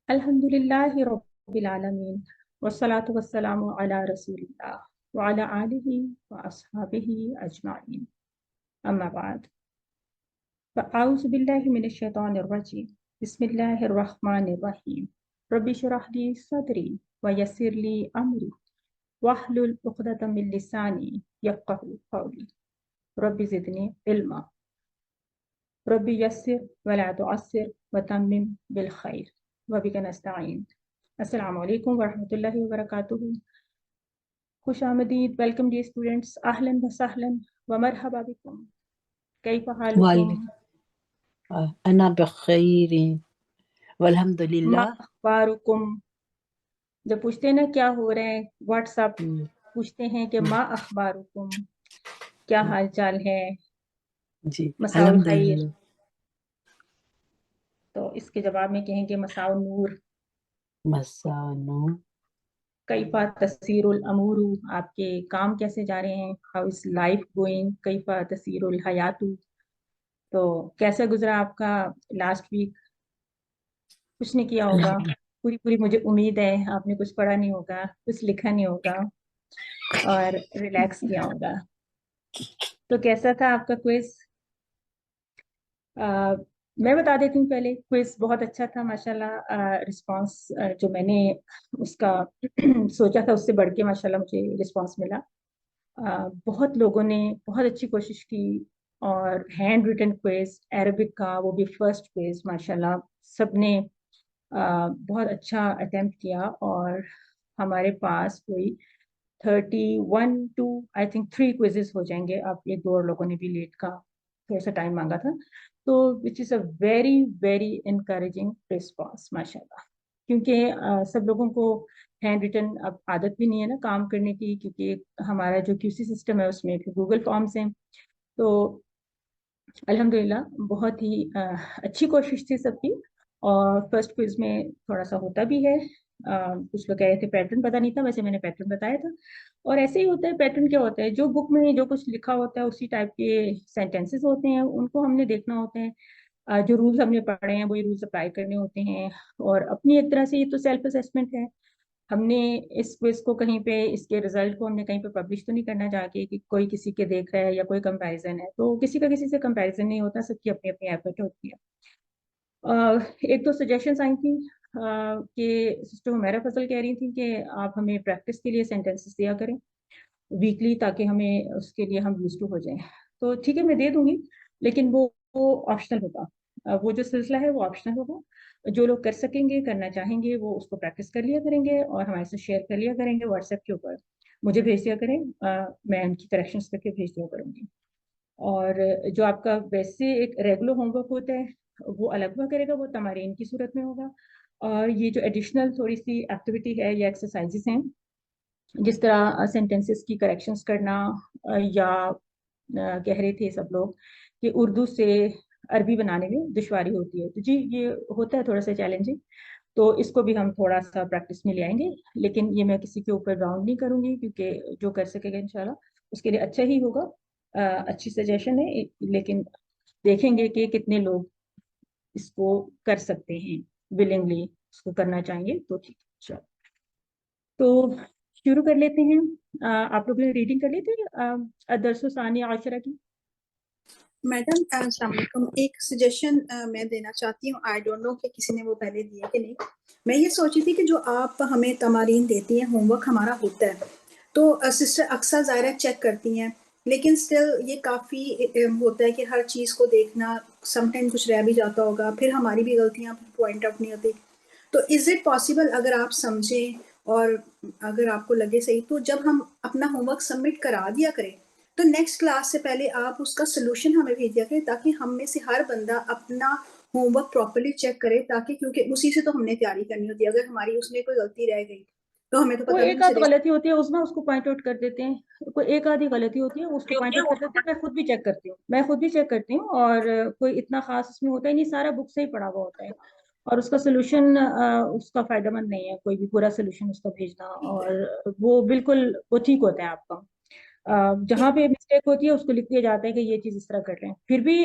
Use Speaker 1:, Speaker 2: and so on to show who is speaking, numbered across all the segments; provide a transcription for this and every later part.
Speaker 1: अल्हम्दुलिल्लाहि रब्बिल आलमीन वस्सलातु वस्सलामु अला रसूलिल्लाह व अला आलिहि व अस्हाबिहि अजमाइन अम्मा बाद फअऊज़ु बिल्लाहि मिनश शैतानिर रजीम बिस्मिल्लाहिर रहमानिर रहीम रब्बि इश्रह ली सदरी व यस्सिर ली अमरी वहलुल उक़दतम मिन लिसानी यफ़क़हू क़ौली रब्बि ज़िदनी इल्मा रब्बि यस्सिर वला तुअस्सिर व तम्मिम बिल खैर व बिका नस्तईन। अस्सलामु अलैकुम व रहमतुल्लाहि व बरकातुहू। खुश आमदीद, वेलकम डियर स्टूडेंट्स, अहलन व सहलन व मरहबा बिकुम। कैफ
Speaker 2: वाले
Speaker 1: हालुकुम?
Speaker 2: अना बखैर
Speaker 1: मा
Speaker 2: वल्हम्दुलिल्लाह।
Speaker 1: अखबारुकुम? जब पूछते हैं ना क्या हो रहा है, व्हाट्सअप
Speaker 2: हम्म,
Speaker 1: पूछते हैं कि
Speaker 2: हम्म,
Speaker 1: मा अखबारुकुम, क्या
Speaker 2: हम्म,
Speaker 1: हाल चाल है,
Speaker 2: जी
Speaker 1: मसाउल खैर।
Speaker 2: अल्हम्दुलिल्लाह।
Speaker 1: तो इसके जवाब में कहेंगे मसाउल नूर।
Speaker 2: मसानो।
Speaker 1: कैफा तसीरुल अमूरू, आपके काम कैसे जा रहे हैं, हाउ इज लाइफ गोइंग, कैफा तसीरुल हयातू, तो कैसा गुजरा आपका लास्ट वीक। कुछ नहीं किया होगा, पूरी पूरी मुझे उम्मीद है आपने कुछ पढ़ा नहीं होगा, कुछ लिखा नहीं होगा और रिलैक्स किया होगा। तो कैसा था आपका क्विज? आ, मैं बता देती हूँ पहले, क्विज बहुत अच्छा था माशाल्लाह। रिस्पांस जो मैंने उसका सोचा था उससे बढ़ के माशाल्लाह मुझे रिस्पांस मिला। बहुत लोगों ने बहुत अच्छी कोशिश की और हैंड रिटन क्विज अरबिक का, वो भी फर्स्ट क्विज माशाल्लाह सबने बहुत अच्छा अटेम्प्ट किया। और हमारे पास कोई 31 टू आई थिंक 3 क्विजेस हो जाएंगे। अब एक दो और लोगों ने भी लेट का थोड़ा सा टाइम मांगा था, तो which is a very very encouraging response माशाल्लाह। क्योंकि सब लोगों को हैंड रिटन अब आदत भी नहीं है ना काम करने की, क्योंकि हमारा जो क्यूसी सिस्टम है उसमें फिर गूगल फॉर्म्स हैं। तो अल्हम्दुलिल्लाह बहुत ही अच्छी कोशिश थी सबकी। और फर्स्ट क्विज में थोड़ा सा होता भी है, कुछ लोग कह रहे थे पैटर्न पता नहीं था, वैसे मैंने पैटर्न बताया था। और ऐसे ही होता है, पैटर्न क्या होता है, जो बुक में जो कुछ लिखा होता है उसी टाइप के सेंटेंसेस होते हैं, उनको हमने देखना होता है। जो रूल्स हमने पढ़े हैं वही रूल्स अप्लाई करने होते हैं। और अपनी एक तरह से ये तो सेल्फ असेसमेंट है। हमने इस क्विज को कहीं पे, इसके रिजल्ट को हमने कहीं पे पब्लिश तो नहीं करना चाहते कि कोई किसी के देख रहा है या कोई कंपैरिजन है, तो किसी का किसी से कंपैरिजन नहीं होता, सबकी अपनी अपनी एफर्ट होती है। एक दो सजेशंस आई थी कि सिस्टर हुमैरा फजल कह रही थी कि आप हमें प्रैक्टिस के लिए सेंटेंसेस दिया करें वीकली, ताकि हमें उसके लिए हम यूज टू हो जाएं। तो ठीक है, मैं दे दूंगी, लेकिन वो ऑप्शनल होगा। वो जो सिलसिला है वो ऑप्शनल होगा। जो लोग कर सकेंगे, करना चाहेंगे, वो उसको प्रैक्टिस कर लिया करेंगे और हमारे साथ शेयर कर लिया करेंगे व्हाट्सएप के ऊपर, मुझे भेज दिया करें। मैं उनकी करेक्शंस करके भेज दिया करूंगी। और जो आपका वैसे एक रेगुलर होमवर्क होता है वो अलग हुआ करेगा, वो तमारीन की सूरत में होगा। और ये जो एडिशनल थोड़ी सी एक्टिविटी है या एक्सरसाइजेस हैं, जिस तरह सेंटेंसेस की करेक्शंस करना, या कह रहे थे सब लोग कि उर्दू से अरबी बनाने में दुश्वारी होती है, तो जी ये होता है थोड़ा सा चैलेंजिंग। तो इसको भी हम थोड़ा सा प्रैक्टिस में ले आएंगे, लेकिन ये मैं किसी के ऊपर राउंड नहीं करूंगी, क्योंकि जो कर सकेगा इंशाल्लाह उसके लिए अच्छा ही होगा। अच्छी सजेशन है, लेकिन देखेंगे कि कितने लोग इसको कर सकते हैं, विलिंगली इसको करना चाहेंगे, तो ठीक है चलो। तो शुरू कर लेते हैं। आप लोग ने रीडिंग कर ली थी अदरसो सानिया आशरा की?
Speaker 3: मैडम अस्सलाम वालेकुम। एक सजेशन मैं देना चाहती हूँ। आई डोंट नो कि किसी ने वो पहले दिए कि नहीं। मैं ये सोची थी कि जो आप हमें तमारीन देती हैं, होमवर्क हमारा होता है, तो सिस्टर अक्सर ज़ाहिर चेक करती हैं, लेकिन स्टिल ये काफ़ी होता है कि हर चीज़ को देखना, समटाइम कुछ रह भी जाता होगा, फिर हमारी भी गलतियाँ पॉइंट आउट नहीं होती। तो इज़ इट पॉसिबल, अगर आप समझें और अगर आपको लगे सही, तो जब हम अपना होमवर्क सबमिट करा दिया करें, तो नेक्स्ट क्लास से पहले आप उसका सोल्यूशन हमें भेज दिया करें, ताकि हम में से हर बंदा अपना होमवर्क प्रॉपर्ली चेक करे, ताकि क्योंकि उसी से तो हमने तैयारी करनी होती है। अगर हमारी उसमें कोई गलती रह गई तो हमें तो
Speaker 1: वो
Speaker 3: पता भी
Speaker 1: एक
Speaker 3: नहीं
Speaker 1: आध
Speaker 3: चलेगा।
Speaker 1: गलती होती है उसमें, उसको पॉइंट आउट कर देते हैं। कोई एक आधी गलती होती है उसको पॉइंट आउट कर देते हैं। मैं खुद भी चेक करती हूँ, मैं खुद भी चेक करती हूँ, और कोई इतना खास उसमें होता ही नहीं, सारा बुक से ही पढ़ा हुआ होता है। और उसका सोल्यूशन उसका फायदेमंद नहीं है कोई भी पूरा सोल्यूशन उसका भेजना,
Speaker 3: ठीक है।
Speaker 1: और वो बिल्कुल वो ठीक होता है आपका। जहाँ पे मिस्टेक होती है उसको लिख दिया जाता है कि ये चीज़ इस तरह कर रहे हैं। फिर भी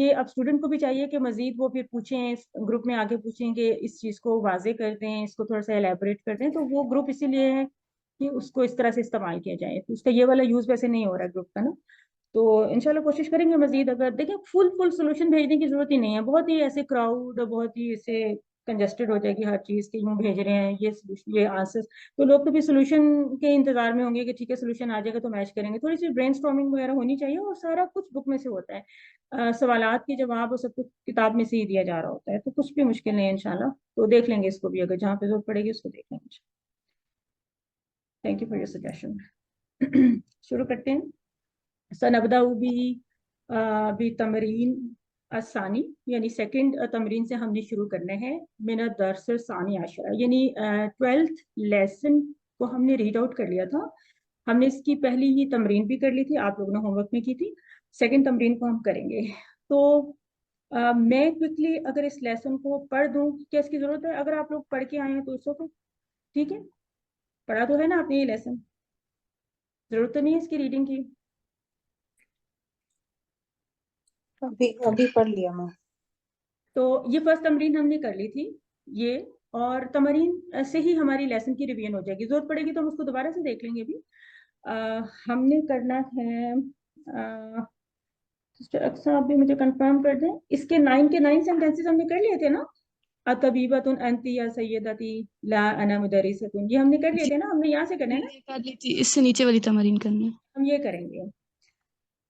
Speaker 1: ये अब स्टूडेंट को भी चाहिए कि मजीद वो फिर पूछें, ग्रुप में आके पूछें कि इस चीज़ को वाजे कर दें, इसको थोड़ा सा एलेबोरेट कर दें। तो वो ग्रुप इसीलिए है कि उसको इस तरह से इस्तेमाल किया जाए। तो उसका ये वाला यूज़ वैसे नहीं हो रहा है ग्रुप का ना। तो इंशाल्लाह कोशिश करेंगे मजीद। अगर देखिए फुल सोल्यूशन भेजने की जरूरत ही नहीं है, बहुत ही ऐसे क्राउड, बहुत ही ऐसे कंजस्टेड हो जाएगी हर चीज़ की, यूँ भेज रहे हैं ये आंसर्स। तो लोग तो भी सोल्यूशन के इंतजार में होंगे कि ठीक है सोल्यूशन आ जाएगा तो मैच करेंगे। थोड़ी सी ब्रेनस्टॉर्मिंग वगैरह होनी चाहिए, और सारा कुछ बुक में से होता है। सवालात के जवाब और सब कुछ किताब में से ही दिया जा रहा होता है, तो कुछ भी मुश्किल नहीं है इंशाल्लाह। तो देख लेंगे इसको भी, अगर जहाँ पे जरूरत पड़ेगी उसको देख लेंगे। Thank you for your suggestion. शुरू करते हैं। सनबदा भी तमरीन आसानी, यानी सेकंड तमरीन से हमने शुरू करना है। मेरा दर्स सानी आशरा, यानी 12th लेसन को हमने रीड आउट कर लिया था। हमने इसकी पहली ही तमरीन भी कर ली थी, आप लोगों ने होमवर्क में की थी। सेकंड तमरीन को हम करेंगे। तो मैं क्विकली अगर इस लेसन को पढ़ दूं, क्या इसकी जरूरत है? अगर आप लोग पढ़ के आए हैं तो इसको ठीक है, पढ़ा तो है ना आपने ये लेसन? जरूरत तो नहीं है इसकी रीडिंग की?
Speaker 4: अभी अभी पढ़ लिया मैं।
Speaker 1: तो ये फर्स्ट तमरीन हमने कर ली थी ये, और तमरीन से ही हमारी लेसन की रिवीजन हो जाएगी। जरूरत पड़ेगी तो हम उसको दोबारा से देख लेंगे भी। हमने करना है, सिस्टर अक्सा आप भी मुझे कंफर्म कर दें, इसके 9 के 9 सेंटेंसेस हमने कर लिए थे ना? अतबीबतुन अंती या सैयदती ला अना मुदरिसतुन, ये हमने कर लिए थे ना? हमने यहाँ से करना है ना?
Speaker 5: कर ली थी, इससे नीचे वाली तमरीन करनी है।
Speaker 1: हम ये करेंगे।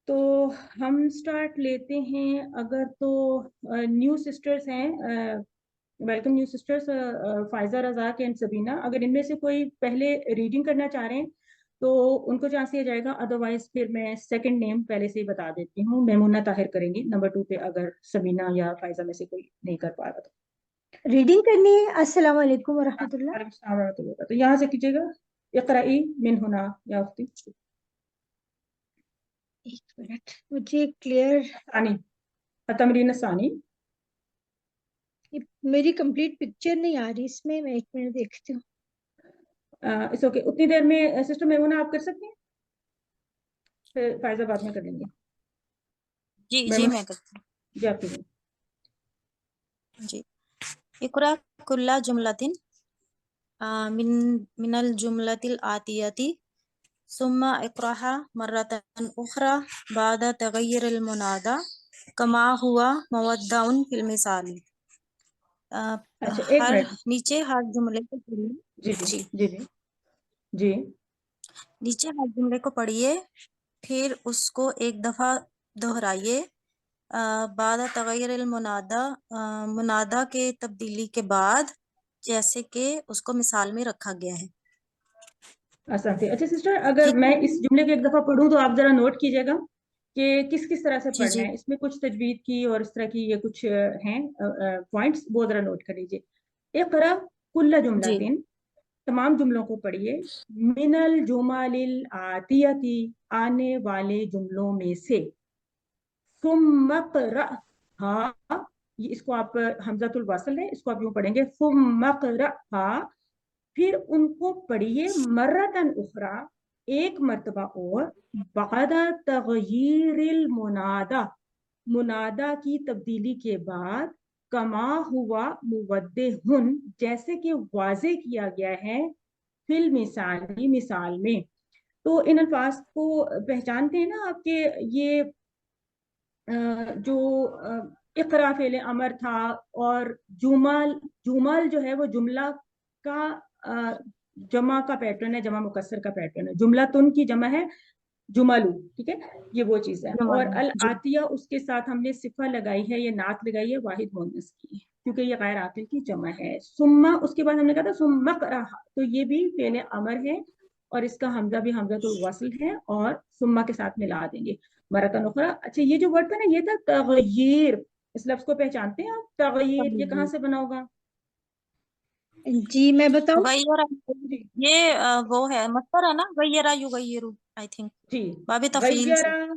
Speaker 1: तो हम स्टार्ट लेते हैं। अगर तो न्यू सिस्टर्स हैं, welcome new sisters, Faiza, Razak and Sabina, अगर इनमें से कोई पहले रीडिंग करना चाह रहे हैं तो उनको चांस दिया जाएगा। अदरवाइज फिर मैं सेकंड नेम पहले से ही बता देती हूँ, मेमुना ताहिर करेंगी नंबर 2 पे, अगर सबीना या फायजा में से कोई नहीं कर पा रहा तो।
Speaker 6: रीडिंग करनी है। अस्सलाम वालेकुम व रहमतुल्लाह।
Speaker 1: वालेकुम अस्सलाम व रहमतुल्लाह। तो यहाँ से कीजिएगा, इक़राई मिन हुना या उख्ती।
Speaker 6: एक मिनट, मुझे क्लियर,
Speaker 1: सानी, तमरीन सानी।
Speaker 6: मेरी कंप्लीट पिक्चर नहीं आ रही इसमें, मैं एक मिनट देखती हूँ।
Speaker 1: इट्स ओके, उतनी देर में सिस्टर मेमुना आप कर सकते हैं, फिर फायजा बाद में कर लेंगे।
Speaker 4: जी जी
Speaker 1: मेमुना
Speaker 4: मैं करती हूँ।
Speaker 1: जी आप कीजिए।
Speaker 4: जी, इक़रा कुल्ला जुमलतिन मिनल जुमलतिल आतियती सुम्मा इक़राहा मर्रतन उख़रा बाद तग़य्युरिल मुनादा कमा हुआ मवद्दाउन फिल मिसाली।
Speaker 1: अच्छा एक
Speaker 4: हर
Speaker 1: मिनट।
Speaker 4: नीचे हर जुमले को पढ़िए।
Speaker 1: जी जी
Speaker 4: जी,
Speaker 1: जी जी जी।
Speaker 4: नीचे हर जुमले को पढ़िए, फिर उसको एक दफा दोहराइए। बाद तग़य्युरिल मुनादा, मुनादा के तब्दीली के बाद, जैसे कि उसको मिसाल में रखा गया है।
Speaker 1: आसान थे। अच्छा सिस्टर, अगर
Speaker 4: ठीक
Speaker 1: मैं
Speaker 4: है।
Speaker 1: इस जुमले को एक दफा पढ़ूं तो आप जरा नोट कीजिएगा कि किस किस तरह से
Speaker 4: जी
Speaker 1: पढ़ना
Speaker 4: जी
Speaker 1: है। इसमें कुछ तजवीद की और इस तरह की ये कुछ हैं पॉइंट्स, वो जरा नोट कर लीजिए। इक़रा कुल्ला
Speaker 4: जी
Speaker 1: जुमलातिन, तमाम जुमलों को पढ़िए। मिनल जुमालिल आतियती, आने वाले जुमलों में से। सुम्मा क़रअहा, ये इसको आप हमज़तुल वस्ल है, इसको आप यूं पढ़ेंगे सुम्मा क़रअहा। फिर उनको पढ़िए मर्रतन उखरा, एक मर्तबा और, बादा तग़यीरिल मुनादा, मुनादा की तब्दीली के बाद, कमा हुआ मुवद्देहुन, जैसे कि वाज़े किया गया है, फिल मिसाली, मिसाल में। तो इन अल्फाज को पहचानते हैं ना आपके? ये जो इक़रा फ़ेल अमर था, और जुमल, जुमल जो है वो जुमला का जमा का पैटर्न है, जमा मुकस्सर का पैटर्न है। जुमला तुन की जमा है जुमलू, ठीक है, ये वो चीज़ है। और अल
Speaker 4: जी
Speaker 1: आतिया, उसके साथ हमने सिफा लगाई है, ये नात लगाई है वाहिद मुअन्नस की, क्योंकि ये गैर आकिल की जमा है। सुम्मा, उसके बाद हमने कहा था सुम्मा क़रा, तो ये भी फ़ेल अमर है, और इसका हमजा भी हमज़तुल वस्ल है, और सुम्मा के साथ मिला देंगे मरतन उखरा। अच्छा ये जो वर्ड था ना, ये था तग़यीर। इस लफ्ज़ को पहचानते हैं आप? तग़यीर, ये कहाँ से बना होगा?
Speaker 6: जी मैं बताऊं?
Speaker 4: गय्यरा,
Speaker 1: जी
Speaker 4: ये वो है मस्तर है ना, गय्यरा युगय्यिरु, आई थिंक
Speaker 1: जी।
Speaker 4: बाबे तफील से।
Speaker 1: गय्यरा,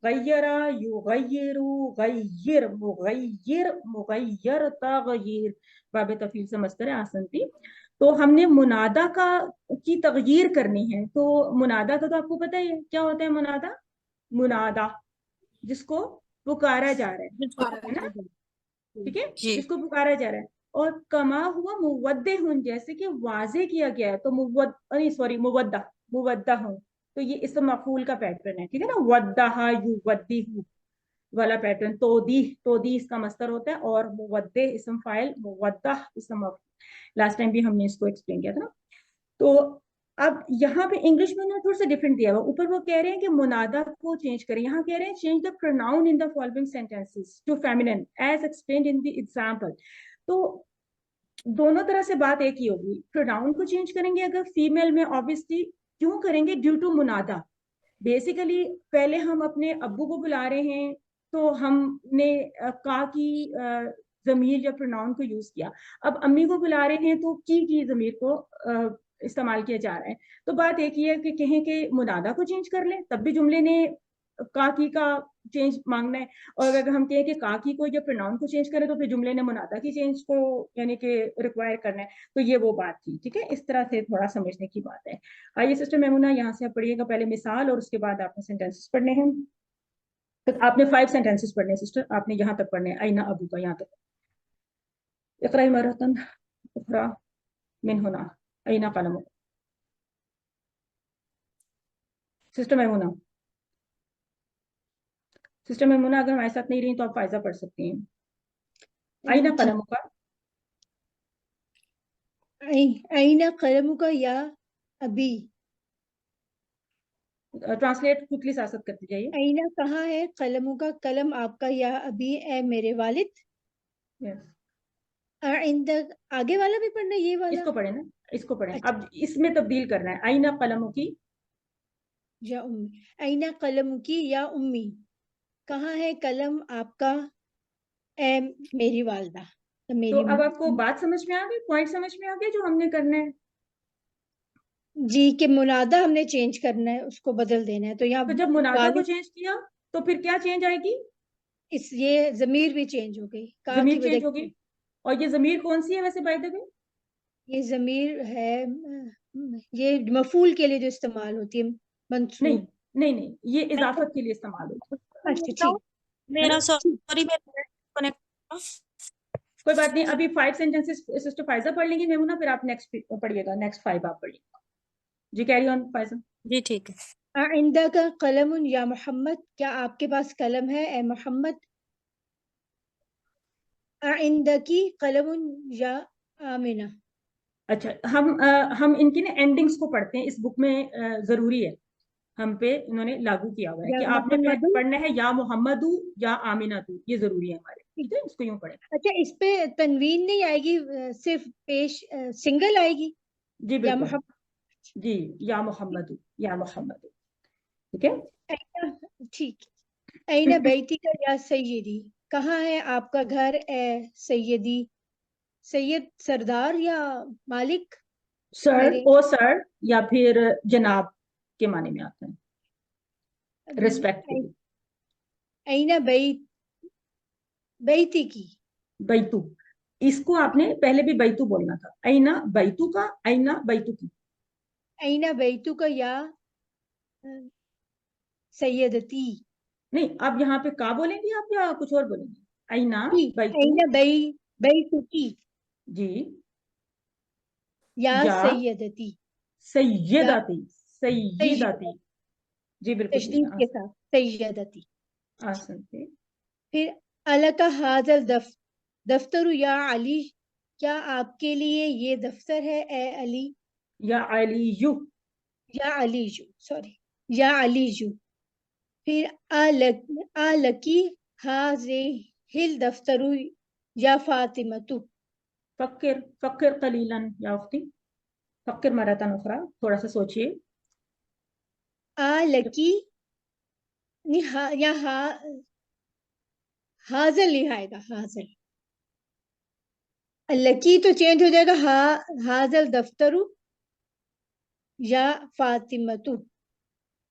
Speaker 1: गय्यरा युगय्यिरु, गय्यिर मुगय्यिर, मुगय्यर तग़यीर। बाब तफील से मस्तर है आसनती। तो हमने मुनादा की तगयीर करनी है। तो मुनादा का तो आपको पता ही है क्या होता है। मुनादा, मुनादा जिसको पुकारा जा रहा है ना, ठीक है,
Speaker 4: जी
Speaker 1: जिसको पुकारा जा रहा है। और कमा हुआ मुवद्दहुन, जैसे कि वाजे किया गया है, तो मुवद्दा, मुवद्दहुन, तो ये इस्म मफूल का पैटर्न है, ठीक है ना। वद्दहा युवद्दिहु वाला पैटर्न। तोदी इसका मस्तर होता है, और मुवद्दे इस्म फाइल, मुवद्दह इस्म मफूल। लास्ट टाइम भी हमने इसको एक्सप्लेन किया था ना। तो अब यहाँ पे इंग्लिश में थोड़ा सा डिफरेंट दिया हुआ। ऊपर वो कह रहे हैं कि मुनादा को चेंज करें, यहाँ कह रहे हैं change the pronoun in the following sentences to feminine as explained in the example. तो दोनों तरह से बात एक ही होगी। प्रोनाउन को चेंज करेंगे अगर फीमेल में, ऑब्वियसली क्यों करेंगे, ड्यू टू मुनादा। बेसिकली पहले हम अपने अब्बू को बुला रहे हैं, तो हमने का की जमीर या प्रोनाउन को यूज किया। अब अम्मी को बुला रहे हैं तो की जमीर को इस्तेमाल किया जा रहा है। तो बात एक ही है कि कहें कि मुनादा को चेंज कर लें, तब भी जुमले ने काकी का चेंज मांगना है। और अगर हम कहें कि काकी को या प्रोनाउन को चेंज करें, तो फिर जुमले ने मुनादा की चेंज को यानी कि रिक्वायर करना है। तो ये वो बात थी, ठीक है। इस तरह से थोड़ा समझने की बात है। आइए सिस्टर मेमुना, यहाँ से आप पढ़िएगा पहले मिसाल, और उसके बाद आपने सेंटेंसेस पढ़ने हैं। तो आपने 5 सेंटेंसेस पढ़ने हैं सिस्टर, आपने यहाँ तक पढ़ने हैं, आईना अबू का यहाँ तक। इक़राई मरतन उखरा मिन हुना आईना कलम। सिस्टर मेमुना, सिस्टर मेमुना अगर हमारे साथ नहीं रही तो आप फायजा पढ़ सकती हैं। आईना कलम का,
Speaker 6: आईना कलम का या अभी।
Speaker 1: ट्रांसलेट क्विकली सासत करती जाइए।
Speaker 6: आईना कहाँ है कलम का, कलम आपका, या अभी ए मेरे वालिद।
Speaker 1: यस,
Speaker 6: आइंदा आगे वाला भी पढ़ना, ये वाला।
Speaker 1: इसको पढ़े ना, इसको पढ़े।
Speaker 6: अच्छा।
Speaker 1: अब इसमें तब्दील करना है। आईना कलम की
Speaker 6: या उम्मी, आईना कलम की या उम्मी, कहाँ है कलम आपका ए मेरी वालदा। तो
Speaker 1: तो
Speaker 6: मेरी
Speaker 1: अब आपको बात समझ में आ गई, पॉइंट समझ में आ गया जो हमने करना है।
Speaker 6: जी के मुनादा हमने चेंज करना है, उसको बदल देना है। तो यहाँ
Speaker 1: तो जब मुनादा को
Speaker 6: वालिद,
Speaker 1: चेंज किया तो फिर क्या चेंज आएगी,
Speaker 6: इस ये जमीर भी चेंज हो गई का की
Speaker 1: जमीर
Speaker 6: वजह
Speaker 1: चेंज होगी। और ये जमीर कौन सी है वैसे बाय द वे?
Speaker 6: ये जमीर है, ये मफूल के लिए जो इस्तेमाल होती है,
Speaker 1: नहीं
Speaker 6: मंसूब।
Speaker 1: नहीं नहीं, ये इजाफत के लिए इस्तेमाल होती है,
Speaker 6: अच्छा ठीक
Speaker 1: है
Speaker 4: मेरा
Speaker 1: ना।
Speaker 4: सॉरी मेरा कनेक्ट।
Speaker 1: कोई बात नहीं, अभी 5 सेंटेंसेस सिस्टर फायजा पढ़ लेंगी मेमुना, फिर आप नेक्स्ट पढ़िएगा, नेक्स्ट 5 आप पढ़िएगा। जी कैरी ऑन फायजा।
Speaker 4: जी ठीक है।
Speaker 6: आइंदा का कलम या मोहम्मद, क्या आपके पास कलम है ए मोहम्मद। आइंदा की कलम या आमिना।
Speaker 1: अच्छा, हम इनकी ना एंडिंग्स को पढ़ते हैं, इस बुक में जरूरी है, हम पे इन्होंने लागू किया हुआ है
Speaker 6: या
Speaker 1: कि आपने
Speaker 6: मोहम्मद।
Speaker 1: पढ़ना है या मोहम्मदू या आमिनातू, ये जरूरी है हमारे, ठीक है। इसको यूं पढ़े।
Speaker 6: अच्छा, इस पे तनवीन नहीं आएगी, सिर्फ पेश सिंगल आएगी।
Speaker 1: जी
Speaker 6: या
Speaker 1: बिल्कुल,
Speaker 6: मोहम्मद।
Speaker 1: जी या मोहम्मदू, या मोहम्मदू, ठीक है।
Speaker 6: ठीक। ऐना बैती का या सैयदी, कहाँ है आपका घर ए सैयदी। सैयद सरदार या मालिक।
Speaker 1: सर,
Speaker 6: मेरे
Speaker 1: ओ सर, या फिर जनाब के माने में आता है, रिस्पेक्ट।
Speaker 6: ऐना बैती की।
Speaker 1: बैतू, इसको आपने पहले भी बैतू बोलना था। ऐना बैतू का, ऐना बैतू की।
Speaker 6: ऐना बैतू का या सैयदती।
Speaker 1: नहीं, अब यहाँ पे का बोलेंगे आप या कुछ और बोलेंगे? ऐना बैतू,
Speaker 6: ऐना बैतू की
Speaker 1: जी,
Speaker 6: या
Speaker 1: या
Speaker 6: सैयदती। या
Speaker 1: सैयदाती, सैयदाती, जी बिल्कुल सही,
Speaker 6: तशदीद के साथ सैयदती।
Speaker 1: आसन से।
Speaker 6: फिर अलका हाजल दफ्तर या अली, क्या आपके लिए ये दफ्तर है ए अली।
Speaker 1: या अलीयू,
Speaker 6: या अलीजू, सॉरी, या अलीजू। फिर आलकी हाजे हिल दफ्तरू या फातिमतु।
Speaker 1: फक्र फक्र कलीलन या उख्ती, फक्र मरतन उखरा, थोड़ा सा सोचिए।
Speaker 6: आलकी या हाजल नहीं आएगा, हाजल। लकी तो चेंज हो जाएगा, हाजल दफ्तरू या फातिमतु।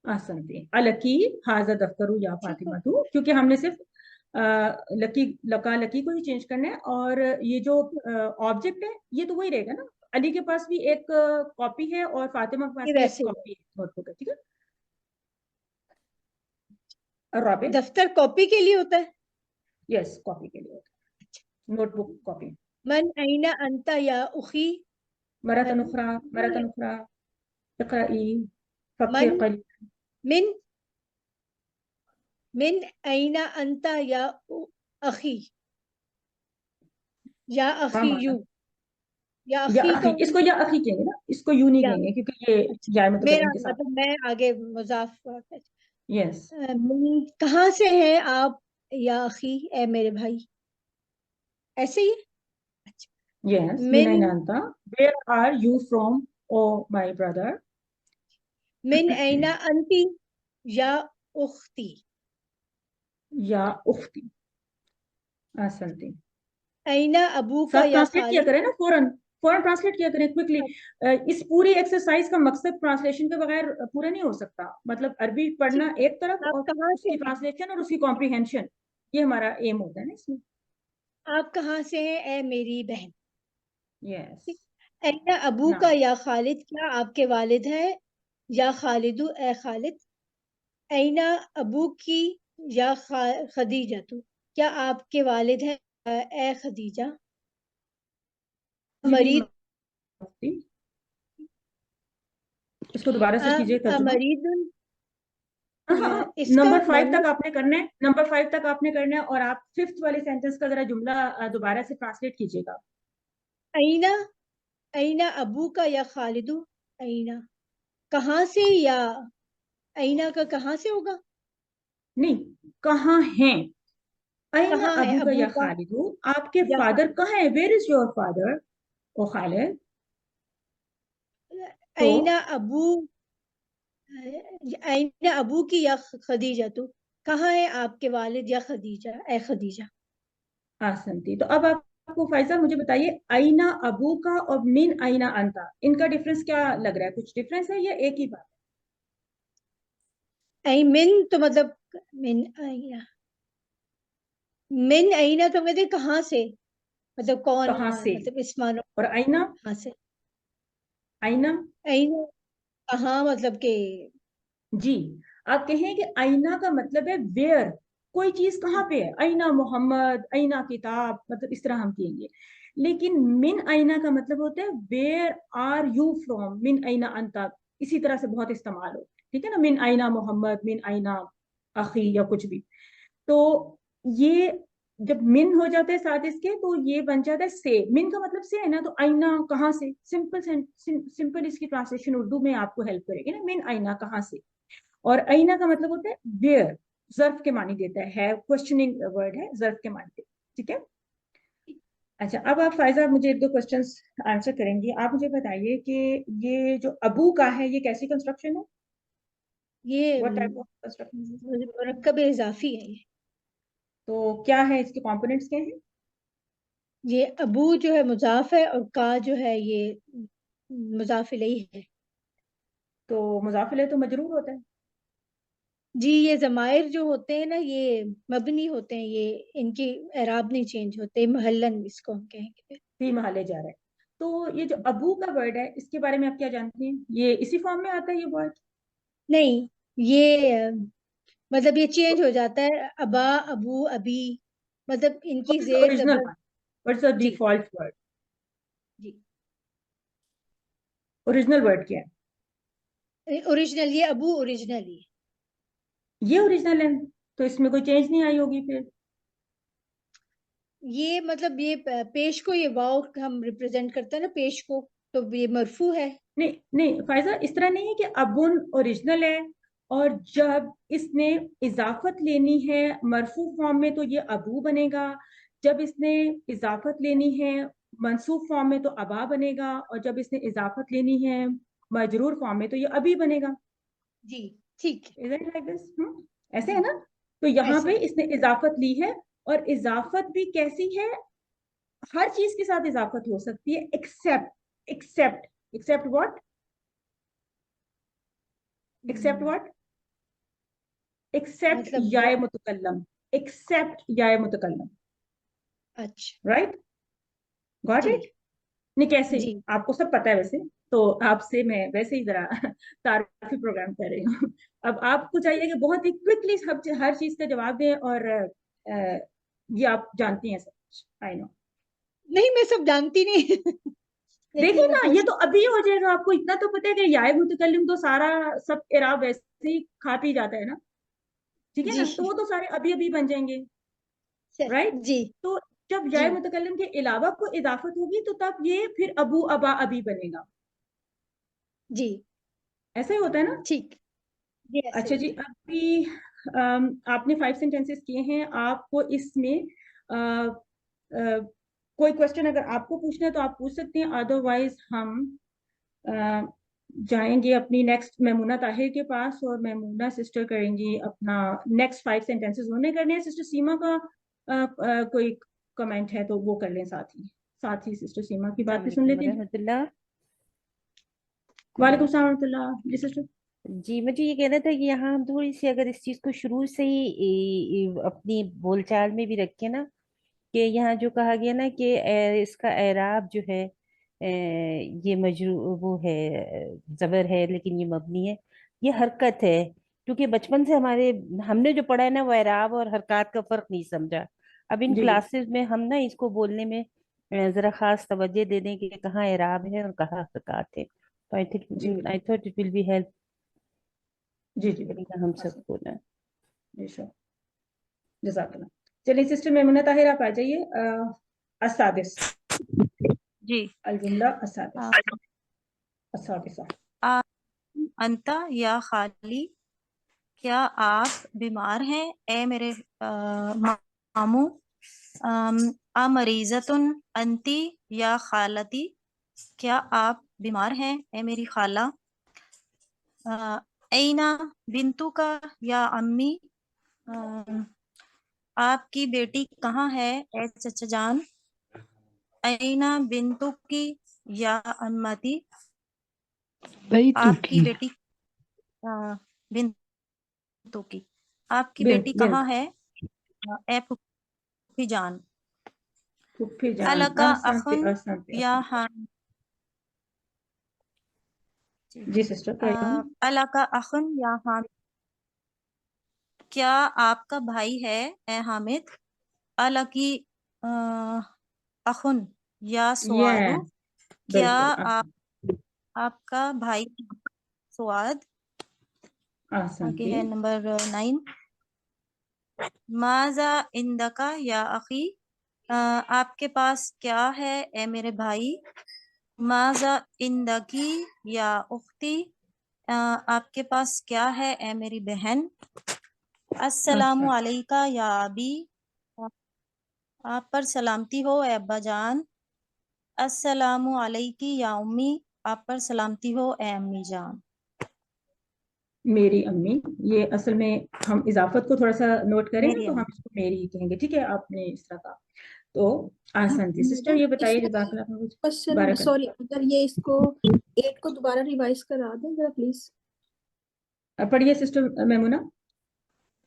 Speaker 1: आसन से अलकी हाजा दफ्तरू या फातिमा तू, क्योंकि हमने सिर्फ लकी लका लकी को ही चेंज करना है, और ये जो ऑब्जेक्ट है ये तो वही रहेगा ना। अली के पास भी एक कॉपी है और फातिमा के पास
Speaker 6: ये
Speaker 1: भी एक
Speaker 6: वैसे ही
Speaker 1: कॉपी है नोटबुक है, ठीक है। और रॉबिन,
Speaker 6: दफ्तर कॉपी के लिए होता है।
Speaker 1: यस, कॉपी के लिए होता है, नोटबुक कॉपी।
Speaker 6: मन अइना अंता या उखी,
Speaker 1: मरतन
Speaker 6: मन
Speaker 1: उखरा, मरतन उखरा, इक़राई, फक्के
Speaker 6: मन
Speaker 1: क़लील।
Speaker 6: मिन मिन अइना अंता या अखी, या
Speaker 1: हाँ
Speaker 6: अखी
Speaker 1: माना,
Speaker 6: यू, या
Speaker 1: या
Speaker 6: अखी
Speaker 1: अखी,
Speaker 6: कहूँ
Speaker 1: इसको या अखी कहेंगे ना, इसको यू नहीं
Speaker 6: या
Speaker 1: कहेंगे क्योंकि ये
Speaker 6: अच्छा
Speaker 1: या
Speaker 6: मेरा
Speaker 1: मुतकल्लिम के साथ।
Speaker 6: मतलब मैं आगे मुजाफ
Speaker 1: यस
Speaker 6: मिन कहाँ से हैं आप या अखी, ए मेरे भाई, ऐसे ही है? अच्छा
Speaker 1: यस, मिन
Speaker 6: मिन
Speaker 1: अइना अंता, where are you from oh my brother.
Speaker 6: मिन अइना अंती या उख्ती,
Speaker 1: या उख्ती, असंती।
Speaker 6: अइना अबू का
Speaker 1: साथ
Speaker 6: या
Speaker 1: ट्रांसलेट किया
Speaker 6: खालिद।
Speaker 1: करें ना, फौरन फौरन ट्रांसलेट किया करें क्विकली। इस पूरी एक्सरसाइज का मकसद ट्रांसलेशन के बगैर पूरा नहीं हो सकता। मतलब अरबी
Speaker 6: ठीक
Speaker 1: पढ़ना
Speaker 6: है,
Speaker 1: एक तरफ
Speaker 6: आप
Speaker 1: और
Speaker 6: कहाँ से
Speaker 1: उसकी
Speaker 6: हैं?
Speaker 1: ट्रांसलेशन और उसकी कॉम्प्रिहेंशन, ये हमारा एम होता है ना इसमें।
Speaker 6: आप कहाँ से हैं ए मेरी बहन।
Speaker 1: यस,
Speaker 6: ठीक, अइना अबू
Speaker 1: ना
Speaker 6: का या खालिद, क्या आपके वालिद हैं, या खालिदु ए खालिद। अइना अबू की या खदीजा, तो क्या आपके वालिद हैं ए खदीजा।
Speaker 1: जी भी
Speaker 6: मरीद
Speaker 1: माफी। इसको दोबारा से कीजिए तर्जुमा।
Speaker 6: मरीदुन,
Speaker 1: हाँ हाँ,
Speaker 6: इसका
Speaker 1: नंबर 5
Speaker 6: माना
Speaker 1: तक आपने करना है, नंबर 5 तक आपने करना है, और आप 5th वाले सेंटेंस का जरा जुमला दोबारा से ट्रांसलेट कीजिएगा।
Speaker 6: अइना अइना अबू का या खालिदु, अइना कहाँ से, या अइना का कहाँ से होगा,
Speaker 1: नहीं, कहाँ हैं। अयना
Speaker 6: कहाँ है
Speaker 1: अबू का
Speaker 6: अबू
Speaker 1: या
Speaker 6: का
Speaker 1: खालिदू, आपके
Speaker 6: या
Speaker 1: फादर
Speaker 6: खालिद।
Speaker 1: कहाँ है, वेयर इज योर फादर ओ खालिद। तो
Speaker 6: अइना अबू अइना अबू की या खदीजा, तो कहाँ है आपके वालिद या खदीजा ए खदीजा।
Speaker 1: आसंती। तो अब आपको फायजा मुझे बताइए, आईना अबू का और मिन आईना अंता, इनका डिफरेंस क्या लग रहा है? कुछ डिफरेंस है या एक ही बात?
Speaker 6: आई मिन तो मतलब मिन अइना, मिन अइना तो कहते कहाँ से, मतलब कौन,
Speaker 1: कहाँ से,
Speaker 6: मतलब इस मानो
Speaker 1: और आईना,
Speaker 6: कहाँ से।
Speaker 1: आईना,
Speaker 6: अइना कहाँ मतलब के,
Speaker 1: जी, आप कहें कि आईना का मतलब है वेयर, कोई चीज कहाँ पे है, आईना मोहम्मद, आईना किताब, मतलब इस तरह हम कहेंगे। लेकिन मिन आईना का मतलब होता है वेयर आर यू फ्रॉम, मिन आईना अंता, इसी तरह से बहुत इस्तेमाल होता है, ठीक है ना। मिन आईना मोहम्मद, मिन आईना अखी, या कुछ भी। तो ये जब मिन हो जाता है साथ इसके, तो ये बन जाता है से। मिन का मतलब से है ना, तो आईना कहाँ से, सिंपल सिंपल इसकी ट्रांसलेशन उर्दू में आपको हेल्प करेगी ना, मिन आईना कहाँ से। और आईना का मतलब होता है वेयर, जर्फ के मानी देता है, क्वेश्चनिंग वर्ड है, जर्फ के मानी देता है, ठीक है। अच्छा, अब आप फायजा मुझे एक दो क्वेश्चंस आंसर करेंगी। आप मुझे बताइए कि ये जो अबू का है, ये कैसी कंस्ट्रक्शन है,
Speaker 6: ये
Speaker 1: व्हाट टाइप ऑफ कंस्ट्रक्शन।
Speaker 6: मुरक्कब इजाफी है ये।
Speaker 1: तो क्या है, इसके कंपोनेंट्स क्या हैं?
Speaker 6: ये अबू जो है मुजाफ है, और का जो है ये मुजाफ इलैही है।
Speaker 1: तो मुज़ाफ़ इलैह तो मजरूर होता है।
Speaker 6: जी, ये ज़माइर जो होते हैं ना, ये मबनी होते हैं, ये इनकी एराब नहीं चेंज होते, महल्लन इसको हम कहेंगे।
Speaker 1: फी महले जा रहा है। तो ये जो अबू का वर्ड है, इसके बारे में आप क्या जानती हैं? ये इसी फॉर्म में आता है ये वर्ड?
Speaker 6: नहीं, ये मतलब ये चेंज हो जाता है, अबा अबू अबी, मतलब इनकी
Speaker 1: व्हाट इज द
Speaker 6: जेर
Speaker 1: ओरिजिनल
Speaker 6: जबर।
Speaker 1: वन, व्हाट इज द
Speaker 6: जी
Speaker 1: डिफॉल्ट वर्ड,
Speaker 6: जी,
Speaker 1: ओरिजिनल वर्ड क्या है?
Speaker 6: ओरिजिनल ये अबू ओरिजिनल ही है।
Speaker 1: ये ओरिजिनल है, तो इसमें कोई चेंज नहीं आई होगी फिर।
Speaker 6: ये मतलब ये पेश को, ये वाव हम रिप्रेजेंट करते हैं ना पेश को, तो ये मरफू है।
Speaker 1: नहीं नहीं फायजा, इस तरह नहीं है कि अबुन ओरिजिनल है, और जब इसने इजाफत लेनी है मरफू फॉर्म में तो ये अबू बनेगा, जब इसने इजाफत लेनी है मंसूब फॉर्म में तो अबा बनेगा, और जब इसने इजाफत लेनी है मजरूर फॉर्म में तो ये अभी बनेगा।
Speaker 6: जी ठीक है,
Speaker 1: इज इट लाइक दिस? ऐसे है
Speaker 6: जी
Speaker 1: ना। तो यहाँ
Speaker 6: ऐसे
Speaker 1: पे
Speaker 6: ही।
Speaker 1: इसने इजाफत ली है, और इजाफत भी कैसी है, हर चीज के साथ इजाफत हो सकती है, except except except what, except what, except
Speaker 6: मतलब
Speaker 1: याय मुतकल्लम, except या मुतकल्लम,
Speaker 6: अच्छा
Speaker 1: राइट? Got
Speaker 6: ji
Speaker 1: it? नहीं कैसे,
Speaker 6: जी
Speaker 1: आपको सब पता है वैसे, तो आपसे मैं वैसे ही जरा तारीफी प्रोग्राम कर रही हूँ। अब आपको चाहिए कि बहुत ही क्विकली हर चीज का जवाब दें, और ये आप जानती हैं सब, आई नो।
Speaker 6: नहीं, मैं सब जानती नहीं
Speaker 1: देखिए
Speaker 6: लेकिन
Speaker 1: ना,
Speaker 6: हो
Speaker 1: ये तो अभी हो जाएगा, आपको इतना तो पता है कि याय मुतकल्लिम तो सारा सब इराब वैसे ही खा पी जाता है ना, ठीक है
Speaker 6: जी
Speaker 1: ना, तो वो तो सारे अभी अभी बन जाएंगे, राइट?
Speaker 6: जी
Speaker 1: तो जब
Speaker 6: जी
Speaker 1: याय मुतकल्लिम के अलावा को इजाफत होगी तो तब ये फिर अबू अबा अभी बनेगा,
Speaker 6: जी
Speaker 1: ऐसा ही होता है ना?
Speaker 6: ठीक, ये ऐसे
Speaker 1: अच्छा जी,
Speaker 6: होता है।
Speaker 1: अभी आपने 5 सेंटेंसेस किए हैं, आपको इसमें कोई क्वेश्चन अगर आपको पूछना है तो आप पूछ सकते हैं, अदरवाइज हम अ, जाएंगे अपनी नेक्स्ट मेमूना ताहिर के पास, और मेमूना सिस्टर करेंगी अपना नेक्स्ट 5 सेंटेंसेस उन्होंने करने हैं। सिस्टर सीमा का कोई कमेंट है तो वो कर लें, साथ ही सिस्टर सीमा की बात भी सुन
Speaker 7: अस्सलाम
Speaker 1: लेते हैं।
Speaker 7: रहमतुल्लाह।
Speaker 1: वालेकुम सलाम रहमतुल्लाह जी सिस्टर।
Speaker 7: जी मुझे ये कहना था कि यहाँ हम थोड़ी सी अगर इस चीज़ को शुरू से ही अपनी बोलचाल में भी रखें ना, कि यहाँ जो कहा गया ना कि इसका एराब जो है ये मजरू वो है, जबर है लेकिन ये मबनी है, ये हरकत है। क्योंकि बचपन से हमने जो पढ़ा है ना वो एराब और हरकत का फर्क नहीं समझा। अब इन
Speaker 1: जी जी
Speaker 7: क्लासेस में हम ना इसको बोलने में जरा खास तवज्जो दे दें कि कहाँ एराब है और कहाँ हरकत है। तो
Speaker 1: जी
Speaker 7: I thought it will be help
Speaker 1: जी जी
Speaker 7: करेगा हम
Speaker 1: बिल्कुल,
Speaker 7: सबको ना।
Speaker 1: जी श्योर, जज़ाकल्लाह। चलिए सिस्टर मेमुना ताहिर आप आ जाइए। असादिस,
Speaker 4: जी।
Speaker 1: अलजुमला असादिस,
Speaker 4: आ,
Speaker 1: असादिसा।
Speaker 4: आ, अंता या खाली, क्या आप बीमार हैं ए मेरे मामू? अमरीजतुन अंती या खालती, क्या आप बीमार हैं ए मेरी खाला? ऐना बिंतु का या अम्मी, अ, आपकी बेटी कहाँ है ए चचा जान? ऐना बिंतु की या अम्मती, आपकी बेटी बिंतु की, आपकी बेटी
Speaker 1: बिन
Speaker 4: कहाँ है ए फूफी जान?
Speaker 1: फुफ्फी जान,
Speaker 4: अलका
Speaker 1: असंते
Speaker 4: अखुन
Speaker 1: असंते
Speaker 4: या
Speaker 1: असंते।
Speaker 4: हाँ
Speaker 1: जी सिस्टर कहिए।
Speaker 4: अलका अखुन या हाँ, क्या आपका भाई है ए हामिद? अलकी अखुन या सुआदु,
Speaker 1: यस,
Speaker 4: क्या
Speaker 1: बिल्कुल
Speaker 4: आपका भाई सुआद? आगे
Speaker 1: असंते।
Speaker 4: है नंबर 9, माजा इंदका या अखी, आपके पास क्या है ए मेरे भाई? माजा इंदकी या उख्ती, आपके पास क्या है ए मेरी बहन? अस्सलामु
Speaker 1: अच्छा,
Speaker 4: अलैका या अबी, आप पर सलामती हो ए अब्बा जान। अस्सलामु अलैकी या उम्मी, आप पर सलामती हो ए अम्मी जान।
Speaker 1: मेरी अम्मी, ये असल में हम इजाफत को थोड़ा सा नोट करें ना
Speaker 4: मेरी
Speaker 1: तो हम
Speaker 4: अम्मी।
Speaker 1: इसको मेरी कहेंगे, ठीक है? आपने इस तरह का, तो असंते सिस्टर
Speaker 3: मैडम
Speaker 1: ये बताइए,
Speaker 3: इसमें
Speaker 1: जज़ाकल्लाह खैर, कुछ
Speaker 3: क्वेश्चन,
Speaker 1: बारक।
Speaker 3: सॉरी, अगर ये इसको 8 को दोबारा रिवाइज करा दें जरा प्लीज।
Speaker 1: पढ़िए सिस्टर मेमुना,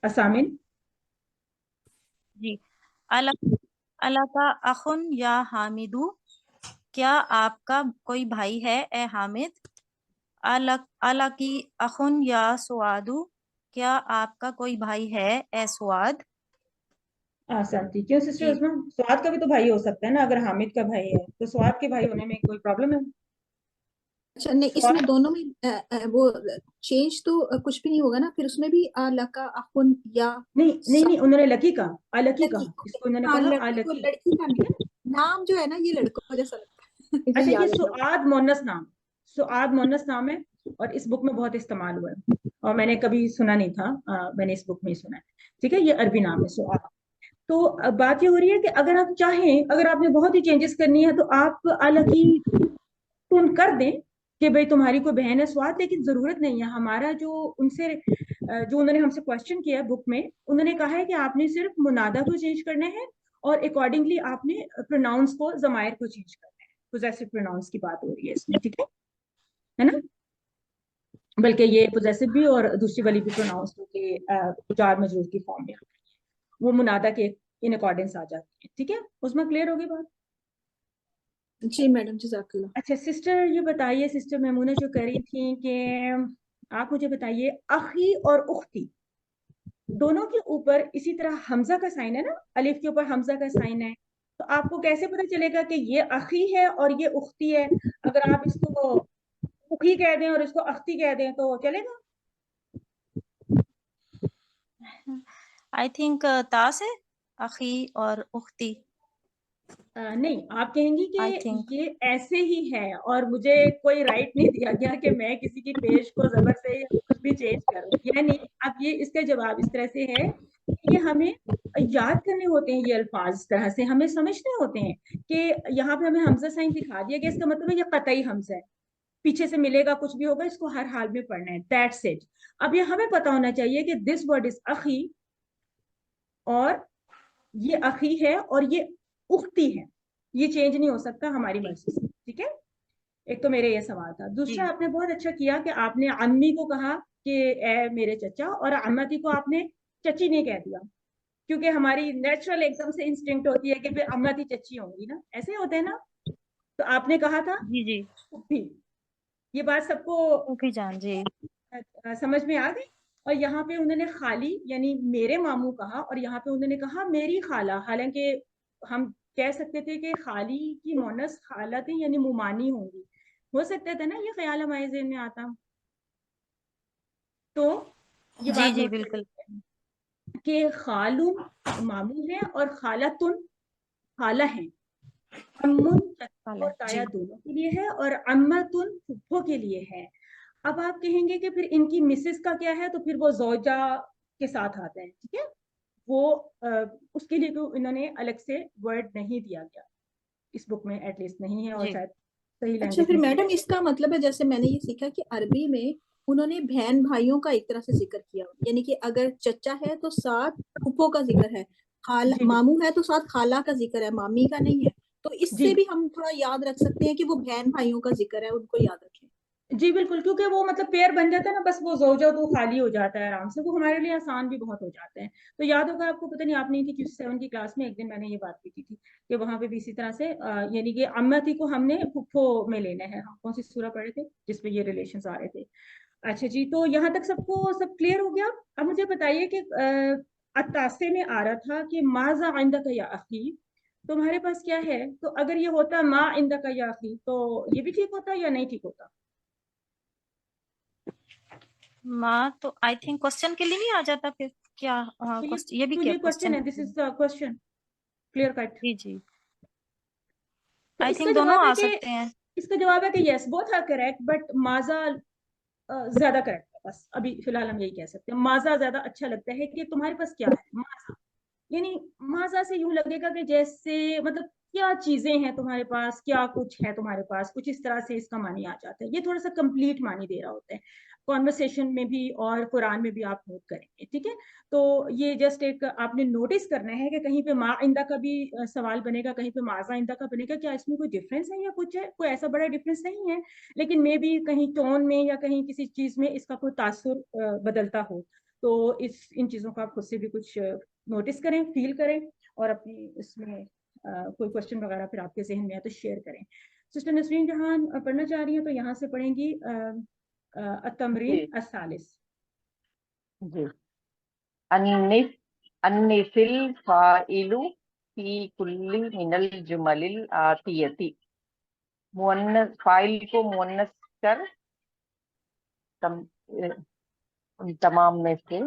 Speaker 1: असामिन।
Speaker 4: जी। अला अलका अखुन या हामिदू, क्या आपका कोई भाई है ए हामिद? अलकी अखुन या सुआदू, क्या आपका कोई भाई है ए सुआद?
Speaker 1: असंते क्यों सिस्टर,
Speaker 4: जी।
Speaker 1: उसमें स्वाद का भी तो भाई हो सकता है ना, अगर हामिद का भाई है तो स्वाद के भाई होने में कोई प्रॉब्लम है?
Speaker 3: अच्छा नहीं, इसमें
Speaker 1: स्वाद,
Speaker 3: दोनों में वो चेंज तो कुछ भी नहीं होगा ना, फिर उसमें भी लका अखुन या
Speaker 1: नहीं नहीं
Speaker 3: सा,
Speaker 1: नहीं, उन्होंने लकी कहा, अलकी
Speaker 3: लकी,
Speaker 1: कहा,
Speaker 3: ओके।
Speaker 1: इसको उन्होंने
Speaker 3: हाँ,
Speaker 1: कहा
Speaker 3: लड़की को
Speaker 1: अलकी,
Speaker 3: लड़की का
Speaker 1: ठीक
Speaker 3: नहीं,
Speaker 1: है?
Speaker 3: नाम जो है ना ये लड़कों जैसा लगता है मुझे
Speaker 1: अच्छा, ये
Speaker 3: याद है ना।
Speaker 1: सुआद मोनस नाम, सुआद मोनस नाम है, और इस बुक में बहुत इस्तेमाल हुआ है, और मैंने कभी सुना नहीं था, मैंने इस बुक में ही सुना है, ठीक है? ये अरबी नाम है सुआद। तो अब बात ये हो रही है कि अगर आप चाहें, अगर आपने बहुत ही चेंजेस करनी है तो आप अलकी टून कर दें कि भाई तुम्हारी कोई बहन है स्वाद, लेकिन जरूरत नहीं है। हमारा जो उनसे जो उन्होंने हमसे क्वेश्चन किया है बुक में, उन्होंने कहा है कि आपने सिर्फ मुनादा को चेंज करना है, और अकॉर्डिंगली आपने प्रोनाउंस को, जमायर को चेंज करना है। पोजेसिव प्रोनाउंस की बात हो रही है इसमें, ठीक है ना? बल्कि ये पोजेसिव भी और दूसरी वाली भी प्रोनाउंस होगी जार मजरूर की फॉर्म में। वो मुनादा के इन अकॉर्डेंस आ जाती है। ठीक है, उसमें क्लियर होगी बात?
Speaker 3: जी मैडम, जज़ाकल्लाह।
Speaker 1: अच्छा सिस्टर, ये बताइए, सिस्टर मैमूना जो कह रही थी कि आप मुझे बताइए, अखी और उख्ती दोनों के ऊपर इसी तरह हमजा का साइन है ना, अलिफ के ऊपर हमजा का साइन है, तो आपको कैसे पता चलेगा कि ये अखी है और ये उख्ती है? अगर आप इसको उखी कह दें और इसको अख्ती कह दें तो चलेगा?
Speaker 4: आई थिंक ता से अखी और उख्ती।
Speaker 1: नहीं, आप कहेंगी
Speaker 4: आई
Speaker 1: कि
Speaker 4: थिंक
Speaker 1: ये ऐसे ही है और मुझे कोई राइट नहीं दिया गया कि मैं किसी की पेश को जबर से या कुछ भी चेंज करूं, यानी अब ये इसका जवाब इस तरह से है कि ये हमें याद करने होते हैं, ये अल्फाज इस तरह से हमें समझने होते हैं कि यहाँ पे हमें हमजा साइन दिखा दिया गया, इसका मतलब है ये कतई हमजा है, पीछे से मिलेगा कुछ भी होगा, इसको हर हाल में पढ़ना है, दैट्स इट। अब ये हमें पता होना चाहिए कि दिस वर्ड इज अखी और ये अखी है और ये उख्ती है, ये चेंज नहीं हो सकता हमारी मर्जी से। ठीक है, एक तो मेरे ये सवाल था। दूसरा,
Speaker 4: जी
Speaker 1: आपने बहुत अच्छा किया कि आपने अम्मी को कहा कि ए मेरे चचा, और अम्मती को आपने चची नहीं कह दिया, क्योंकि हमारी नेचुरल एकदम से इंस्टिंक्ट होती है कि फिर अम्मती चची होंगी ना, ऐसे होते हैं ना, तो आपने कहा था
Speaker 4: जी जी
Speaker 1: फूफी। ये बात सबको
Speaker 4: ओके जान जी।
Speaker 1: समझ में आ गई? और यहाँ पे उन्होंने खाली यानी मेरे मामू कहा, और यहाँ पे उन्होंने कहा मेरी खाला, हालांकि हम कह सकते थे कि खाली की मोनस खाला थी यानी मुमानी होंगी, हो सकता था ना, ये ख्याल हमारे ज़हन में आता। तो ये
Speaker 4: जी
Speaker 1: बात
Speaker 4: जी
Speaker 1: नोट कर
Speaker 4: बिल्कुल।
Speaker 1: कि खालुन मामू है और खालातुन खाला है, अम्मुन चाचा
Speaker 4: वाला
Speaker 1: और ताया
Speaker 4: जी
Speaker 1: दोनों के लिए है, और अम्मतुन फुफ्फो के लिए है। अब आप कहेंगे कि फिर इनकी मिसेस का क्या है, तो फिर वो जोजा के साथ आते हैं। ठीक है, वो उसके लिए तो इन्होंने अलग से वर्ड नहीं दिया गया इस बुक में, एटलीस्ट नहीं है, और
Speaker 4: जी
Speaker 1: शायद सही
Speaker 3: अच्छा
Speaker 1: लैंग्वेज
Speaker 3: फिर
Speaker 1: में भी
Speaker 3: मैडम,
Speaker 1: नहीं
Speaker 3: इसका मतलब है जैसे मैंने ये सीखा कि अरबी में उन्होंने बहन भाइयों का एक तरह से जिक्र किया, यानी कि अगर चचा है तो साथ फूफो का जिक्र है,
Speaker 1: है।
Speaker 3: खाला
Speaker 1: जी
Speaker 3: मामू है तो साथ खाला का जिक्र है, मामी का नहीं है। तो
Speaker 1: जी
Speaker 3: इससे भी हम थोड़ा याद रख सकते हैं कि वो बहन भाइयों का जिक्र है, उनको याद रखें।
Speaker 1: जी बिल्कुल, क्योंकि वो मतलब पेयर बन जाता है ना, बस वो जोजा तो खाली हो जाता है आराम से, वो हमारे लिए आसान भी बहुत हो जाते हैं। तो याद होगा आपको, पता नहीं आप नहीं थी, क्योंकि 7 की क्लास में एक दिन मैंने ये बात की थी कि वहां पे भी इसी तरह से यानी कि अम्मती को हमने फुफ्फो में लेना है। हम कौन सी सूरह पढ़े थे जिसमें ये रिलेशन आ रहे थे? अच्छा जी, तो यहाँ तक सबको सब क्लियर हो गया। अब मुझे बताइए कि अत्तासे में आ रहा था कि माजा आइंदा का या अखी, तुम्हारे पास क्या है? तो अगर ये होता मा इंदा का या अखी, तो ये भी ठीक होता या नहीं ठीक होता?
Speaker 4: माँ तो आई थिंक क्वेश्चन के लिए नहीं आ जाता फिर क्या?
Speaker 1: तो
Speaker 4: क्वेश्चन ये भी क्या
Speaker 1: ये क्वेश्चन
Speaker 4: क्वेश्चन?
Speaker 1: है, this is the question, clear cut.
Speaker 4: जी जी
Speaker 1: तो
Speaker 4: आई
Speaker 1: इसका
Speaker 4: थिंक दोनों
Speaker 1: जवाब है
Speaker 4: आ
Speaker 1: कि
Speaker 4: सकते हैं।
Speaker 1: Yes, both are correct, but माजा ज्यादा करेक्ट है। बस अभी फिलहाल हम यही कह सकते हैं, माजा ज्यादा अच्छा लगता है कि तुम्हारे पास क्या है, माजा यानी माजा से यूं लगेगा कि जैसे मतलब क्या चीजें हैं तुम्हारे पास, क्या कुछ है तुम्हारे पास, कुछ इस तरह से इसका मानी आ जाता है। ये थोड़ा सा कंप्लीट मानी दे रहा होता है, कॉन्वर्सेशन में भी और कुरान में भी आप नोट करेंगे। ठीक है, तो ये जस्ट एक आपने नोटिस करना है कि कहीं पे मा इंदा का भी सवाल बनेगा, कहीं पे माजा इंदा का बनेगा, क्या इसमें कोई डिफरेंस है या कुछ है? कोई ऐसा बड़ा डिफरेंस नहीं है, लेकिन मे बी कहीं टोन में या कहीं किसी चीज में इसका कोई तासुर बदलता हो। तो इस इन चीजों का आप खुद से भी कुछ नोटिस करें, फील करें, और अपनी इसमें कोई क्वेश्चन वगैरह फिर आपके जहन में है तो शेयर करें। सिस्टर नसरीन जहां पढ़ना चाह रही हैं तो यहाँ से पढ़ेंगी
Speaker 8: जी
Speaker 1: तमरीन असालिस।
Speaker 8: जी। अन्निफ अन्निफिल फाइलु फी कुल्ली मिनल जुमलिल आतियती। मुअन्नस फाइल को मुअन्नस कर तमाम में से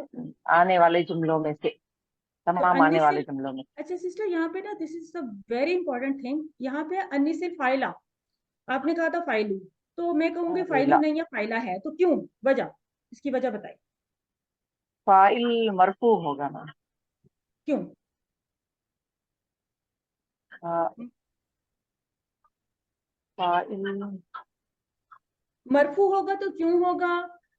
Speaker 8: आने वाले जुमलों में से,
Speaker 1: तो
Speaker 8: तमाम आने वाले
Speaker 1: अन्निसिल,
Speaker 8: जुमलों में।
Speaker 1: अच्छा सिस्टर यहाँ पे ना, this is a very important thing, यहाँ पे अन्निसिल फाइला, आपने कहा था फाइलू, तो मैं कहूंगी फाइलू
Speaker 8: फाइला
Speaker 1: नहीं है फाइला है, तो क्यों? वजह, इसकी वजह बताइए
Speaker 8: फाइल मरफू होगा ना।
Speaker 1: क्यों?
Speaker 8: फाइल
Speaker 1: मरफू होगा तो क्यों होगा,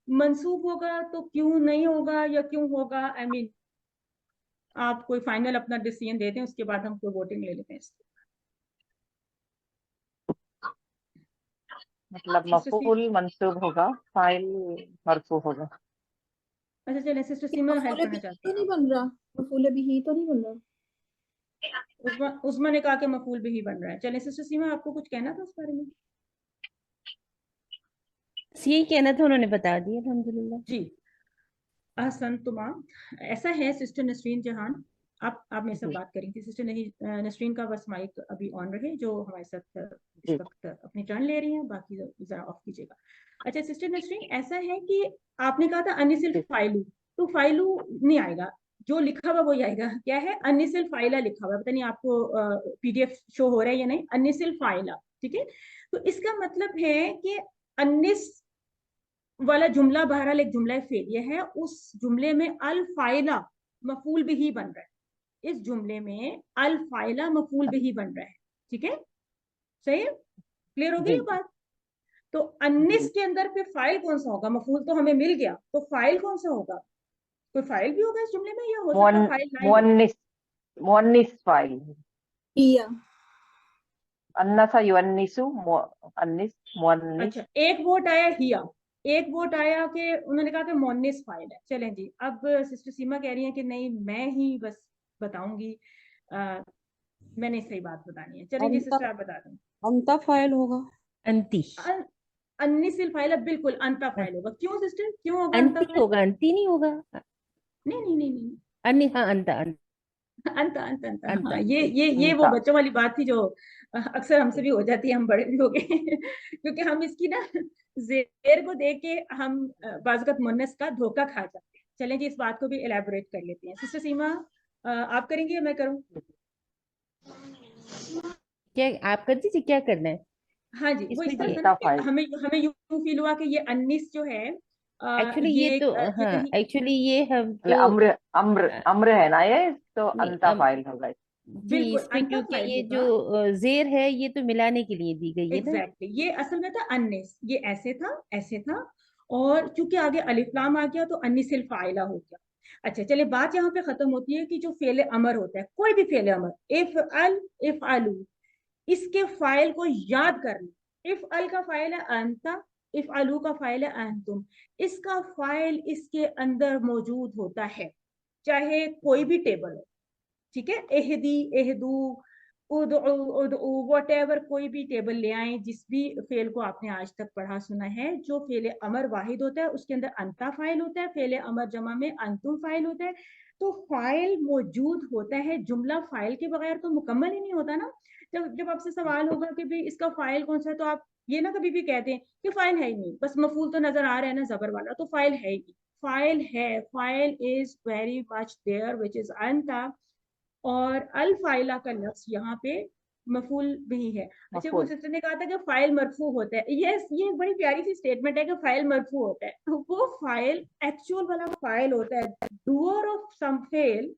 Speaker 1: मंसूब होगा तो क्यों नहीं होगा, या क्यों होगा? आई मीन आप कोई फाइनल अपना डिसीजन दे दें, उसके बाद हम कोई वोटिंग ले लेते हैं इसकी।
Speaker 8: मतलब
Speaker 1: सिस्टर सी,
Speaker 8: मफूल मंसूब होगा, फाइल मरफू होगा।
Speaker 1: अच्छा चले, सिस्टर सीमा हेल्प
Speaker 3: मफूले
Speaker 1: करना
Speaker 3: भी
Speaker 1: चाहती
Speaker 3: तो
Speaker 1: हैं।
Speaker 3: नहीं बन रहा, मफूले भी ही तो नहीं बन रहा।
Speaker 1: उस्मा ने कहा कि मफूल भी ही बन रहा है। चले सिस्टर सीमा, आपको कुछ कहना था उस बारे में?
Speaker 7: बस यही कहना था, उन्होंने बता दिया अल्हम्दुलिल्लाह।
Speaker 1: जी, अहसन तुमा। ऐसा है सिस्टर नसरीन जहान, आप मेरे साथ
Speaker 8: जी
Speaker 1: बात करी थी। सिस्टर नहीं नसरीन का बस माइक अभी ऑन रहे, जो हमारे साथ इस
Speaker 8: जी
Speaker 1: वक्त अपनी टर्न ले रही हैं, बाकी जरा ऑफ कीजिएगा। अच्छा सिस्टर नसरीन, ऐसा है कि आपने कहा था अनिसिल
Speaker 8: जी
Speaker 1: फाइलू, तो फाइलू नहीं आएगा, जो लिखा हुआ वही आएगा। क्या है? अनिसिल फाइला लिखा हुआ है, पता नहीं आपको पीडीएफ शो हो रहा है या नहीं। अनिसिल फाइला, ठीक है। तो इसका मतलब है कि अनिस वाला जुमला बहरहाल एक जुमला फेलिए है। उस जुमले में अल फाइला मफूल बिही बन रहा है। इस जुमले में अल फाइला मफूल बिही बन रहा है, ठीक है। सही है? क्लियर हो गई
Speaker 8: जी
Speaker 1: ये बात? तो
Speaker 8: जी
Speaker 1: अन्निस के अंदर फिर फाइल कौन सा होगा? मफूल तो हमें मिल गया, तो फाइल कौन सा होगा? कोई फाइल भी होगा इस जुमले में, या हो सकता है फाइल ना ही हो?
Speaker 8: मुअन्निस, मुअन्निस फाइल।
Speaker 3: हिया।
Speaker 8: अन्नसा युअन्निसु, अन्निस मुअन्निस।
Speaker 1: अच्छा, एक वोट आया हिया, एक वोट आया कि उन्होंने कहा कि मोनिस फाइल है। चलें जी, अब सिस्टर सीमा कह रही है कि नहीं मैं ही बस बताऊंगी, मैंने सही बात बतानी है। चलें जी
Speaker 9: अंता
Speaker 1: सिस्टर, आप बता दें।
Speaker 9: अंता फाइल होगा।
Speaker 7: अंती,
Speaker 1: अन्निसिल फाइल है, बिल्कुल अंता फाइल होगा। क्यों सिस्टर, क्यों होगा अंता
Speaker 7: अंती
Speaker 1: फाइल?
Speaker 7: होगा, अंती नहीं होगा।
Speaker 1: नहीं नहीं नहीं नहीं,
Speaker 7: अन्य, हाँ, अंत अंत
Speaker 1: अंत अंत अंत,
Speaker 7: अंत
Speaker 1: हाँ,
Speaker 7: जी।
Speaker 1: ये वो बच्चों वाली बात थी जो अक्सर हमसे भी हो जाती है, हम बड़े भी हो गए क्योंकि हम इसकी ना जेर को देख के हम बाज़ मुन्नस का धोखा खा जाते हैं। चलें जी, इस बात को भी एलैबोरेट कर लेते हैं। सिस्टर सीमा, आप करेंगी या मैं करूं?
Speaker 7: क्या आप कर दीजिए, क्या करना है
Speaker 1: हाँ जी, वो इस
Speaker 7: इसमें?
Speaker 1: तरह
Speaker 7: ये
Speaker 1: था ना
Speaker 8: अंता
Speaker 1: कि
Speaker 8: फाइल।
Speaker 1: हमें हमें यूं फील हुआ कि ये अन्निस जो है
Speaker 7: एक्चुअली ये तो,
Speaker 1: ये
Speaker 7: हाँ,
Speaker 1: कहीं
Speaker 7: एक्चुअली ये हम
Speaker 8: अम्र
Speaker 7: तो
Speaker 8: अम्र अम्र
Speaker 7: अ,
Speaker 8: अम्र है ना ये, तो
Speaker 7: नहीं,
Speaker 8: अंता फाइल होगा।
Speaker 7: जी,
Speaker 1: बिल्कुल
Speaker 7: इसमें
Speaker 1: अंता
Speaker 7: क्योंकि
Speaker 1: फाइल
Speaker 7: ये जो
Speaker 1: होगा।
Speaker 7: जेर है ये तो मिलाने के लिए दी गई है ना।
Speaker 1: एग्जैक्टली ये असल में था अन्निस, ये ऐसे था, ऐसे था, और चूंकि आगे अलिफ लाम आ गया तो अन्निसिल फाइला हो गया। अच्छा चलिए, बात यहाँ पे खत्म होती है कि जो फेले अमर होता है, कोई भी फेले अमर, इफ अलू, इसके फाइल को याद कर लो। इफ अल का फाइल है अंता, इफ अलू का फाइल है अंतुम। इसका फाइल इसके अंदर मौजूद होता है, चाहे कोई भी टेबल हो, ठीक है। एहदी, एहदू, वट एवर, कोई भी टेबल ले आए, जिस भी फेल को आपने आज तक पढ़ा सुना है, जो फेले अमर वाहिद होता है उसके अंदर अंता फाइल होता है, फेले अमर जमा में अंतुम फाइल होता है। तो फाइल मौजूद होता है, जुमला फाइल के बगैर तो मुकम्मल ही नहीं होता ना। जब जब आपसे सवाल होगा कि भाई इसका फाइल कौन सा है, तो आप ये ना कभी भी कहते हैं कि फाइल है ही नहीं, बस मफूल तो नजर आ रहा है ना जबर वाला, तो फाइल है ही नहीं। फाइल है, file is very much there which is अंता, और अल फाइला का लफ्ज यहाँ पे मफूल भी है। अच्छा, वो
Speaker 8: मफूल।
Speaker 1: सिस्टर ने कहा था कि फाइल मरफू होता है। यस, ये एक बड़ी प्यारी सी स्टेटमेंट है कि फाइल मरफू होता है। तो वो फाइल एक्चुअल वाला फाइल होता है, डूअर ऑफ सम फेल,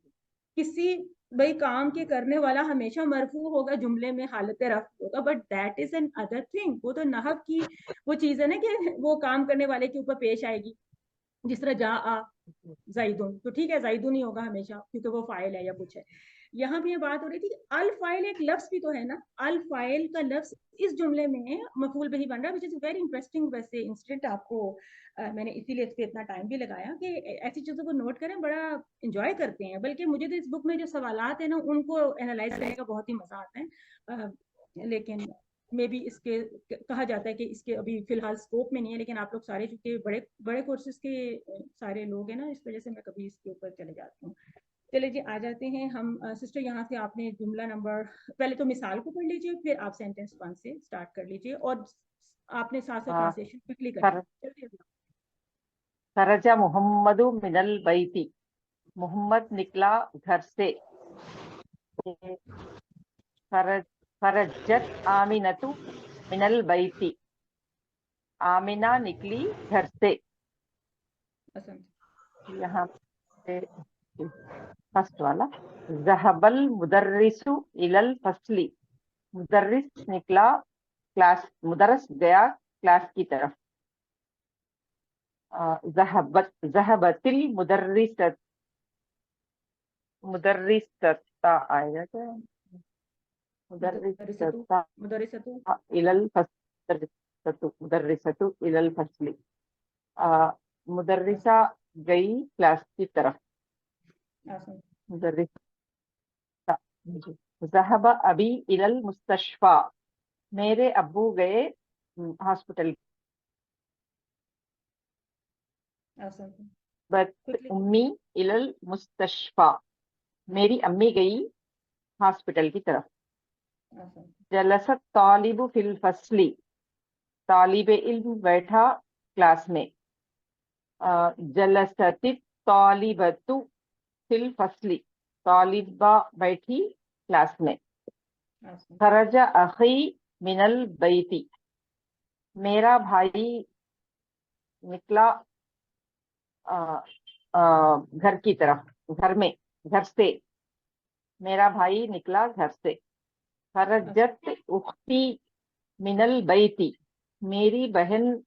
Speaker 1: किसी भाई काम के करने वाला हमेशा मरफू होगा, जुमले में हालत रफ़ होगा, but that is an other thing. वो तो नहब की वो चीज है ना कि वो काम करने वाले के ऊपर पेश आएगी। जिस तरह जा आ जाइदुन, तो ठीक है जाइदुन ही होगा हमेशा क्योंकि वो फाइल है या कुछ है। यहाँ भी ये बात हो रही थी, अल फाइल एक लफ्ज भी तो है ना। अल फाइल का लफ्ज इस जुमले में मफूल भी बन रहा है, विच इज वेरी इंटरेस्टिंग। वैसे इंसिडेंट आपको मैंने इसीलिए इस पे इतना टाइम भी लगाया कि ऐसी चीजों को नोट करें, बड़ा इंजॉय करते हैं। बल्कि मुझे तो इस बुक में जो सवालात है ना, उनको एनालाइज करने का बहुत ही मजा आता है। लेकिन मे बी इसके कहा जाता है कि इसके अभी फिलहाल स्कोप में नहीं है, लेकिन आप लोग सारे चूंकि बड़े बड़े कोर्सेज के सारे लोग हैं ना, इस वजह से मैं कभी इसके ऊपर चले जाती हूँ। चले जी, आ जाते हैं हम। सिस्टर यहाँ से आपने जुमला नंबर, पहले तो मिसाल को पढ़ लीजिए, फिर आप सेंटेंस 1 से स्टार्ट कर लीजिए, और आपने साथ साथ ट्रांसलेशन क्विकली करना है।
Speaker 8: खरजा मुहम्मदु मिनल बैती। मोहम्मद निकला घर से। खरजत आमिनतु मिनल बैती। आमिना निकली घर से। यहाँ पे फर्स्ट वाला, ज़हबल मुदर्रिसु इलल फस्ली। मुदर्रिस निकला क्लास, मुदर्रिस गया क्लास की तरफ। ज़हबतिल मुदर्रिसत, मुदर्रिसता आएगा क्या? मुदर्रिसता
Speaker 1: मुदर्रिसतु
Speaker 8: इलल फस्ली, मुदर्रिसतु इलल फस्ली। मुदर्रिसा गई क्लास की तरफ।
Speaker 1: आसन।
Speaker 8: मुदर्रिसा जी, ज़हब अबी इलल मुस्तशफा, मेरे अब्बू गए हॉस्पिटल।
Speaker 1: आसन।
Speaker 8: बत
Speaker 1: क्विकली।
Speaker 8: उम्मी इलल मुस्तशफा, मेरी अम्मी गई हॉस्पिटल की तरफ।
Speaker 1: आसन।
Speaker 8: जलसत तालिबु फिल फसली, तालिब इल्म बैठा क्लास में। जलसति तालिबतु फिल फसली, तालिबा बैठी क्लास में।
Speaker 1: आसन।
Speaker 8: खरज अखी मिनल बैती, मेरा भाई निकला घर की तरफ, घर में, घर से। मेरा भाई निकला घर से। खरजत उख्ती मिनल बैती, मेरी बहन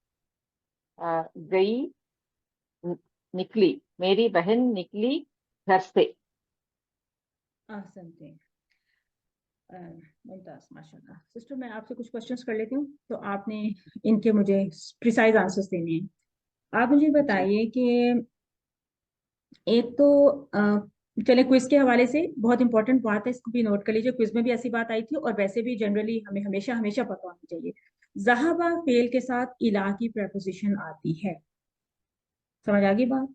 Speaker 8: गई, निकली, मेरी बहन निकली घर से।
Speaker 1: आसन थे। मुमताज, माशाल्लाह। सिस्टर, मैं आपसे कुछ क्वेश्चंस कर लेती हूँ, तो आपने इनके मुझे प्रिसाइज आंसर्स देने हैं। आप मुझे बताइए कि एक तो चले क्विज के हवाले से बहुत इंपॉर्टेंट बात है, इसको भी नोट कर लीजिए। क्विज में भी ऐसी बात आई थी और वैसे भी जनरली हमें हमेशा हमेशा पता होनी चाहिए। ज़हाबा फेल के साथ इला की प्रपोजिशन आती है। समझ आ गई बात?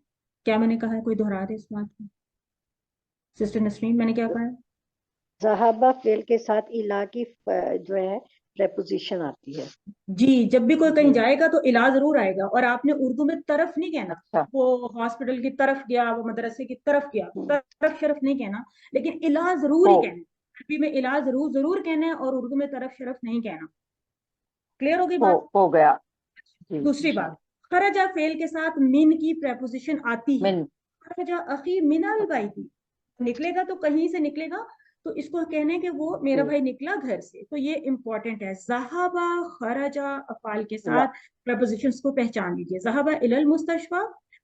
Speaker 1: क्या मैंने कहा है? कोई दोहरा दे इस बात को। सिस्टर नसरीन, मैंने क्या कहा है?
Speaker 9: ज़हाबा फेल के साथ इला की जो है प्रेपोजिशन आती है।
Speaker 1: जी, जब भी कोई कहीं
Speaker 9: जी।
Speaker 1: जाएगा तो इला जरूर आएगा। और आपने उर्दू में तरफ नहीं कहना।
Speaker 8: अच्छा,
Speaker 1: वो हॉस्पिटल की तरफ गया, वो मदरसे की तरफ गया, तरफ शरफ नहीं कहना, लेकिन इला जरूर ही
Speaker 8: हो
Speaker 1: कहना है। अरबी में इला जरूर जरूर कहना है और उर्दू में तरफ शरफ नहीं कहना। क्लियर हो गई बात?
Speaker 8: हो गया जी।
Speaker 1: दूसरी
Speaker 8: जी,
Speaker 1: बात, खरजा फेल के साथ मिन की प्रेपोजिशन आती है।
Speaker 8: मिन,
Speaker 1: खरजा अखी मिनल बैती, निकलेगा तो कहीं से निकलेगा, तो इसको कहने के वो मेरा
Speaker 8: जी,
Speaker 1: भाई निकला घर से। तो ये इंपॉर्टेंट है। ज़हाबा खरजा अफाल के
Speaker 8: रा-
Speaker 1: साथ प्रपोजिशंस को पहचान लीजिए। ज़हाबा इलल मुस्तशफा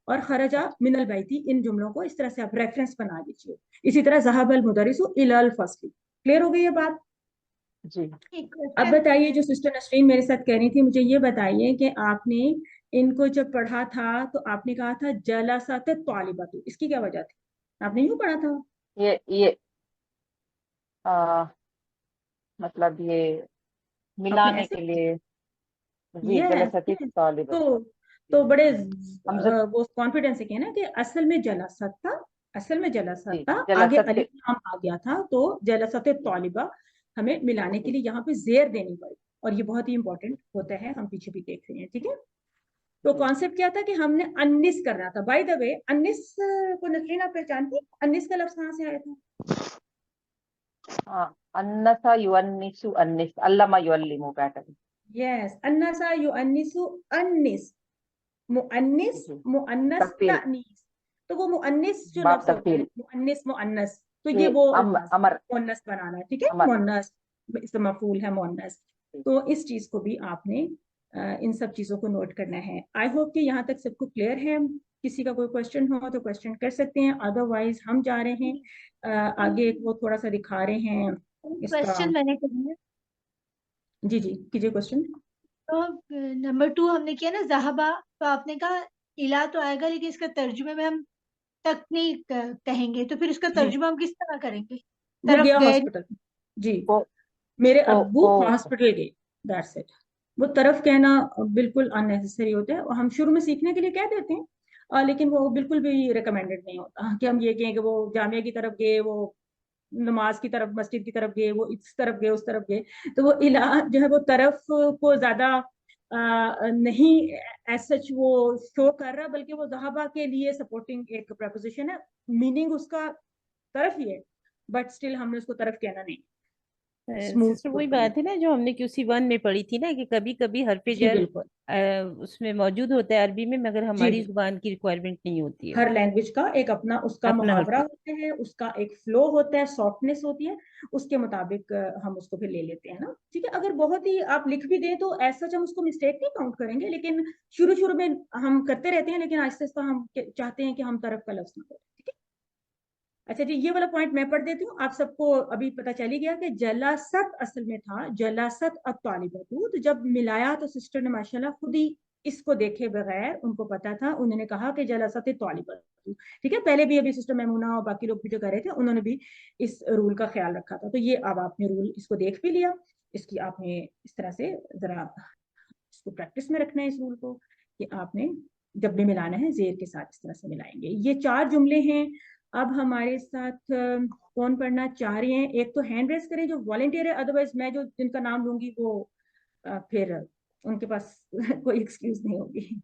Speaker 1: और खरजा मिनल बैती, इन जुमलों को इस तरह से आप रेफरेंस बना लीजिए। इसी तरह ज़हाबल मुदरिसु इलल फसली। क्लियर हो गई ये बात?
Speaker 8: जी।
Speaker 6: एक
Speaker 1: अब
Speaker 6: क्वेश्चन
Speaker 1: बताइए, जो सिस्टर नसरीन मेरे साथ कह रही थी, मुझे ये बताइए कि आपने इनको जब पढ़ा था तो आपने कहा था जलासत तालिबतु, इसकी क्या वजह थी? आपने यूं पढ़ा था?
Speaker 8: ये मतलब ये
Speaker 1: आपने
Speaker 8: मिलाने
Speaker 1: ऐसे?
Speaker 8: के लिए। जी,
Speaker 1: यस।
Speaker 8: जलसती तालिब।
Speaker 1: तो बड़े
Speaker 8: हमजा,
Speaker 1: वो कॉन्फिडेंस से कहना कि असल में जलासत था, असल में जलासत
Speaker 8: जी,
Speaker 1: था, आगे
Speaker 8: जलसत
Speaker 1: अलिफ लाम आ गया था, तो जलासत तालिबा हमें मिलाने के लिए यहाँ पे जेर देनी पड़ी। और ये बहुत ही इंपॉर्टेंट होता है, हम पीछे भी देख रहे हैं, ठीक है। तो
Speaker 8: जी।
Speaker 1: कॉन्सेप्ट क्या था कि हमने अन्निस करना था। बाय द वे, अन्निस को नसरीन आप पहचानती? अन्निस का लफ्ज कहाँ से आया था?
Speaker 8: अन्नसा युअन्निसु अन्निस, अल्लमा युअल्लिमु पैटर्न।
Speaker 1: यस, अन्नसा यु अन्निसु अन्निस, मुअन्निस
Speaker 8: जी,
Speaker 1: मुअन्नस
Speaker 8: तफसील,
Speaker 1: तानीस। तो वो मुअन्निस जो
Speaker 8: बाप
Speaker 1: लफ्ज होता है,
Speaker 8: तफसील।
Speaker 1: मुअन्निस मुअन्नस, तो ये
Speaker 8: ये
Speaker 1: वो
Speaker 8: अमर,
Speaker 1: मुअन्नस बनाना है, ठीक है।
Speaker 8: अमर।
Speaker 1: मुअन्नस, इसका मफूल है मुअन्नस। तो इस चीज को भी आपने इन सब चीजों को नोट करना है। आई होप कि यहाँ तक सबको क्लियर है। किसी का कोई क्वेश्चन हो तो क्वेश्चन कर सकते हैं, अदरवाइज हम जा रहे हैं आगे। वो थोड़ा सा दिखा रहे हैं इसका।
Speaker 6: क्वेश्चन मैंने करना है।
Speaker 1: जी जी, कीजिए क्वेश्चन।
Speaker 6: तो नंबर 2 हमने किया ना ज़हाबा, तो आपने कहा इला तो आएगा लेकिन इसका तर्जुमे में हम तक नहीं कहेंगे, तो फिर इसका
Speaker 1: जी,
Speaker 6: तर्जुमा हम किस तरह करेंगे?
Speaker 1: वो
Speaker 6: तरफ
Speaker 1: गया
Speaker 6: गए।
Speaker 1: हॉस्पिटल। जी,
Speaker 8: को
Speaker 1: मेरे
Speaker 8: को
Speaker 1: अब्बू
Speaker 8: को
Speaker 1: हॉस्पिटल गए, दैट्स इट। वो तरफ कहना बिल्कुल अननेसेसरी होता है, और हम शुरू में सीखने के लिए कह देते हैं, लेकिन वो बिल्कुल भी रिकमेंडेड नहीं होता कि हम ये कहें कि वो जामिया की तरफ गए, वो नमाज की तरफ, मस्जिद की तरफ गए, वो इस तरफ गए, उस तरफ गए। तो वो इला जो है वो तरफ को ज्यादा नहीं एज सच वो शो कर रहा, बल्कि वो ज़हाबा के लिए सपोर्टिंग एक प्रपोजिशन है। मीनिंग उसका तरफ ही है, बट स्टिल हमने उसको तरफ कहना नहीं। स्मूथ
Speaker 7: सिस्टर वही
Speaker 1: बिल्कुल।
Speaker 7: बात है ना जो हमने क्यूसी 1 में पढ़ी थी ना, कि कभी कभी हरफ
Speaker 1: जी
Speaker 7: जर
Speaker 1: बिल्कुल।
Speaker 7: उसमें मौजूद होता है अरबी में, मगर
Speaker 1: जी,
Speaker 7: हमारी जुबान की रिक्वायरमेंट नहीं होती है
Speaker 1: हर
Speaker 7: वो।
Speaker 1: लैंग्वेज का एक अपना उसका
Speaker 7: अपना
Speaker 1: मुहावरा
Speaker 7: होता
Speaker 1: होता है, उसका एक फ्लो होता है, सॉफ्टनेस होती है, उसके मुताबिक हम उसको फिर ले लेते हैं ना, ठीक है। अगर बहुत ही आप लिख भी दें तो ऐसा हम उसको मिस्टेक नहीं काउंट करेंगे, लेकिन शुरू शुरू में हम करते रहते हैं, लेकिन आहिस्ता आहिस्ता हम चाहते हैं कि हम तरफ का लफ्ज ना करें, ठीक है। अच्छा जी, ये वाला पॉइंट मैं पढ़ देती हूँ। आप सबको अभी पता चल ही गया कि जलासत असल में था जलासत अब तालिबतू। तो जब मिलाया तो सिस्टर ने माशाल्लाह खुद ही इसको देखे बगैर उनको पता था, उन्होंने कहा कि जलसत तालिबतु, ठीक है। पहले भी अभी सिस्टर मैमूना और बाकी लोग भी जो कर रहे थे उन्होंने भी इस रूल का ख्याल रखा था। तो ये अब आपने रूल इसको देख भी लिया, इसकी आपने इस तरह से जरा इसको प्रैक्टिस में रखना है इस रूल को, कि आपने जब भी मिलाना है जेर के साथ इस तरह से मिलाएंगे। ये 4 जुमले हैं। अब हमारे साथ कौन पढ़ना चाह रही हैं? एक तो हैंड रेस करें जो वॉलंटियर है, अदरवाइज मैं जो जिनका नाम लूंगी वो फिर उनके पास कोई एक्सक्यूज नहीं होगी।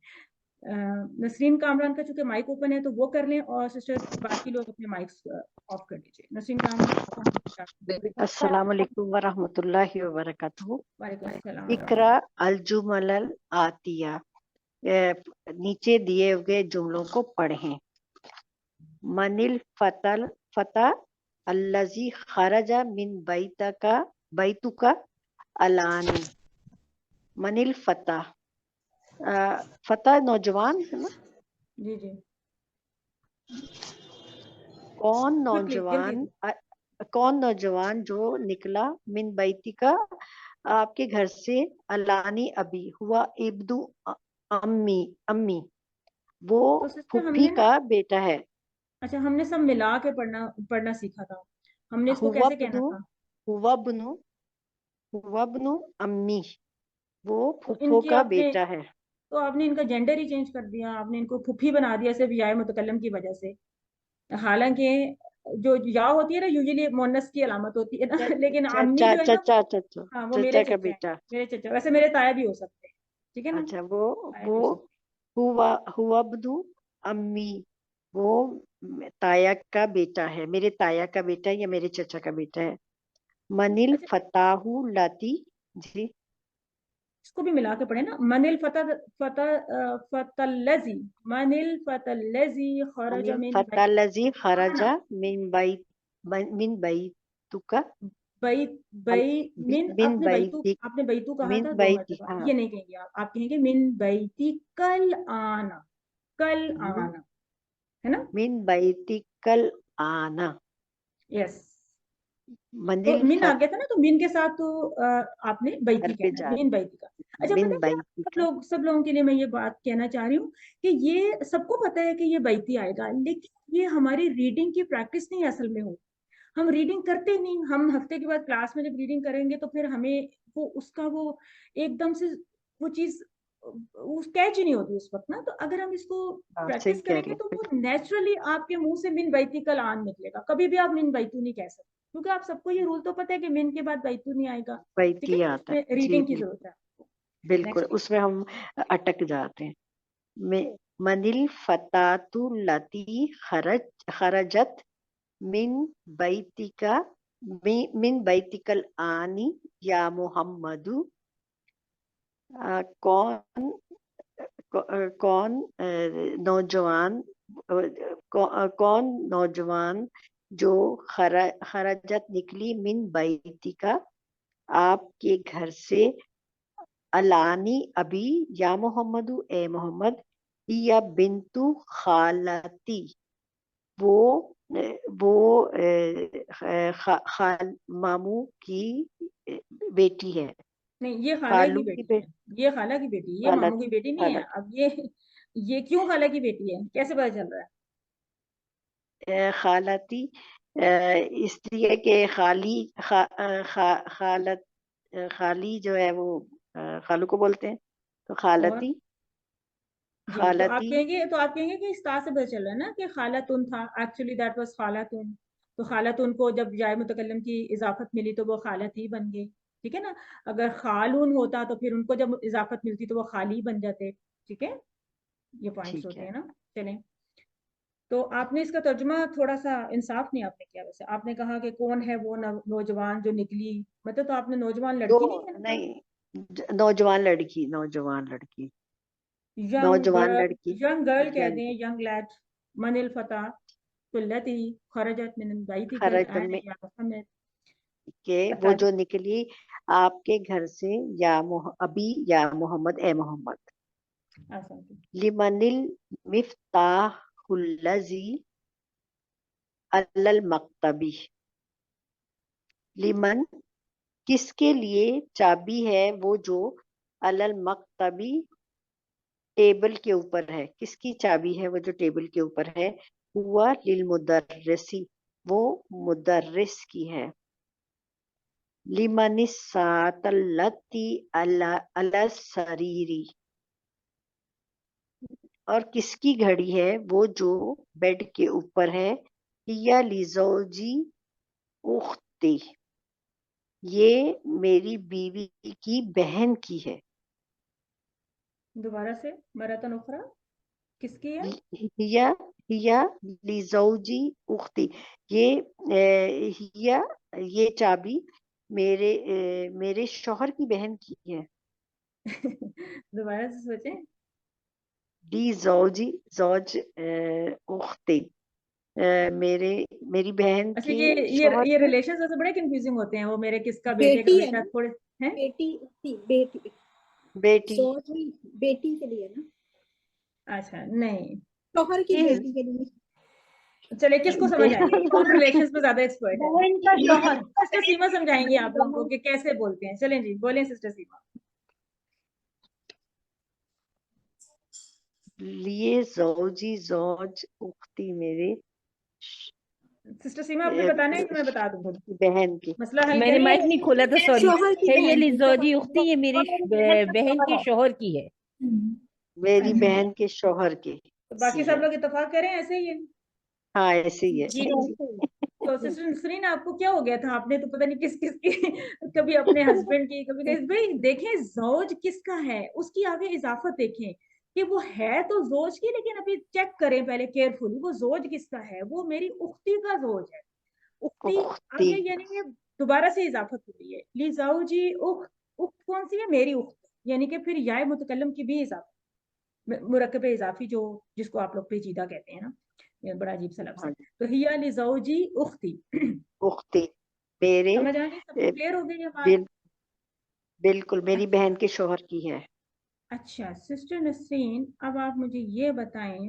Speaker 1: नसरीन कामरान का चूंकि माइक ओपन है तो वो कर लें, और सिस्टर्स बाकी लोग अपने माइक्स ऑफ कर दीजिए। नसरीन कामरान।
Speaker 9: अस्सलाम वालेकुम वरहमतुल्लाहि वबरकातुहू।
Speaker 1: वालेकुम अस्सलाम।
Speaker 9: इकरा अल जुमलल आतिया, नीचे दिए हुए जुमलों को पढ़ें। मनिल फता अल्लजी खरजा मिन बैतुका अलानी। मनिल फता, फता नौजवान है ना?
Speaker 1: जी जी।
Speaker 9: कौन
Speaker 1: Quickly,
Speaker 9: नौजवान,
Speaker 1: जल्दी।
Speaker 9: कौन नौजवान जो निकला मिन बैतिका, आपके घर से, अलानी अभी, हुआ इब्दु अम्मी, अम्मी, वो
Speaker 1: तो सिस्टर
Speaker 9: फुफी
Speaker 1: हमने ना,
Speaker 9: का बेटा है।
Speaker 1: अच्छा हमने सब मिला के पढ़ना सीखा था। हमने इसको कैसे कहना था?
Speaker 9: हुवब्नु, हुवब्नु अम्मी, वो
Speaker 1: तो
Speaker 9: फुफो
Speaker 1: इनकी
Speaker 9: का
Speaker 1: आपने,
Speaker 9: बेटा है।
Speaker 1: तो आपने इनका जेंडर ही चेंज कर दिया, आपने इनको फुफी बना दिया सिर्फ या मुतकल्लम की वजह से। हालांकि जो या होती है ना यूजुअली मोनस की अलामत होती है ना, लेकिन अम्मी
Speaker 9: चचा
Speaker 1: जो है ना,
Speaker 9: चचा चचा
Speaker 1: हाँ वो मेरे
Speaker 9: चचा का
Speaker 1: चचा है,
Speaker 9: बेटा।
Speaker 1: मेरे चचा। वैसे मेरे ताया भी हो सकते हैं, ठीक है ना,
Speaker 9: अच्छा,
Speaker 1: ताया भी
Speaker 9: वो
Speaker 1: हो सकते
Speaker 9: हुवब्नु अम्मी, वो ताया का बेटा है, मेरे ताया का बेटा है या मेरे चचा का बेटा है।
Speaker 1: हैं।
Speaker 9: मनिल
Speaker 1: अच्छा
Speaker 9: फताहु लाती, जी,
Speaker 1: इसको भी मिला के पढ़े ना। मनिल फतल्लजी, मनिल फतल्लजी खरज
Speaker 9: मनिल
Speaker 1: मिन
Speaker 9: फतालजी खरजा
Speaker 1: बैतिका,
Speaker 9: मिन बैतुका,
Speaker 1: बैत बै मिन,
Speaker 9: मिन
Speaker 1: आपने बैतू कहा था 2
Speaker 9: बैती,
Speaker 1: मरतबा,
Speaker 9: हाँ,
Speaker 1: ये नहीं कहेंगे आप कहेंगे मिन बैती कल आना, कल आना, है ना?
Speaker 9: मिन बैतिकल आना।
Speaker 1: यस। तो
Speaker 9: मनिल
Speaker 1: मिन आ
Speaker 9: फत
Speaker 1: गया था ना, तो मिन के साथ तो आपने बैती
Speaker 9: घर पे
Speaker 1: कहना है,
Speaker 9: जा,
Speaker 1: मिन बैती का। अच्छा पता
Speaker 9: मिन
Speaker 1: है क्या,
Speaker 9: बैतिका,
Speaker 1: सब लोगों के लिए मैं ये बात कहना चाह रही हूँ कि ये सबको पता है कि ये बैती आएगा, लेकिन ये हमारी रीडिंग की प्रैक्टिस नहीं असल में हो। हम रीडिंग करते नहीं, हम हफ्ते के बाद क्लास में जब रीडिंग करेंगे तो फिर हमें वो उसका वो एकदम से वो चीज उस कैच ही नहीं होती उस वक्त ना। तो अगर हम इसको
Speaker 9: आप सही
Speaker 1: प्रैक्टिस
Speaker 9: कह
Speaker 1: करेंगे
Speaker 9: रहे
Speaker 1: तो
Speaker 9: हैं।
Speaker 1: वो नेचुरली आपके मुंह से मिन बैती कल आन निकलेगा, कभी भी आप मिन बैतू नहीं कह सकते, क्योंकि आप सबको ये रूल तो पता है कि मिन के बाद बैतू नहीं आएगा, ठीक है
Speaker 9: बैती
Speaker 1: ना।
Speaker 9: आता
Speaker 1: उसमें
Speaker 9: है, जी
Speaker 1: रीडिंग की
Speaker 9: बिल्कुल,
Speaker 1: जरूरत है।
Speaker 9: बिल्कुल
Speaker 1: नेक्स्ट।
Speaker 9: उसमें हम अटक जाते हैं। मनिल फतातु लती खरजत मिन बैतिका, मिन बैतिकल आनी या मोहम्मदू, कौन कौन नौजवान, कौन नौजवान जो खरजत निकली मिन बैतिका, आपके घर से, अलानी अभी, या मोहम्मदू, ए मोहम्मद, या बिंतु खालती, वो वो खाल मामू की बेटी है,
Speaker 1: नहीं, ये खाला की
Speaker 9: खालू की
Speaker 1: बेटी है, ये खाला की बेटी, ये
Speaker 9: खाला
Speaker 1: मामू की बेटी नहीं
Speaker 9: खाला
Speaker 1: है। अब ये क्यों खाला की बेटी है, कैसे पता चल रहा है?
Speaker 9: खालती, इसलिए कि खाली खालत, खाली जो है वो खालू को बोलते हैं, तो
Speaker 1: और
Speaker 9: खालती,
Speaker 1: जी,
Speaker 9: खालती,
Speaker 1: तो आप कहेंगे कि इस ता से पता चल रहा है ना कि खालातुन था, एक्चुअली दैट वाज खालातुन। तो खालातुन को जब जाए मुतकल्लम की इजाफत मिली तो वो खालत ही बन गई, ठीक है ना। अगर खालून होता तो फिर उनको जब इजाफत मिलती तो वो खाली बन जाते, ठीक है। ये पॉइंट्स
Speaker 9: ठीक
Speaker 1: होते
Speaker 9: है।
Speaker 1: हैं ना। चलें, तो आपने इसका तर्जुमा थोड़ा सा इंसाफ नहीं आपने किया। वैसे आपने कहा कि कौन है वो नौजवान जो निकली, मतलब तो आपने नौजवान
Speaker 9: दो,
Speaker 1: लड़की नहीं कहना था?
Speaker 9: नहीं, नौजवान लड़की, नौजवान लड़की,
Speaker 1: यंग
Speaker 9: नौजवान
Speaker 1: गर्ल,
Speaker 9: लड़की,
Speaker 1: यंग गर्ल कह
Speaker 9: यंग,
Speaker 1: दें, यंग लैड। मनिल फता कुल्लती खरजत मिन बैतिकल
Speaker 9: खरज
Speaker 1: आन
Speaker 9: में
Speaker 1: या मोहम्मद
Speaker 9: के, वो
Speaker 1: अताद।
Speaker 9: जो निकली आपके घर से, या अभी, या मोहम्मद, ए मोहम्मद।
Speaker 1: आसान थी।
Speaker 9: लिमनिल मिफ्ताहुल्लजी अलल मक्तबी, लिमन, किसके लिए चाबी है वो जो, अलल मक्तबी, टेबल के ऊपर है। किसकी चाबी है वो जो टेबल के ऊपर है? हुआ लिल मुदर्रिसी, वो मुदर्रिस की है। लिमनिस सातल्लती अला सरीरी, और किसकी घड़ी है वो जो बेड के ऊपर है? हिया लिज़ौजी उख्ती, ये मेरी बीवी की बहन की है।
Speaker 1: दोबारा से मरतन उखरा, किसकी है?
Speaker 9: हिया हिया लिज़ौजी उख्ती, हिया, ये चाबी मेरे शौहर की बहन की है।
Speaker 1: दोबारा से सोचें।
Speaker 9: लिज़ौजी, जौज उख्ती, मेरी बहन
Speaker 1: अच्छा,
Speaker 9: के शौहर
Speaker 1: ये
Speaker 9: की।
Speaker 1: रिलेशंस वैसे बड़े कंफ्यूजिंग होते हैं, वो मेरे किसका, बेटे का
Speaker 3: बेटी है
Speaker 1: बेटा,
Speaker 3: ना,
Speaker 1: थोड़े हैं।
Speaker 3: बेटी
Speaker 9: बेटी
Speaker 3: सोच में बेटी के लिए ना,
Speaker 1: अच्छा नहीं,
Speaker 3: शौहर की
Speaker 9: ये
Speaker 3: बेटी के लिए।
Speaker 1: चले किसको समझ आई है, कौन रिलेशंस में ज्यादा एक्सपर्ट है?
Speaker 6: बहन का शौहर।
Speaker 1: सिस्टर सीमा समझाएंगी आप लोगों को कि कैसे बोलते हैं। चलें जी, बोलें सिस्टर सीमा।
Speaker 9: लिए जौजी जौज उख्ती, मेरे
Speaker 1: सिस्टर सीमा आपने बताना है कि मैं बता दूं?
Speaker 9: बहन की।
Speaker 1: मसला हल
Speaker 7: मैंने
Speaker 1: करें।
Speaker 7: माइक नहीं खोला था, सॉरी।
Speaker 3: शौहर की
Speaker 7: है ये
Speaker 3: बहन की,
Speaker 7: लिजौजी उख्ती, ये मेरी बहन के शोहर की है।
Speaker 9: मेरी
Speaker 1: अच्छा,
Speaker 9: बहन के शौहर की
Speaker 1: तो बाकी सब
Speaker 9: है।
Speaker 1: लोग इत्तेफाक करें ऐसे ही है।
Speaker 9: हाँ ऐसे ही है।
Speaker 4: जी
Speaker 1: तो सिस्टर नसरीन, आपको क्या हो गया था? आपने तो पता नहीं किस किस की कभी अपने हस्बैंड की, कभी भाई देखें जौज किसका है, उसकी आगे इजाफत देखें कि वो है तो जौज की, लेकिन अभी चेक करें पहले केयरफुली वो जौज किसका है। वो मेरी उख्ती का जौज है। उख्ती
Speaker 9: उख्ती,
Speaker 1: आगे यानी ये दोबारा से इजाफत हो रही है। ली जाऊजी उख्त, उख्त कौन सी है? मेरी उख्त, यानी कि फिर याय मुतकल्लम की भी इजाफत, मुरक्कब इजाफी जो जिसको आप लोग पेचीदा कहते हैं ना, ये बड़ा अजीब सा लफ्ज है।
Speaker 9: हाँ,
Speaker 1: तो हिया ली जाऊजी उख्ती।
Speaker 9: उख्ती मेरे
Speaker 1: समझ आ गई? सबको
Speaker 9: ए,
Speaker 1: क्लियर हो गई ये बात?
Speaker 9: बिल, बिल्कुल मेरी बहन के शौहर की है।
Speaker 1: अच्छा सिस्टर नसरीन, अब आप मुझे ये बताएं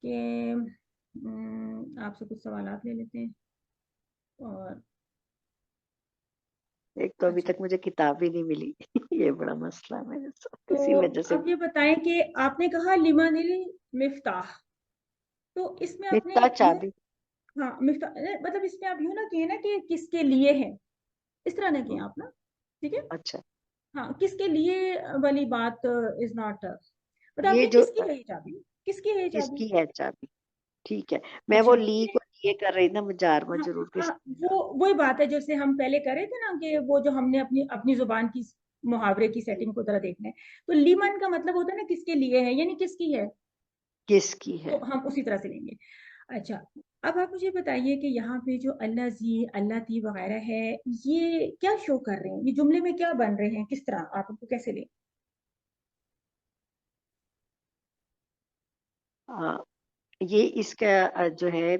Speaker 1: कि आपसे कुछ सवालात ले लेते हैं। और
Speaker 9: एक तो अभी
Speaker 1: अच्छा,
Speaker 9: तक मुझे किताब ही नहीं मिली ये बड़ा मसला है मेरे साथ, इसी
Speaker 1: तो
Speaker 9: वजह से।
Speaker 1: अब ये बताएं कि आपने कहा लिमानिल मिफ्ताह, तो इसमें आपने
Speaker 9: मिफ्ताह
Speaker 1: यूं,
Speaker 9: चाबी।
Speaker 1: हाँ मिफ्ताह मतलब इसमें आप यूं ना कहें ना कि किसके लिए है, इस तरह ना कहें आप ना, ठीक है?
Speaker 9: अच्छा,
Speaker 1: हाँ, किसके लिए वाली बात इज नॉट, मतलब
Speaker 9: ये
Speaker 1: आपने
Speaker 9: जो
Speaker 1: किसकी है ये चाबी, किसकी है ये चाबी?
Speaker 9: किसकी है चाबी, ठीक है। मैं वो
Speaker 1: अच्छा,
Speaker 9: ली को लिए कर रही ना, जार
Speaker 1: हाँ
Speaker 9: मजरूर के
Speaker 1: हाँ, वो वही बात है जैसे हम पहले कर रहे थे ना, कि वो जो हमने अपनी अपनी जुबान की मुहावरे की सेटिंग को जरा देखना है। तो लीमन का मतलब होता है ना किसके लिए है, यानी किसकी है,
Speaker 9: किसकी
Speaker 1: तो
Speaker 9: है।
Speaker 1: हम उसी तरह से लेंगे। अच्छा, अब आप मुझे बताइए कि यहाँ पे जो अल्लाह जी अल्लाह ती वगैरह है, ये क्या शो कर रहे हैं, ये जुमले में क्या बन रहे हैं, किस तरह आप उनको कैसे लें?
Speaker 9: आ, ये इसका जो है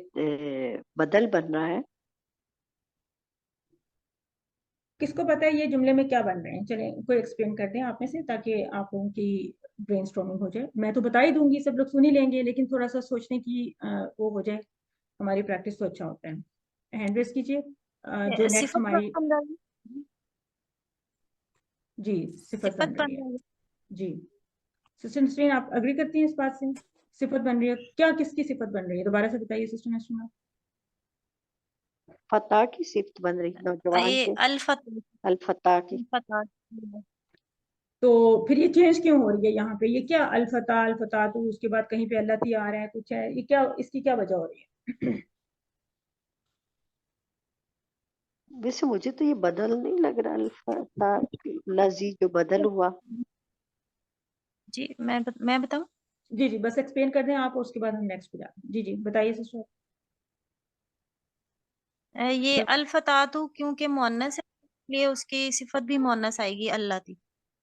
Speaker 9: बदल बन रहा है।
Speaker 1: किसको पता है ये जुमले में क्या बन रहे हैं? चले कोई एक्सप्लेन कर दें आप में से, ताकि आप लोगों की ब्रेनस्टॉर्मिंग हो जाए। मैं तो बता ही दूंगी, सब लोग सुन ही लेंगे, लेकिन थोड़ा सा सोचने की वो हो जाए, हमारी प्रैक्टिस तो अच्छा होता है। हैंड रेस कीजिए जो नेक्स्ट
Speaker 4: सिफत
Speaker 1: हमारी।
Speaker 4: बन रही है।
Speaker 1: जी, सिफत
Speaker 4: सिफत
Speaker 1: बन रही
Speaker 4: बन
Speaker 1: है।
Speaker 4: रही है।
Speaker 1: जी, सिस्टर नसरीन आप अग्री करती हैं इस बात से? सिफत बन रही है, क्या किसकी सिफत बन रही है, दोबारा से बताइए सिस्टर नसरीन।
Speaker 9: फतह की सिफ्त बन रही, नौजवान
Speaker 4: ये
Speaker 9: के
Speaker 4: अल्फत
Speaker 9: अल फतह की।
Speaker 4: पता।
Speaker 1: तो फिर ये चेंज क्यों हो रही है यहाँ पे? ये क्या अल्फता अल्फता, तो उसके बाद कहीं पे अल्लाह ती आ रहा है, कुछ है, ये क्या, इसकी क्या वजह हो रही है?
Speaker 9: वैसे मुझे तो ये बदल नहीं लग रहा, अल फतह लजी जो बदल हुआ।
Speaker 4: जी मैं बताऊं?
Speaker 1: जी जी, बस एक्सप्लेन कर दें आप, उसके बाद हम नेक्स्ट पे जाते हैं। जी जी बताइए सिस्टर।
Speaker 4: ये अल्फतातु क्योंकि मुअन्नस है, इसलिए उसकी सिफत भी मुअन्नस आएगी अल्लाह ती।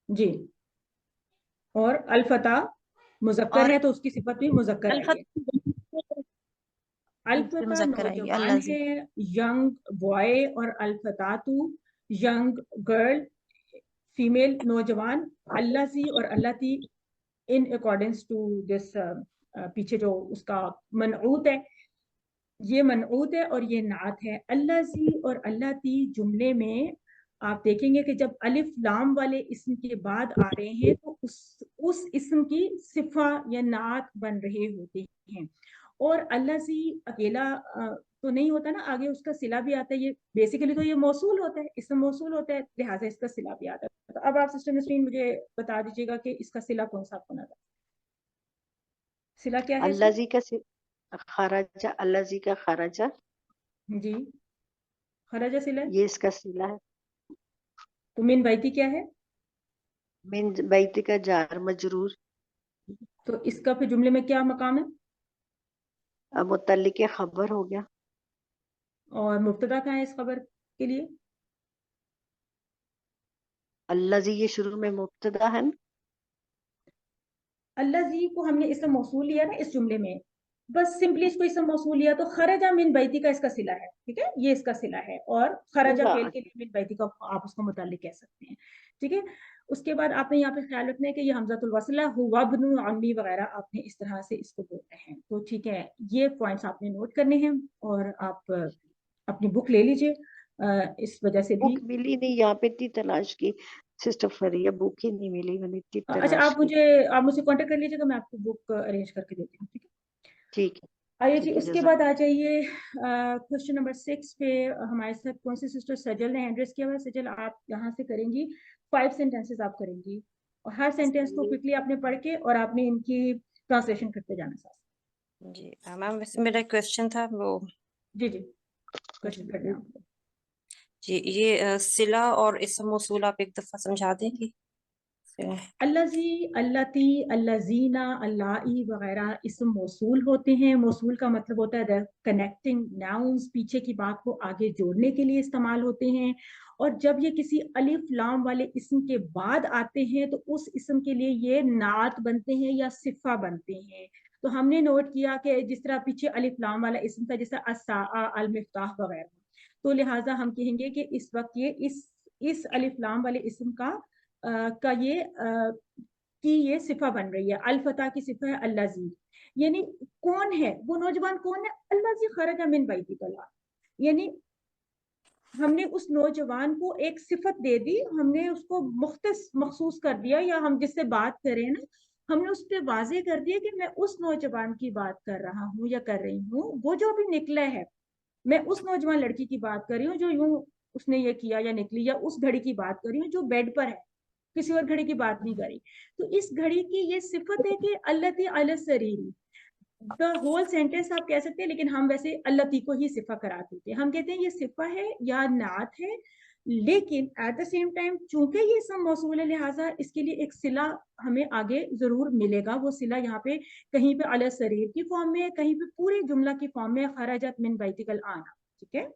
Speaker 1: जी, और अल्फता मुजक्कर
Speaker 4: और
Speaker 1: है तो उसकी सिफत भी मुजक्कर आई
Speaker 4: अल्फत
Speaker 1: है। अल्फता
Speaker 4: मुजक्कर आएगी
Speaker 1: नौजवान
Speaker 4: अल्लाह जी।
Speaker 1: है, यंग बॉय, और अल्फतातु यंग गर्ल, फीमेल नौजवान। अल्लाह सी और अल्लाह ती इन अकॉर्डिंग्स टू दिस, पीछे जो उसका मनऊत है, ये मनऊत है और ये नात है। अल्लाह जी और अल्लाह ती जुमले में आप देखेंगे कि जब अलिफ लाम वाले इसम के बाद आ रहे हैं, तो उस इस्म की सिफा या नात बन रहे होते हैं। और अल्लाजी अकेला तो नहीं होता ना, आगे उसका सिला भी आता है। ये बेसिकली तो ये मौसूल होता है, इस्म मौसूल होता है, लिहाजा इसका सिला भी आता है। तो अब आप सिस्टर नसरीन मुझे बता दीजिएगा कि इसका सिला कौन सा आपको नजर, सिला क्या है
Speaker 9: अल्लाह
Speaker 1: इसका?
Speaker 9: जी का खराजा, अल्लाह जी का खराजा,
Speaker 1: जी, खराजा सिला है।
Speaker 9: ये इसका सिला है।
Speaker 1: तो मिन बैती क्या है?
Speaker 9: मिन बैती का जार मजरूर,
Speaker 1: तो इसका फिर जुमले में क्या मकाम है?
Speaker 9: मुतल्लिक खबर हो गया।
Speaker 1: और मुब्तदा कहाँ है इस खबर के लिए?
Speaker 9: अल्लाह जी ये शुरू में मुब्तदा है ना?
Speaker 1: अल्लाह जी को हमने इसम मौसूल लिया ना इस जुमले में, बस सिंपली इसको इसम मौसूल लिया तो खरजा मिन बैती का इसका सिला है, ठीक है, ये इसका सिला है। और खरजा
Speaker 9: सिला,
Speaker 1: फेल के लिए मिन बैती का आप उसको मुताल्लिक कह सकते हैं, ठीक है। उसके बाद आपने यहाँ पे ख्याल रखना है कि ये हमज़तुल वस्ला हुवा इब्नु अम्मी वगैरह आपने इस तरह से इसको बोलते हैं। तो ठीक है, ये पॉइंट्स आपने नोट करने हैं और आप अपनी बुक ले लीजिए। इस वजह से भी
Speaker 9: बुक मिली नहीं, यहाँ पे इतनी तलाश की सिस्टर फरिया, बुक ही नहीं मिली, मैंने इतनी
Speaker 1: अच्छा,
Speaker 9: तलाश की।
Speaker 1: आप मुझसे कांटेक्ट कर लीजिएगा, मैं आपको बुक अरेंज करके देती हूँ, ठीक है।
Speaker 9: ठीक है,
Speaker 1: आइए जी,
Speaker 9: ठीक है,
Speaker 1: उसके
Speaker 9: जज़ाक।
Speaker 1: बाद आ जाइए क्वेश्चन नंबर 6 पे। हमारे साथ कौन सी सिस्टर? सजल ने हैंड रेस किया हुआ है। सजल, आप यहाँ से करेंगी 5 सेंटेंसेस आप करेंगी, और हर सेंटेंस को क्विकली आपने पढ़ के और आपने इनकी ट्रांसलेशन करते जाना साथ।
Speaker 10: जी मैम, वैसे मेरा क्वेश्चन था वो,
Speaker 1: जी जी, क्वेश्चन करना है आपको।
Speaker 10: जी ये सिला और इसम मौसूल आप एक दफा समझा देंगी?
Speaker 1: अल्लाजी, अल्लाती, अल्लाजीना, अल्लाई वगैरह इसम मौसूल होते हैं। मौसूल का मतलब होता है कनेक्टिंग नाउन्स, पीछे की बात को आगे जोड़ने के लिए इस्तेमाल होते हैं। और जब ये किसी अलिफ लाम वाले इसम के बाद आते हैं तो उस इसम के लिए ये नात बनते हैं या सिफा बनते हैं। तो हमने नोट किया कि जिस तरह पीछे अलिफ लाम वाला इसम था, जैसे अस्सा, अल मिफ्ताह वगैरह, तो लिहाजा हम कहेंगे कि इस वक्त ये इस अलिफ लाम वाले इसम का ये सिफा बन रही है। अल फता की सिफा है अल्लाजी, यानी कौन है वो नौजवान, कौन है? अल्लाजी खरजा मिन बैती कला, यानी हमने उस नौजवान को एक सिफत दे दी, हमने उसको मुख्तस मखसूस कर दिया, या हम जिससे बात करें ना, हमने उस पर वाजे कर दिया कि मैं उस नौजवान की बात कर रहा हूँ या कर रही हूँ, वो जो अभी निकला है। मैं उस नौजवान लड़की की बात कर रही हूँ जो यूं उसने ये किया या निकली, या उस घड़ी की बात कर रही हूँ जो बेड पर है, किसी और घड़ी की बात नहीं करी। तो इस घड़ी की ये सिफत है कि अल्लती अल सरीरी, द होल सेंटेंस आप कह सकते हैं, लेकिन हम वैसे अल्लती को ही सिफा करा देते हैं। हम कहते हैं ये सिफा है या नात है, लेकिन एट द सेम टाइम चूंकि ये सब मौसूल है, लिहाजा इसके लिए एक सिला हमें आगे जरूर मिलेगा। वो सिला यहाँ पे कहीं पे अल सरीर की फॉर्म में है, कहीं पे पूरे जुमला की फॉर्म में खराजत मिन बैतिकल आना, ठीक है।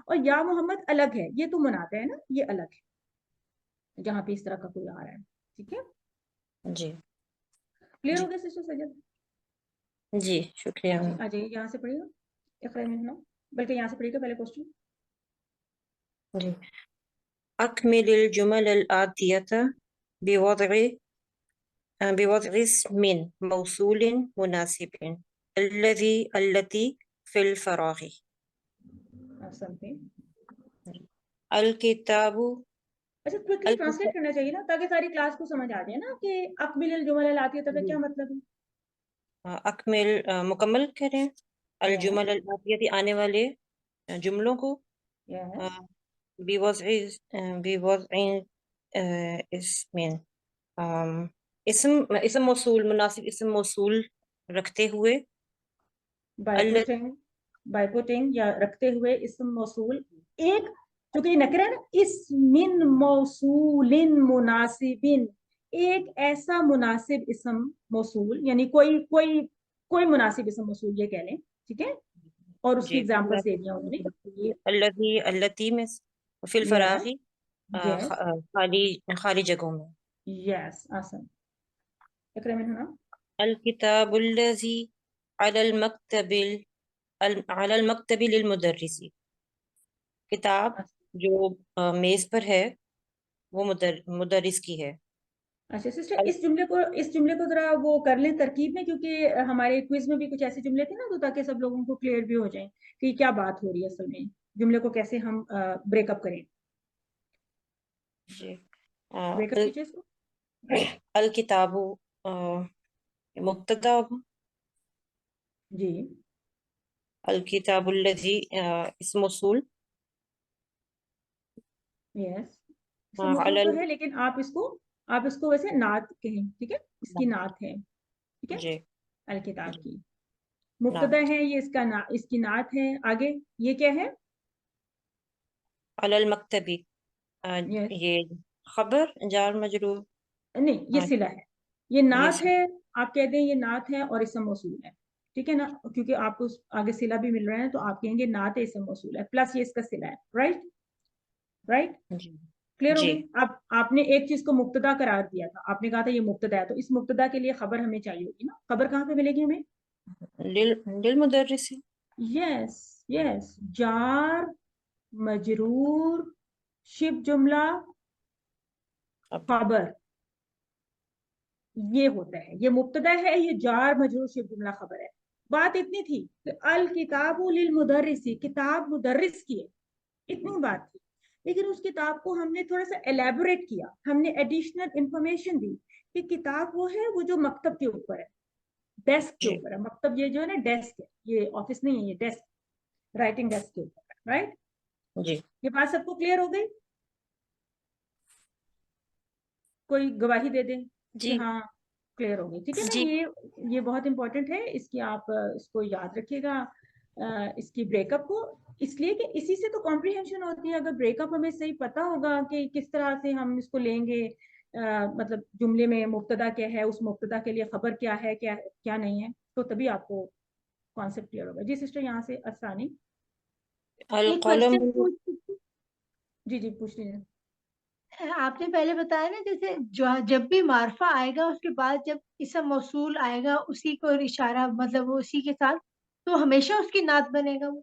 Speaker 1: और या मोहम्मद अलग है, ये तो मुनादा है ना, ये अलग है जहाँ पे इस तरह का कोई आ रहा है, ठीक है।
Speaker 10: जी
Speaker 1: क्लियर
Speaker 10: जी
Speaker 1: हो गया सिस्टर सजल?
Speaker 10: जी, शुक्रिया
Speaker 1: जी,
Speaker 10: मैम।
Speaker 1: आ जाइए, यहाँ से पढ़िएगा, इक़रा में ना, बल्कि यहाँ से पढ़िएगा पहले क्वेश्चन।
Speaker 10: जी, अकमिलिल जुमल अल आतियता बिवज़इ बिवज़इ इस्मिन मौसूलिन मुनासिबिन अल्लज़ी अल्लती फिल फ़राग़ि। अल किताबु
Speaker 1: अच्छा, क्विकली ट्रांसलेट करना चाहिए ना, ताकि सारी क्लास को समझ आ जाए ना कि अकमिल जुमल आती है तो क्या मतलब है।
Speaker 10: अकमिल मुकम्मल करें अल
Speaker 1: यस
Speaker 10: जुमल अल आतियती आने वाले जुमलों को
Speaker 1: यस
Speaker 10: बिवज़इ बिवज़इ इस्मिन इसम मौसूल मुनासिब इसम मौसूल रखते हुए
Speaker 1: बाय पुटिंग या रखते हुए इसम मौसूल एक, क्योंकि नकरा है ना, इसमिन मौसूलिन मुनासिबिन, एक ऐसा मुनासिब इसम मौसूल, यानी कोई कोई कोई मुनासिब इसम मौसूल ये कह लें, ठीक है। और उसकी
Speaker 10: जी
Speaker 1: एग्जांपल्स दे दिया उन्होंने।
Speaker 10: अल्लज़ी अल्लती में फिल
Speaker 1: यस
Speaker 10: फराग़ी
Speaker 1: यस
Speaker 10: खाली खाली जगहों में
Speaker 1: यस आसन इकरा में ना।
Speaker 10: अल किताबुल्लज़ी अलल मक्तबिल अलल मक्तबि लिल मुदर्रिसी, किताब जो मेज पर है वो मुदर्रिस की है।
Speaker 1: अच्छा सिस्टर, इस जुमले को जरा वो कर लें तरकीब में, क्योंकि हमारे क्विज में भी कुछ ऐसे जुमले थे ना, तो ताकि सब लोगों को क्लियर भी हो जाए कि क्या बात हो रही है असल में, जुमले को कैसे हम ब्रेकअप करें।
Speaker 10: जी
Speaker 1: ब्रेकअप कीजिए इसको।
Speaker 10: अल किताबु मुब्तदा
Speaker 1: जी
Speaker 10: अल किताबुल्लज़ी इस्म मौसूल
Speaker 1: यस, इसमें मौसूल तो
Speaker 10: अलल
Speaker 1: है, लेकिन आप इसको वैसे नात कहें, ठीक है, इसकी नात है, ठीक है,
Speaker 10: जी
Speaker 1: अल किताब
Speaker 10: जी
Speaker 1: की मुब्तदा
Speaker 10: नात
Speaker 1: है, ये इसकी नात है। आगे ये क्या है?
Speaker 10: अलल मकतबी
Speaker 1: यस,
Speaker 10: ये खबर जार मजरूर
Speaker 1: नहीं ये
Speaker 10: हाँ
Speaker 1: सिला है, ये
Speaker 10: ये
Speaker 1: नात है। आप कहते हैं ये नात है और इसम मौसूल है, ठीक है ना, क्योंकि आपको आगे सिला भी मिल रहा है तो आप कहेंगे नात है, इसम मौसूल है, प्लस ये इसका सिला है। राइट राइट,
Speaker 10: जी
Speaker 1: क्लियर हो
Speaker 10: जी
Speaker 1: गई? आप आपने एक चीज को मुब्तदा करार दिया था, आपने कहा था ये मुब्तदा है, तो इस मुब्तदा के लिए खबर हमें चाहिए होगी ना, खबर कहाँ पे मिलेगी हमें?
Speaker 10: लिल मुदर्रिसी
Speaker 1: यस यस, जार मजरूर शिब जुमला खबर, ये होता है, ये मुब्तदा है, ये जार मजरूर शिब जुमला खबर है। बात इतनी थी कि अल किताबु लिल मुदर्रिसी, किताब मुदर्रिस की है, इतनी बात थी। लेकिन उस किताब को हमने थोड़ा सा एलेबोरेट किया, हमने एडिशनल इंफॉर्मेशन दी कि किताब वो है वो जो मकतब के ऊपर है, डेस्क के
Speaker 10: जी
Speaker 1: ऊपर है। मकतब ये जो है ना डेस्क है, ये ऑफिस नहीं है, ये डेस्क, राइटिंग डेस्क के ऊपर है। राइट,
Speaker 10: जी
Speaker 1: ये बात सबको क्लियर हो गई? कोई गवाही दे दे कि
Speaker 10: जी
Speaker 1: हाँ क्लियर हो गई, ठीक है ना।
Speaker 10: जी
Speaker 1: ये बहुत इंपॉर्टेंट है, इसकी आप इसको याद रखिएगा, इसकी ब्रेकअप को, इसलिए कि इसी से तो कॉम्प्रिहेंशन होती है। अगर ब्रेकअप हमें सही पता होगा कि किस तरह से हम इसको लेंगे, मतलब जुमले में मुब्तदा क्या है, उस मुब्तदा के लिए खबर क्या है, क्या क्या नहीं है, तो तभी आपको कॉन्सेप्ट क्लियर होगा। जी सिस्टर, यहाँ से आसानी।
Speaker 10: अल
Speaker 6: एक
Speaker 10: कलम
Speaker 6: क्वेश्चन पूछ सकती
Speaker 1: जी जी पूछ लीजिए।
Speaker 6: हूँ? आपने पहले बताया ना, जैसे जो जब भी मार्फा आएगा उसके बाद जब इसम मौसूल आएगा उसी को इशारा, मतलब वो उसी के साथ, तो हमेशा उसकी नात बनेगा वो।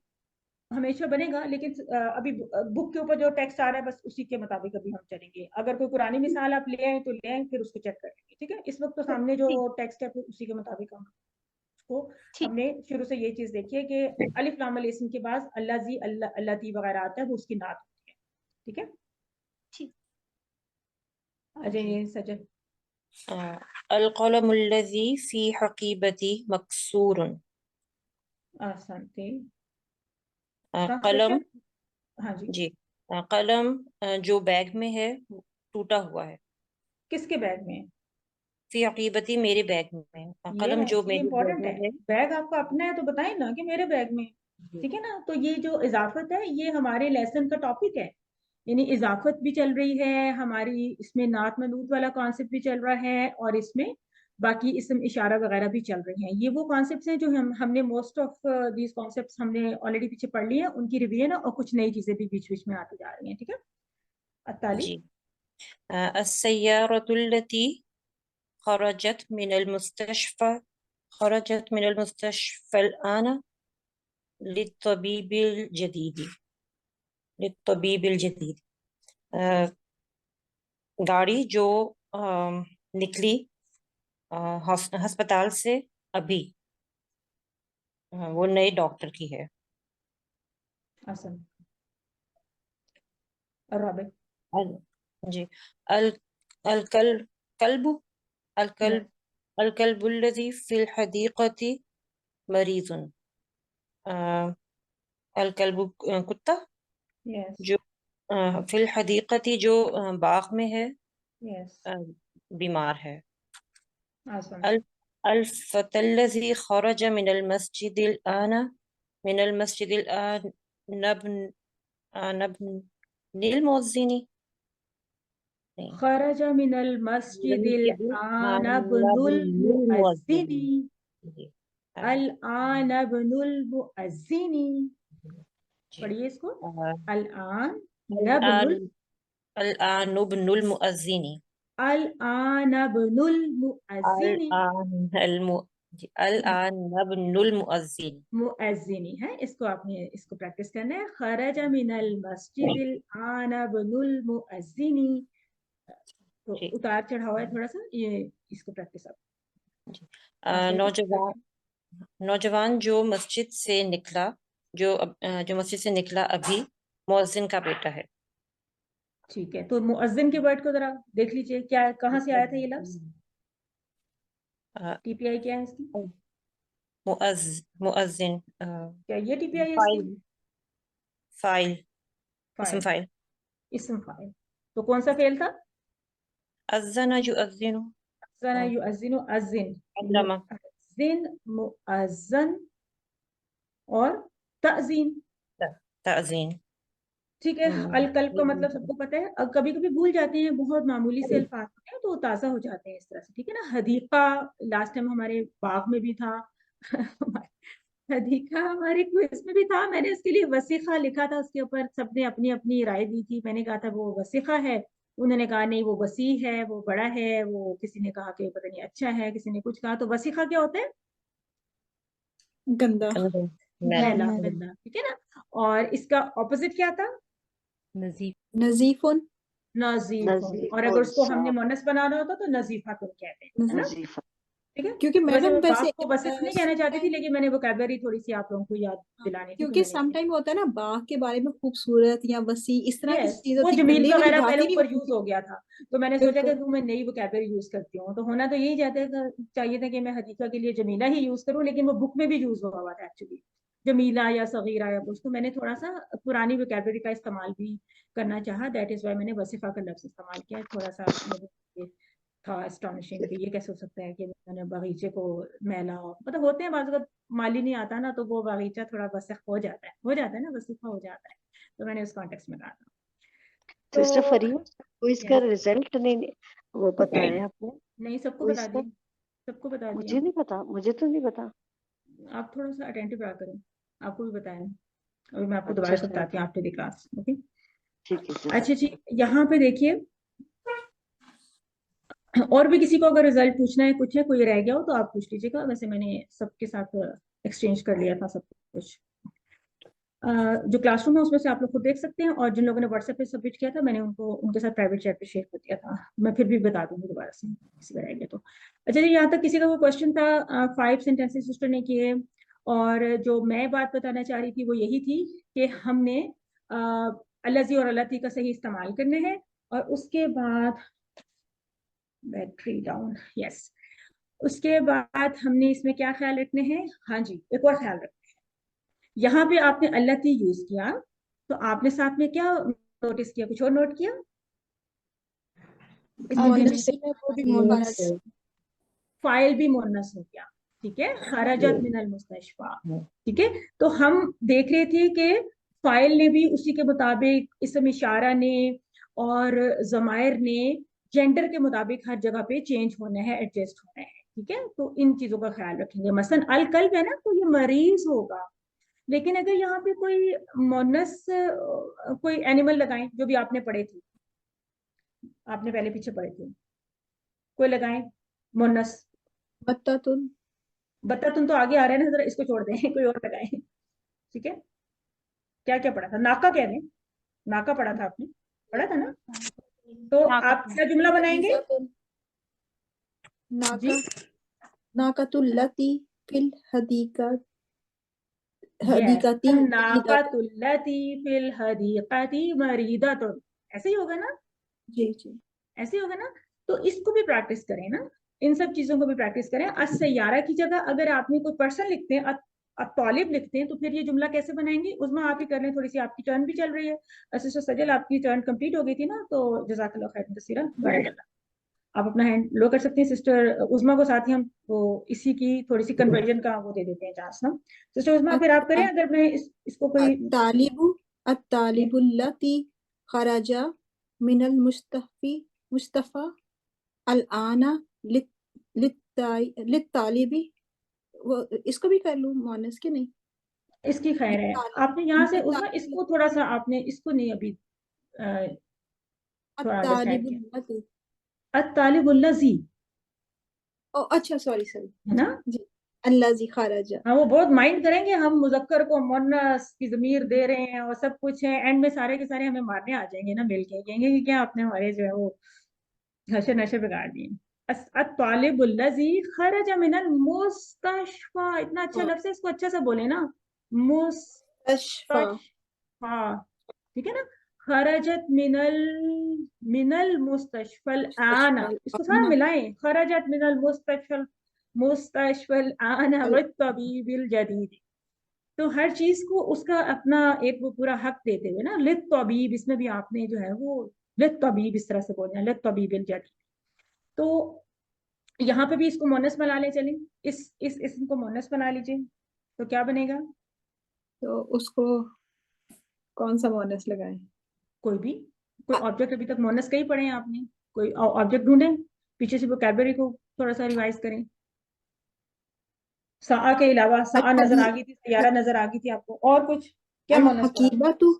Speaker 1: हमेशा बनेगा, लेकिन अभी बुक के ऊपर जो टेक्स्ट आ रहा है बस उसी के मुताबिक अभी हम चलेंगे। अगर कोई पुरानी मिसाल आप ले आए तो ले आए, फिर उसको चेक कर लेंगे, ठीक है। इस वक्त तो सामने जो
Speaker 6: ठीक
Speaker 1: टेक्स्ट है फिर उसी के मुताबिक हम उसको,
Speaker 6: ठीक
Speaker 1: हमने शुरू से ये चीज देखी है कि अलिफ लाम अल इस्म के बाद अल्लाह जी अल्लाह ती वगैरह आता है, वो उसकी नात होती है, ठीक है।
Speaker 6: ठीक।
Speaker 1: अजय सजन,
Speaker 10: अल कलमुल्लज़ी फी हकीबती मकसूरुन
Speaker 1: आसान थे।
Speaker 10: कलम
Speaker 1: ट्रांसलेशन, हाँ जी।
Speaker 10: जी कलम जो बैग में है वो टूटा हुआ है।
Speaker 1: किसके बैग में?
Speaker 10: फी हकीबती मेरे बैग में है। कलम जो
Speaker 1: ये
Speaker 10: मेरे बैग
Speaker 1: इंपॉर्टेंट
Speaker 10: में
Speaker 1: है,
Speaker 10: है
Speaker 1: बैग आपका अपना है तो बताए ना कि मेरे बैग में, ठीक है ना। तो ये जो इजाफत है ये हमारे लेसन का टॉपिक है, यानी इजाफत भी चल रही है हमारी, इसमें नात मनूत वाला कॉन्सेप्ट भी चल रहा है, और इसमें बाकी इसम इशारा वगैरह भी चल रहे हैं। ये वो कॉन्सेप्ट्स हैं जो हमने मोस्ट ऑफ दीज कॉन्सेप्ट्स हमने ऑलरेडी पीछे पढ़ लिए हैं, उनकी रिवीजन है, और कुछ नई चीजें भी बीच बीच में आती जा रही हैं, ठीक है। अत्ताली,
Speaker 10: जी अस्सय्यारतुल्लती खरजत मिनल मुस्तशफ़ा खरजत मिनल मुस्तशफ़ल आना लित्तबीबिल जदीदी लित्तबीबिल जदीद गाड़ी जो निकली अस्पताल से अभी वो नए डॉक्टर की है।
Speaker 1: आसन, और रॉबिन,
Speaker 10: अल जी अल अल कल कल्बु अल
Speaker 1: यस
Speaker 10: कल्ब अल कल्बुल्लज़ी फिल हदीक़ती मरीज़ुन अल कल्बु कुत्ता
Speaker 1: यस
Speaker 10: जो फिल हदीक़ती जो बाग में है
Speaker 1: यस,
Speaker 10: अ, बीमार है।
Speaker 1: आसन,
Speaker 10: अल अल फतल्लज़ी खरज मिनल मस्जिदिल आना मिनल मस्जिदिल आन नब्न नब्निल मुअज़्ज़िनी नहीं
Speaker 1: खरज मिनल मस्जिदिल
Speaker 10: मस्जिदिल
Speaker 1: आना बनुल
Speaker 10: नब्निल
Speaker 1: मुअज्जिनी,
Speaker 10: मुअज़्ज़िनी जी
Speaker 1: अल आन बनुल मुअज्जिनी,
Speaker 10: जी
Speaker 1: पढ़िए इसको,
Speaker 10: अ,
Speaker 1: अल आन
Speaker 10: अल आन
Speaker 1: नबनुल,
Speaker 10: अल आन नुब्नुल मुअज़्ज़िनी
Speaker 1: अल आन बनुल
Speaker 10: अल
Speaker 1: मुअज्जिनी,
Speaker 10: आन अल मु जी अल आन नब्नुल मुअज़्ज़िनी
Speaker 1: मुअज्जिनी है, इसको आपने इसको प्रैक्टिस करना है। खरज मिनल मस्जिदिल आन बनुल मुअज्जिनी, तो
Speaker 10: जी
Speaker 1: उतार चढ़ाव है थोड़ा सा, ये इसको प्रैक्टिस आप
Speaker 10: जी
Speaker 1: ट्रांसलेशन
Speaker 10: नौजवान नौजवान जो मस्जिद से निकला जो मस्जिद से निकला अभी मुअज्जिन का बेटा है।
Speaker 1: ठीक है। तो मुअज्जिन के वर्ड को जरा देख लीजिए, क्या कहाँ से आया था ये लफ्ज? टीपीआई क्या है इसकी?
Speaker 10: मुअज्जिन
Speaker 1: क्या ये टीपीआई है
Speaker 10: फाइल
Speaker 1: इसकी?
Speaker 10: फाइल इसम
Speaker 1: फाइल,
Speaker 10: फाइल
Speaker 1: इसम फाइल। तो कौन सा फेल था?
Speaker 10: अज़्ज़ना युअज़्ज़िनु
Speaker 1: अज़्ज़ना युअज़्ज़िनु, अज़्ज़िन,
Speaker 10: अल्लमा
Speaker 1: मुअज़्ज़िन, मुअज़्ज़न और तअज़ीन।
Speaker 10: ताज़ीन
Speaker 1: ठीक है। अल कल्ब का मतलब सबको पता है। अब कभी कभी भूल जाते हैं, बहुत मामूली से अल्फाज होते हैं तो ताज़ा हो जाते हैं इस तरह से, ठीक है ना। हदीका लास्ट टाइम हमारे बाग में भी था हदीका हमारे क्विज में भी था। मैंने उसके लिए वसीखा लिखा था, उसके ऊपर सबने अपनी अपनी राय दी थी। मैंने कहा था वो वसीखा है, उन्होंने कहा नहीं वो वसी है, वो बड़ा है, वो किसी ने कहा कि पता नहीं अच्छा है, किसी ने कुछ कहा। तो वसीखा क्या होता है?
Speaker 3: गंदा,
Speaker 1: मैला, गंदा, ठीक है ना। और इसका ऑपोजिट क्या था?
Speaker 7: नजीफ,
Speaker 3: नजीफुन,
Speaker 1: नजीफुन। और अगर उसको हमने मोनस बनाना होता तो नजीफातुन कहते हैं, है ना,
Speaker 9: नजीफा।
Speaker 1: ठीक है।
Speaker 3: क्योंकि
Speaker 1: वैसे
Speaker 3: मैडम
Speaker 1: मैं
Speaker 3: वैसे
Speaker 1: बाग को वसीफ नहीं कहना चाहती थी, लेकिन मैंने वोकैबुलरी थोड़ी सी आप लोगों को याद दिलानी थी तो
Speaker 3: क्योंकि
Speaker 1: मैंने
Speaker 3: सम टाइम होता है ना बाग के बारे में खूबसूरत या वसी इस तरह की
Speaker 1: यस,
Speaker 3: चीज
Speaker 1: वो
Speaker 3: होती,
Speaker 1: जमील
Speaker 3: गंदी वाली
Speaker 1: वगैरह
Speaker 3: बात
Speaker 1: पहले
Speaker 3: ही नहीं
Speaker 1: ऊपर यूज
Speaker 3: होती।
Speaker 1: हो गया था, तो मैंने सोचा कि
Speaker 3: बिल्कुल
Speaker 1: मैं नई वोकैबुलरी यूज करती हूँ। तो होना तो यही चाहिए था कि मैं हदीका के लिए जमीला ही यूज करूँ, लेकिन वो बुक में भी यूज हुआ हुआ था एक्चुअली, जमीला या सगीरा या कुछ। तो मैंने थोड़ा सा पुरानी वोकैबुलरी का इस्तेमाल भी करना चाहा, दैट इज वाई मैंने वसीफा का लफ्ज इस्तेमाल किया। थोड़ा सा मुझे था एस्टॉनिशिंग कि ये कैसे हो सकता है कि मैंने बगीचे को मैला, मतलब होते हैं बाज़ वक़्त माली नहीं आता ना, तो वो बगीचा थोड़ा वसख हो जाता है ना, वसीफा हो जाता है। तो मैंने उस कॉन्टेक्स्ट में कहा था।
Speaker 9: सिस्टर
Speaker 1: तो
Speaker 9: फरीमा को इसका रिजल्ट नहीं वो बताया आपने?
Speaker 1: नहीं, सबको
Speaker 9: वो
Speaker 1: बता
Speaker 9: इसका
Speaker 1: दिया, सबको बता दिया।
Speaker 9: मुझे नहीं पता, मुझे तो नहीं पता।
Speaker 1: आप थोड़ा सा अटेंटिव रहा करें, आपको भी बताया। अभी मैं आपको
Speaker 9: अच्छा
Speaker 1: दोबारा से
Speaker 9: अच्छा,
Speaker 1: बताती हूँ आफ्टर द क्लास, ओके।
Speaker 9: ठीक है
Speaker 1: अच्छा जी,
Speaker 9: जज़ाकल्लाह।
Speaker 1: यहाँ पे देखिए, और भी किसी को अगर रिजल्ट पूछना है, कुछ है, कोई रह गया हो तो आप पूछ लीजिएगा। वैसे मैंने सबके साथ एक्सचेंज कर लिया था सब कुछ। जो क्लासरूम है उसमें से आप लोग खुद देख सकते हैं, और जिन लोगों ने व्हाट्सएप पे सबमिट किया था मैंने उनको उनके साथ प्राइवेट चैट पे शेयर कर दिया था। मैं फिर भी बता दूंगी दोबारा से किसी का रह गया तो। अच्छा जी, यहाँ तक किसी का कोई क्वेश्चन था? 5 सेंटेंसेस सिस्टर ने किए, और जो मैं बात बताना चाह रही थी वो यही थी कि हमने अल्लाजी और अल्लाती का सही इस्तेमाल करने हैं। और उसके बाद बैटरी डाउन, यस, उसके बाद हमने इसमें क्या ख्याल रखने हैं? हाँ जी, एक और ख्याल रखना है, यहाँ पे आपने अल्लाती यूज किया तो आपने साथ में क्या नोटिस किया, कुछ और नोट किया? फाइल भी मुन्नस हो गया, ठीक है, खरजत मिनल मुस्तशफा, ठीक है। तो हम देख रहे थे कि फाइल ने भी उसी के मुताबिक, इसम इशारा ने और जमायर ने जेंडर के मुताबिक हर जगह पे चेंज होना है, एडजस्ट होना है, ठीक है। तो इन चीजों का ख्याल रखेंगे। मसलन अल कल्ब है ना, तो ये मरीज होगा, लेकिन अगर यहाँ पे कोई मोनस कोई एनिमल लगाएं, जो भी आपने पढ़े थे, आपने पहले पीछे पढ़े थे, कोई लगाएं मोनस।
Speaker 3: बत्तातुन,
Speaker 1: बत्तातुन तो आगे आ रहा है ना, जरा इसको छोड़ दें कोई और लगाएं, ठीक है। क्या क्या पढ़ा था? नाका कह दें, नाका पढ़ा था आपने, पढ़ा था ना। तो आप क्या जुमला बनाएंगे जी?
Speaker 3: नाकातुल्लती फिल हदीकत,
Speaker 1: यस,
Speaker 3: हदीकती मरीदत।
Speaker 1: नाकातुल्लती फिल हदीकती मरीदतुन, ऐसे ही होगा ना,
Speaker 3: जी जी,
Speaker 1: ऐसे ही होगा ना। तो इसको भी प्रैक्टिस करें ना, इन सब चीजों को भी प्रैक्टिस करें। अस्सयारा की जगह अगर आपने कोई पर्सन लिखते हैं, तालिब लिखते हैं, तो फिर ये जुमला कैसे बनाएंगे? उसमें आप ही कर लें, थोड़ी सी आपकी टर्न भी चल रही है। सिस्टर सजल, आपकी टर्न कंप्लीट हो गई थी ना, तो जज़ाकल्लाह खैर तसीरा, बारकल्लाह। आप अपना हैंड लो कर सकते हैं। सिस्टर उज़मा को साथ ही हम वो इसी की थोड़ी सी कन्वर्जन का वो दे देते हैं चांस ना। सिस्टर उज़मा फिर आप करें, अगर मैं इसको कोई
Speaker 3: अत्तालिबु अत्तालिबुल्लती खरजा मिनल मुस्तफा अल आना लित्तालिबी, वो इसको भी कर लूं मोनस के नहीं?
Speaker 1: इसकी खैर है, आपने यहाँ से उज़मा इसको थोड़ा सा आपने इसको नहीं अभी थोड़ा अंडरस्टैंड किया।
Speaker 3: अत्तालिबुल्लती,
Speaker 1: अत्तालिबुल्लज़ी,
Speaker 3: ओ अच्छा, सॉरी सॉरी
Speaker 1: है ना।
Speaker 3: जी, अल्लाह जी खरजा।
Speaker 1: हाँ, वो बहुत माइंड करेंगे, हम मुजक्कर को मुन्नस की ज़मीर दे रहे हैं और सब कुछ है, एंड में सारे के सारे हमें मारने आ जाएंगे ना मिलके, कहेंगे कि क्या आपने हमारे जो है वो हशर नशर बिगाड़ दिए। अत्तालिबुल्लज़ी खरज मिनल मुस्तशफा, इतना अच्छा लफ्ज़ है, इसको अच्छा सा बोले ना,
Speaker 3: अशफा,
Speaker 1: मुस्तशफा, ठीक है ना। खरजत मिनल मिनल मुस्तशफल आना, इसको सारा मिलाएं, खरजत मिनल मुस्तशफल मुस्तशफल आन लित्तबीबिल जदीद। तो हर चीज को उसका अपना एक वो पूरा हक देते हुए ना, लित्तबीब, इसमें भी आपने जो है वो लित्तबीब इस तरह से बोलना है, लित्तबीबिल जदीद। तो यहाँ पे भी इसको मोनस बना ले, चलें इस इसम को मोनस बना लीजिए, तो क्या बनेगा?
Speaker 3: तो उसको कौन सा मोनस लगाएं?
Speaker 1: कोई ऑब्जेक्ट, अभी तक मोनस कई पढ़े हैं आपने, कोई ऑब्जेक्ट ढूंढें, पीछे से वोकैबुलरी को थोड़ा सा रिवाइज करें। सा के अलावा सा नजर आ गई थी, सयारा नजर आ गई थी आपको, और कुछ क्या मोनस पढ़ा?
Speaker 3: हकीबतु,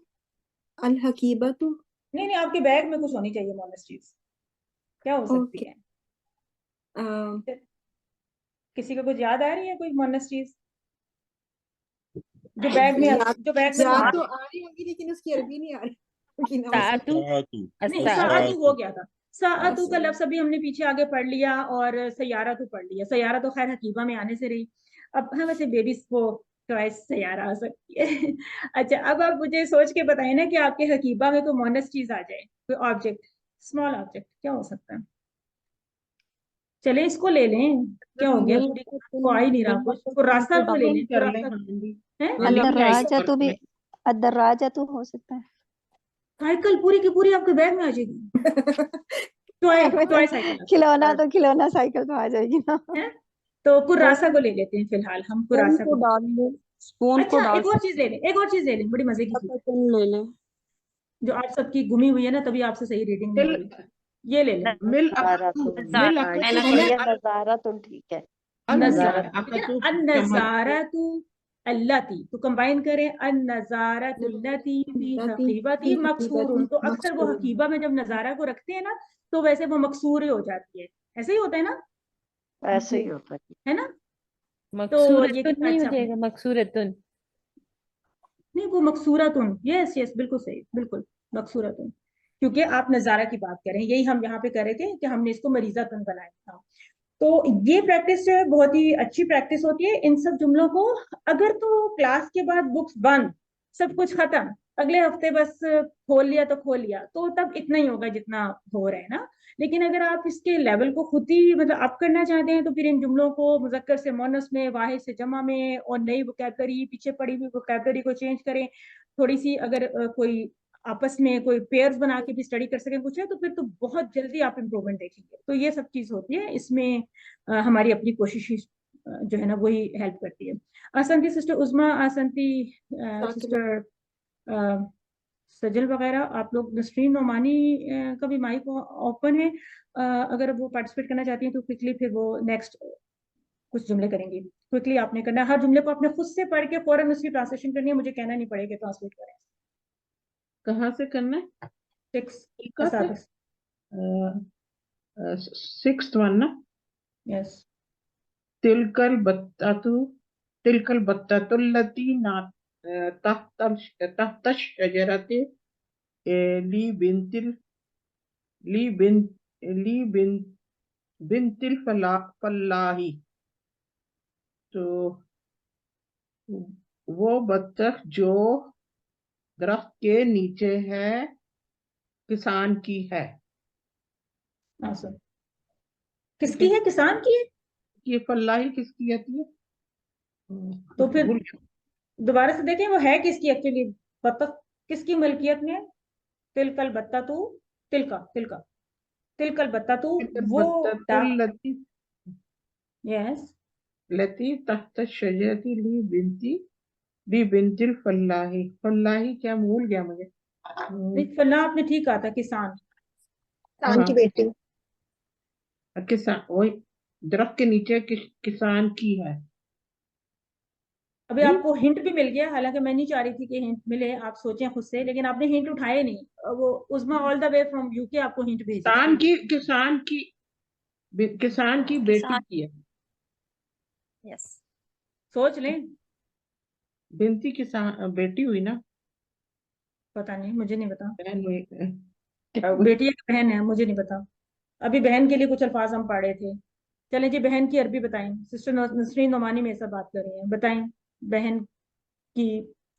Speaker 3: अल हकीबतु।
Speaker 1: नहीं, आपके बैग में कुछ होनी चाहिए मोनस चीज, क्या हो सकती है? किसी को कुछ याद आ रही है कोई मोनस चीज जो बैग में
Speaker 3: याद
Speaker 1: जो बैग में
Speaker 3: याद तो
Speaker 1: तो
Speaker 3: आ रही होगी, लेकिन उसकी अरबी नहीं आ रही होगी ना
Speaker 7: सातु
Speaker 1: नहीं,
Speaker 7: अस्ता
Speaker 1: सातु हो गया था। सातु का
Speaker 3: सही।
Speaker 1: लफ्ज अभी हमने पीछे आगे पढ़ लिया, और सयारा तो पढ़ लिया। सयारा तो खैर हकीबा में आने से रही। अब हाँ, वैसे बेबीज को चॉइस सयारा आ सकती है। अच्छा, अब आप मुझे सोच के बताइए ना कि आपके हकीबा में कोई मोनस चीज आ जाए, कोई ऑब्जेक्ट, स्मॉल ऑब्जेक्ट, क्या हो सकता है? चले इसको ले लें, क्या हो गया? को आ ही नहीं रहा कुछ, कुर्रासा को ले लें, कुर्रासा है।
Speaker 11: अदर्राजा तो भी, अदर्राजा तो हो सकता है।
Speaker 1: साइकिल पूरी की पूरी आपके बैग में आ जाएगी। टॉय साइकिल
Speaker 11: खिलौना तो खिलौना साइकिल तो आ जाएगी ना।
Speaker 1: है। तो कुर्रासा को ले लेते हैं फिलहाल, हम कुर्रासा को
Speaker 5: डाल ले, स्पून को
Speaker 1: अच्छा,
Speaker 5: डाल
Speaker 1: एक और चीज ले लें, एक और चीज ले लें, बड़ी मजे की चीज
Speaker 5: ले ले।
Speaker 1: जो आप सबकी गुमी हुई है ना, तभी आपसे सही रीडिंग नहीं हो रही। ये ले लें,
Speaker 9: नजारा तो ठीक है।
Speaker 1: नजारतु अल्लती, तो कंबाइन करें, अन्नजारतुल्लती फी हकीबती मकसूरुन। तो अक्सर वो हकीबा में जब नजारा को रखते हैं ना, तो वैसे वो मकसूर हो जाती है, ऐसे ही होता है ना,
Speaker 9: ऐसे ही होता
Speaker 1: है ना? तो ये
Speaker 7: मकसूरतुन
Speaker 1: कितना
Speaker 7: नहीं हो
Speaker 1: अच्छा
Speaker 7: जाएगा? मकसूरतुन
Speaker 1: नहीं, वो मकसूरतुन, यस यस, बिल्कुल सही, बिल्कुल मकसूरतुन, क्योंकि आप नजारा की बात करें, यही हम यहाँ पे कर रहे थे कि हमने इसको मरीजातुन बनाया था। तो ये प्रैक्टिस जो है बहुत ही अच्छी प्रैक्टिस होती है इन सब जुमलों को। अगर तो क्लास के बाद बुक्स बंद, सब कुछ खत्म, अगले हफ्ते बस खोल लिया तो खोल लिया, तो तब इतना ही होगा जितना हो रहा है ना। लेकिन अगर आप इसके लेवल को खुद ही मतलब अप करना चाहते हैं, तो फिर इन जुमलों को मुजक्कर से मोनस में, वाहिद से जमा में, और नई वोकैबुलरी, पीछे पड़ी हुई वोकैबुलरी को चेंज करें थोड़ी सी। अगर कोई आपस में कोई पेयर्स बना के भी स्टडी कर सकें कुछ है, तो फिर तो बहुत जल्दी आप इम्प्रूवमेंट देखेंगे। तो ये सब चीज होती है इसमें, हमारी अपनी कोशिश जो है ना वही हेल्प करती है। आसंती सिस्टर उज़मा, आसंती सिस्टर सजल वगैरह, आप लोग, नसरीन नोमानी का भी माइक ओपन है, अगर वो पार्टिसिपेट करना चाहती हैं तो क्विकली फिर वो नेक्स्ट कुछ जुमले करेंगी। क्विकली आपने करना है, हर जुमले को आपने खुद से पढ़ के फौरन उसकी ट्रांसलेशन करनी है, मुझे कहना नहीं पड़ेगा ट्रांसलेट करें।
Speaker 12: कहाँ से करना है? 6th वन ना?
Speaker 1: यस।
Speaker 12: तिलकल बत्तातुल्लती ना तहत शजरते ली बिंतिल फल्लाही। तो वो बत्तख जो दरख्त के नीचे है, किसान की है।
Speaker 1: किसकी है? किसान की है।
Speaker 12: ये फल्लाही किसकी आती है?
Speaker 1: तो फिर दोबारा से देखें, वो है किसकी एक्चुअली? बत्तख किसकी मलकियत में है? तिलकल बत्ता तू, तिलका तिलका तिलकल बत्ता तू, वो यस
Speaker 12: लती तहत शजरती ली बिंतिल फल्लाही। फल्लाही क्या भूल गया मुझे।
Speaker 1: फल्ला आपने ठीक कहा था, किसान,
Speaker 3: किसान की बेटी।
Speaker 12: किसान, वही दरख्त के नीचे किसान की है।
Speaker 1: अभी आपको हिंट भी मिल गया, हालांकि मैं नहीं चाह रही थी कि हिंट मिले, आप सोचें खुद से, लेकिन आपने हिंट उठाए नहीं। वो Uzma all the way from UK आपको हिंट भेजा।
Speaker 12: किसान की बेटी की है।
Speaker 4: यस,
Speaker 1: सोच लें।
Speaker 12: बिनती किसान बेटी हुई ना?
Speaker 1: पता नहीं, मुझे नहीं पता।
Speaker 12: बहन हुई
Speaker 1: बेटी या बहन है, मुझे नहीं पता। अभी बहन के लिए कुछ अल्फाज हम पढ़े थे। चलें जी, बहन की अरबी बताएं। सिस्टर नसरीन नोमानी मेरे साथ बात कर रही हैं, बताएं बहन की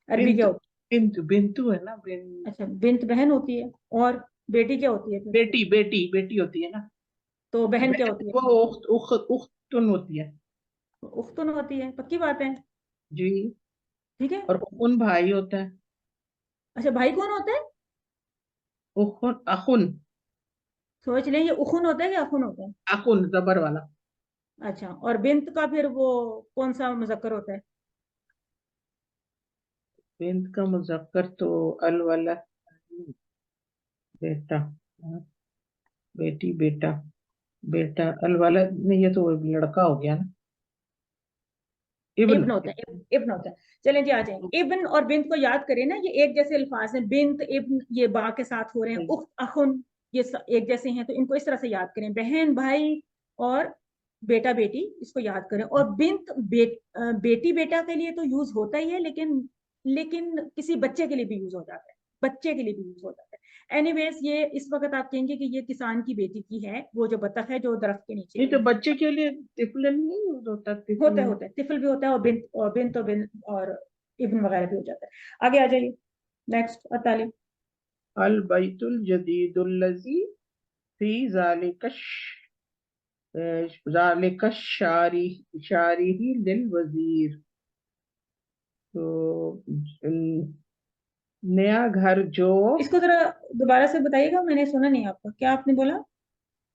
Speaker 1: अरबी क्या होती है?
Speaker 12: बिंतु है ना?
Speaker 1: अच्छा, बिंत बहन होती है, और बेटी क्या होती है?
Speaker 12: बेटी होती है ना?
Speaker 1: तो बहन क्या होती है?
Speaker 12: वो उख्तुन होती है।
Speaker 1: उख्तुन होती है, पक्की बात है।
Speaker 12: जी।
Speaker 1: ठीक है।
Speaker 12: और उखुन भाई होता है।
Speaker 1: अच्छा, भाई कौन होता है?
Speaker 12: उखुन अखुन।
Speaker 1: सोच लें, ये उखुन होता है या अखुन होता है?
Speaker 12: अखुन जबर वाला।
Speaker 1: अच्छा, और बिन्त का फिर वो कौन सा मुजक्कर होता है?
Speaker 12: बिन्त का मुजक्कर तो अल वाला, बेटा, हाँ, बेटी, बेटा, बेटा, अल वाला नहीं, ये तो लड़का हो गया ना। इब्न।
Speaker 1: इब्न होता है, इब्न होता है। चलें जी, आ जाएं। इब्न और बिन्त को याद करें ना, ये एक जैसे अल्फाज हैं। बिन्त, इब्न, ये बा के साथ हो रहे हैं। उख्त, अखुन, ये एक जैसे हैं, तो इनको इस तरह से याद करें। बहन, भाई और बेटा, बेटी, इसको याद करें। और बिन्त बेटी बेटा के लिए तो यूज होता ही है, लेकिन किसी बच्चे के लिए भी यूज हो जाता है, बच्चे के लिए भी यूज हो जाता है। एनीवेज, ये इस वक्त आप कहेंगे कि ये किसान की बेटी की है, वो जो बतख है जो दरख्त के नीचे
Speaker 12: नहीं तो
Speaker 1: है।
Speaker 12: बच्चे के लिए तिफलन नहीं यूज होता?
Speaker 1: होता
Speaker 12: तिफलन।
Speaker 1: है, होता है, तिफल भी होता है, और बिन और इब्न वगैरह भी हो जाता है। आगे आ जाइए, नेक्स्ट तालिब।
Speaker 12: अल बैतुल जदीदुल्लज़ी फी ज़ालिका शारिही लिल वजीर। तो नया घर जो,
Speaker 1: इसको जरा दोबारा से बताइएगा, मैंने सुना नहीं आपका, क्या आपने बोला?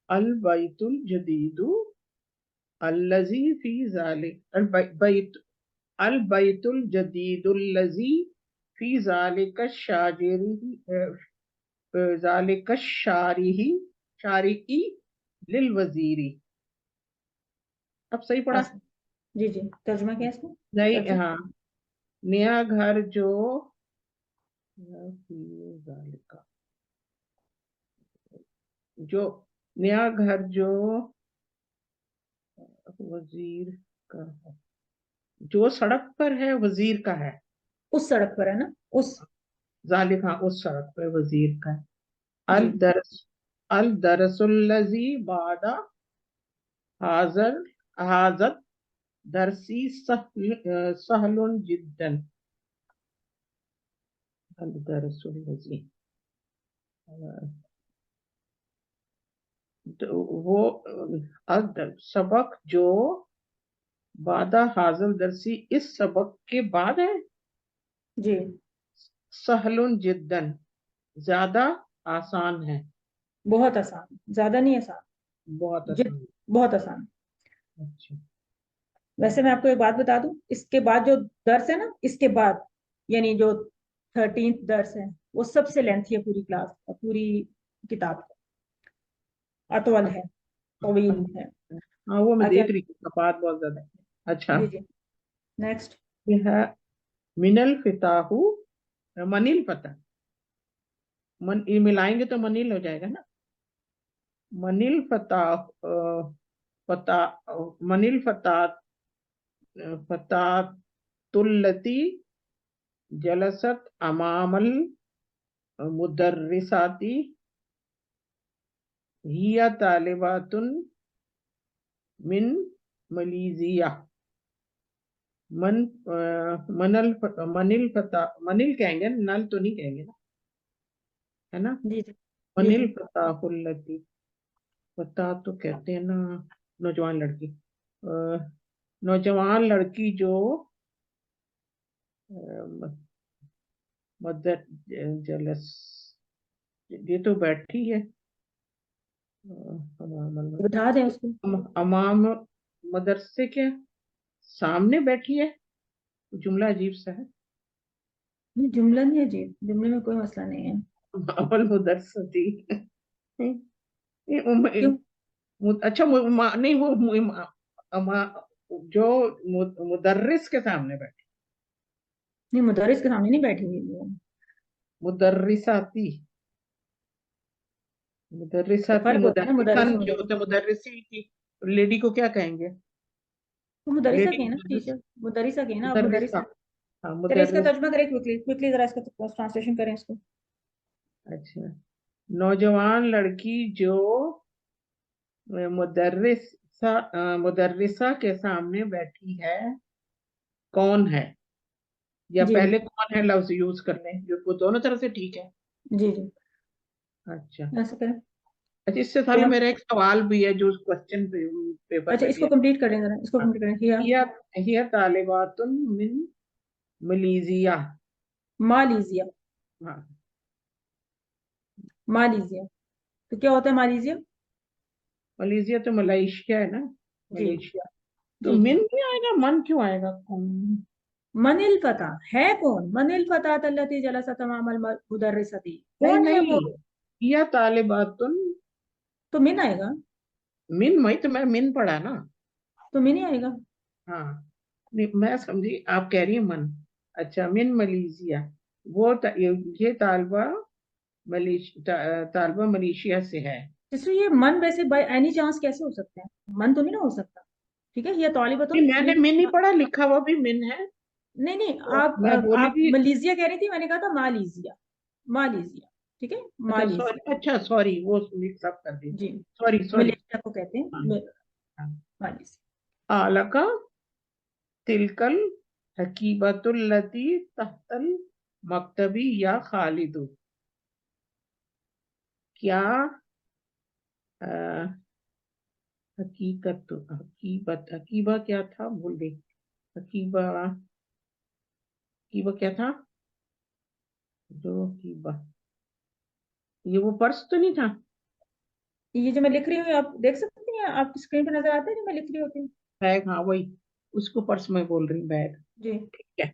Speaker 12: अल बैतुल जदीदु अल्लज़ी फी ज़ालिक अल बैतुल जदीदुल्लज़ी फी ज़ालिका ज़ालिका शारिही लिल वजीरी। अब सही पढ़ा?
Speaker 1: अच्छा, जी जी, तर्जुमा क्या है इसको?
Speaker 12: नहीं,
Speaker 1: तर्जुमा।
Speaker 12: हाँ, नया घर जो, जो नया घर जो वजीर का है, जो सड़क पर है वजीर का है।
Speaker 1: उस सड़क पर है ना, उस।
Speaker 12: जालिक, हाँ, उस सड़क पर वजीर का है।
Speaker 1: जी।
Speaker 12: अल दरसुल्लजी बादा हाजर हाजत दरसी सहलुन जिद्दन। अल दरसुल्लजी, तो वो सबक जो बादा हाजल दरसी, इस सबक के बाद है।
Speaker 1: जी।
Speaker 12: सहलुन जिद्दन, ज्यादा आसान है।
Speaker 1: बहुत आसान, ज्यादा नहीं आसान,
Speaker 12: बहुत
Speaker 1: जिद,
Speaker 12: आसान।
Speaker 1: बहुत आसान।
Speaker 12: अच्छा।
Speaker 1: वैसे मैं आपको एक बात बता दूं, इसके बाद जो दर्स है ना, इसके बाद यानी जो 13th दर्स है, वो सबसे लेंथी है पूरी क्लास, पूरी किताब का। अतवल है, तवील है।
Speaker 12: हाँ, वो मैं
Speaker 1: आगे।
Speaker 12: देख रही हूँ, कपात बहुत ज्यादा है। अच्छा।
Speaker 1: जी जी, नेक्स्ट।
Speaker 12: ये है मिनल फिताहू, मनिल फता। ये मिलाएंगे तो मनिल हो जाएगा ना। मनिल फता, फता, मनिल फता, फतातुल्लती जलसत अमामल मुदर्रिसाती हिया तालिबातुन मिन मलीजिया। मनिल फता, मनिल कहेंगे, नल तो नहीं कहेंगे ना, है ना।
Speaker 1: जी जी जी
Speaker 12: मनिल
Speaker 1: जी।
Speaker 12: फताहुल्लती, फता तो कहते हैं ना नौजवान लड़की। नौजवान लड़की जो मदर जलस, ये तो बैठी है।
Speaker 1: बता दें उसको।
Speaker 12: अमाम मदरसे के सामने बैठी है। जुमला अजीब सा है।
Speaker 1: नहीं, जुमला नहीं है जी, जुमले में कोई मसला नहीं है।
Speaker 12: अमल मुदरसती। ये
Speaker 1: क्यों?
Speaker 12: अच्छा, नहीं, वो जो मुदर्रिस के सामने बैठी।
Speaker 1: नहीं, मुदर्रिस के सामने नहीं बैठी हुई वो।
Speaker 12: मुदर्रिसाती,
Speaker 1: तो
Speaker 12: मुदर्रिसाती,
Speaker 1: फर्क होता है ना, मुदर्रिस
Speaker 12: मुदर्रिसन जो
Speaker 1: मुदर्रिस।
Speaker 12: होते हैं, मुदर्रिसी की लेडी को क्या कहेंगे?
Speaker 1: तो मुदर्रिसा
Speaker 12: लेडी
Speaker 1: के है ना
Speaker 12: मुदर्रिस,
Speaker 1: टीचर, मुदर्रिसा के है ना, आप
Speaker 12: मुदर्रिसा,
Speaker 1: मुदर्रिसा।
Speaker 12: हाँ,
Speaker 1: चलिए, इसका
Speaker 12: मुदर्रिस।
Speaker 1: तर्जुमा करें क्विकली क्विकली, जरा इसका ट्रांसलेशन करें इसको।
Speaker 12: अच्छा, नौजवान लड़की जो मुदर्रिसा के सामने बैठी है, कौन है? या
Speaker 1: जी
Speaker 12: पहले कौन है लफ्ज यूज कर लें, जो वो दोनों तरह से ठीक है।
Speaker 1: जी जी,
Speaker 12: अच्छा।
Speaker 1: ऐसा करें।
Speaker 12: अच्छा, इससे
Speaker 1: तो
Speaker 12: साले
Speaker 1: हम
Speaker 12: मेरा एक सवाल भी है जो क्वेश्चन पेपर
Speaker 1: अच्छा
Speaker 12: में
Speaker 1: इसको
Speaker 12: दिया।
Speaker 1: कंप्लीट करें जरा, इसको कंप्लीट करें।
Speaker 12: हिया हिया तालिबातुन मिन मलेशिया।
Speaker 1: मालेशिया,
Speaker 12: हाँ,
Speaker 1: मालेशिया तो क्या होता है मालेशिया?
Speaker 12: मलेशिया तो मलेशिया है ना,
Speaker 1: जी
Speaker 12: मलेशिया। तो
Speaker 1: जी
Speaker 12: मिन
Speaker 1: जी।
Speaker 12: क्यों आएगा, मन क्यों आएगा?
Speaker 1: मनिल फता है कौन? मनिल फता तल्लती जलसा तमामल मुदर्रिसती,
Speaker 12: नहीं
Speaker 1: कौन है वो?
Speaker 12: नहीं, हिया तालिबातुन
Speaker 1: तो मिन आएगा,
Speaker 12: मिन, मैं तो मैं मिन पढ़ा ना।
Speaker 1: तो मिन ही आएगा।
Speaker 12: हाँ, नहीं मैं समझी आप कह रही है मन। अच्छा, मिन मलेशिया, ये तालबा तालबा मलेशिया से है।
Speaker 1: सिस्टर ये मन वैसे बाय एनी चांस कैसे हो सकता है? मन तो नहीं ना हो सकता। ठीक है, ये तालिबतुन
Speaker 12: नहीं, मैंने मिन नहीं
Speaker 1: मिन,
Speaker 12: पढ़ा, लिखा हुआ भी मिन है।
Speaker 1: नहीं नहीं,
Speaker 12: तो मैं बोली
Speaker 1: आप
Speaker 12: थी।
Speaker 1: मलेशिया कह रही थी, मैंने कहा था मालेशिया, मालेशिया। ठीक है,
Speaker 12: अच्छा सॉरी,
Speaker 1: मालेशिया।
Speaker 12: अच्छा सॉरी, वो मिक्स अप कर दी।
Speaker 1: जी,
Speaker 12: सॉरी सॉरी।
Speaker 1: मलेशिया को कहते हैं मालेशिया।
Speaker 12: आलका तिलकल हकीबतुल्लती तहतल मक्तबी या खालिदु। क्या अ, हकीकत, हकीबा क्या था, भूल गई। हकीबा, हकीबा क्या था? जो हकीबा, ये वो पर्स तो नहीं था?
Speaker 1: ये जो मैं लिख रही हूँ आप देख सकती हैं, आपकी स्क्रीन पर नजर आता है जो मैं लिख रही होती हूँ?
Speaker 12: बैग, हाँ वही, उसको पर्स में बोल रही हूँ, बैग।
Speaker 1: जी।
Speaker 12: ठीक है।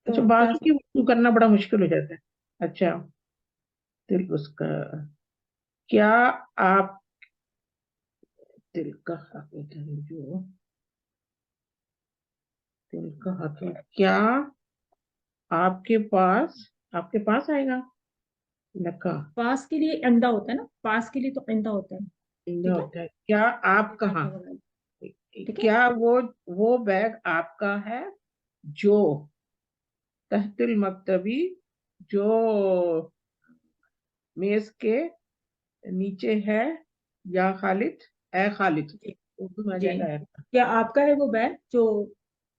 Speaker 12: अच्छा,
Speaker 1: तो क्या
Speaker 12: बाजू की वस्तु करना बड़ा मुश्किल हो जाता है। अच्छा, दिल उसका, क्या आप दिल का हक होता है, जो दिल का हक है, क्या आपके पास आएगा? लका
Speaker 1: पास के लिए इंदा होता है ना, पास के लिए तो इंदा होता है।
Speaker 12: इंदा
Speaker 1: ठीक है,
Speaker 12: होता है। क्या आप कहाँ,
Speaker 1: ठीक है।
Speaker 12: क्या वो बैग आपका है जो तहतिल मक्तबी, जो मेज के नीचे है, या खालिद, ए खालिद,
Speaker 1: जी
Speaker 12: उर्दू में आ
Speaker 1: जी,
Speaker 12: जाएगा
Speaker 1: क्या आपका है वो बैग जो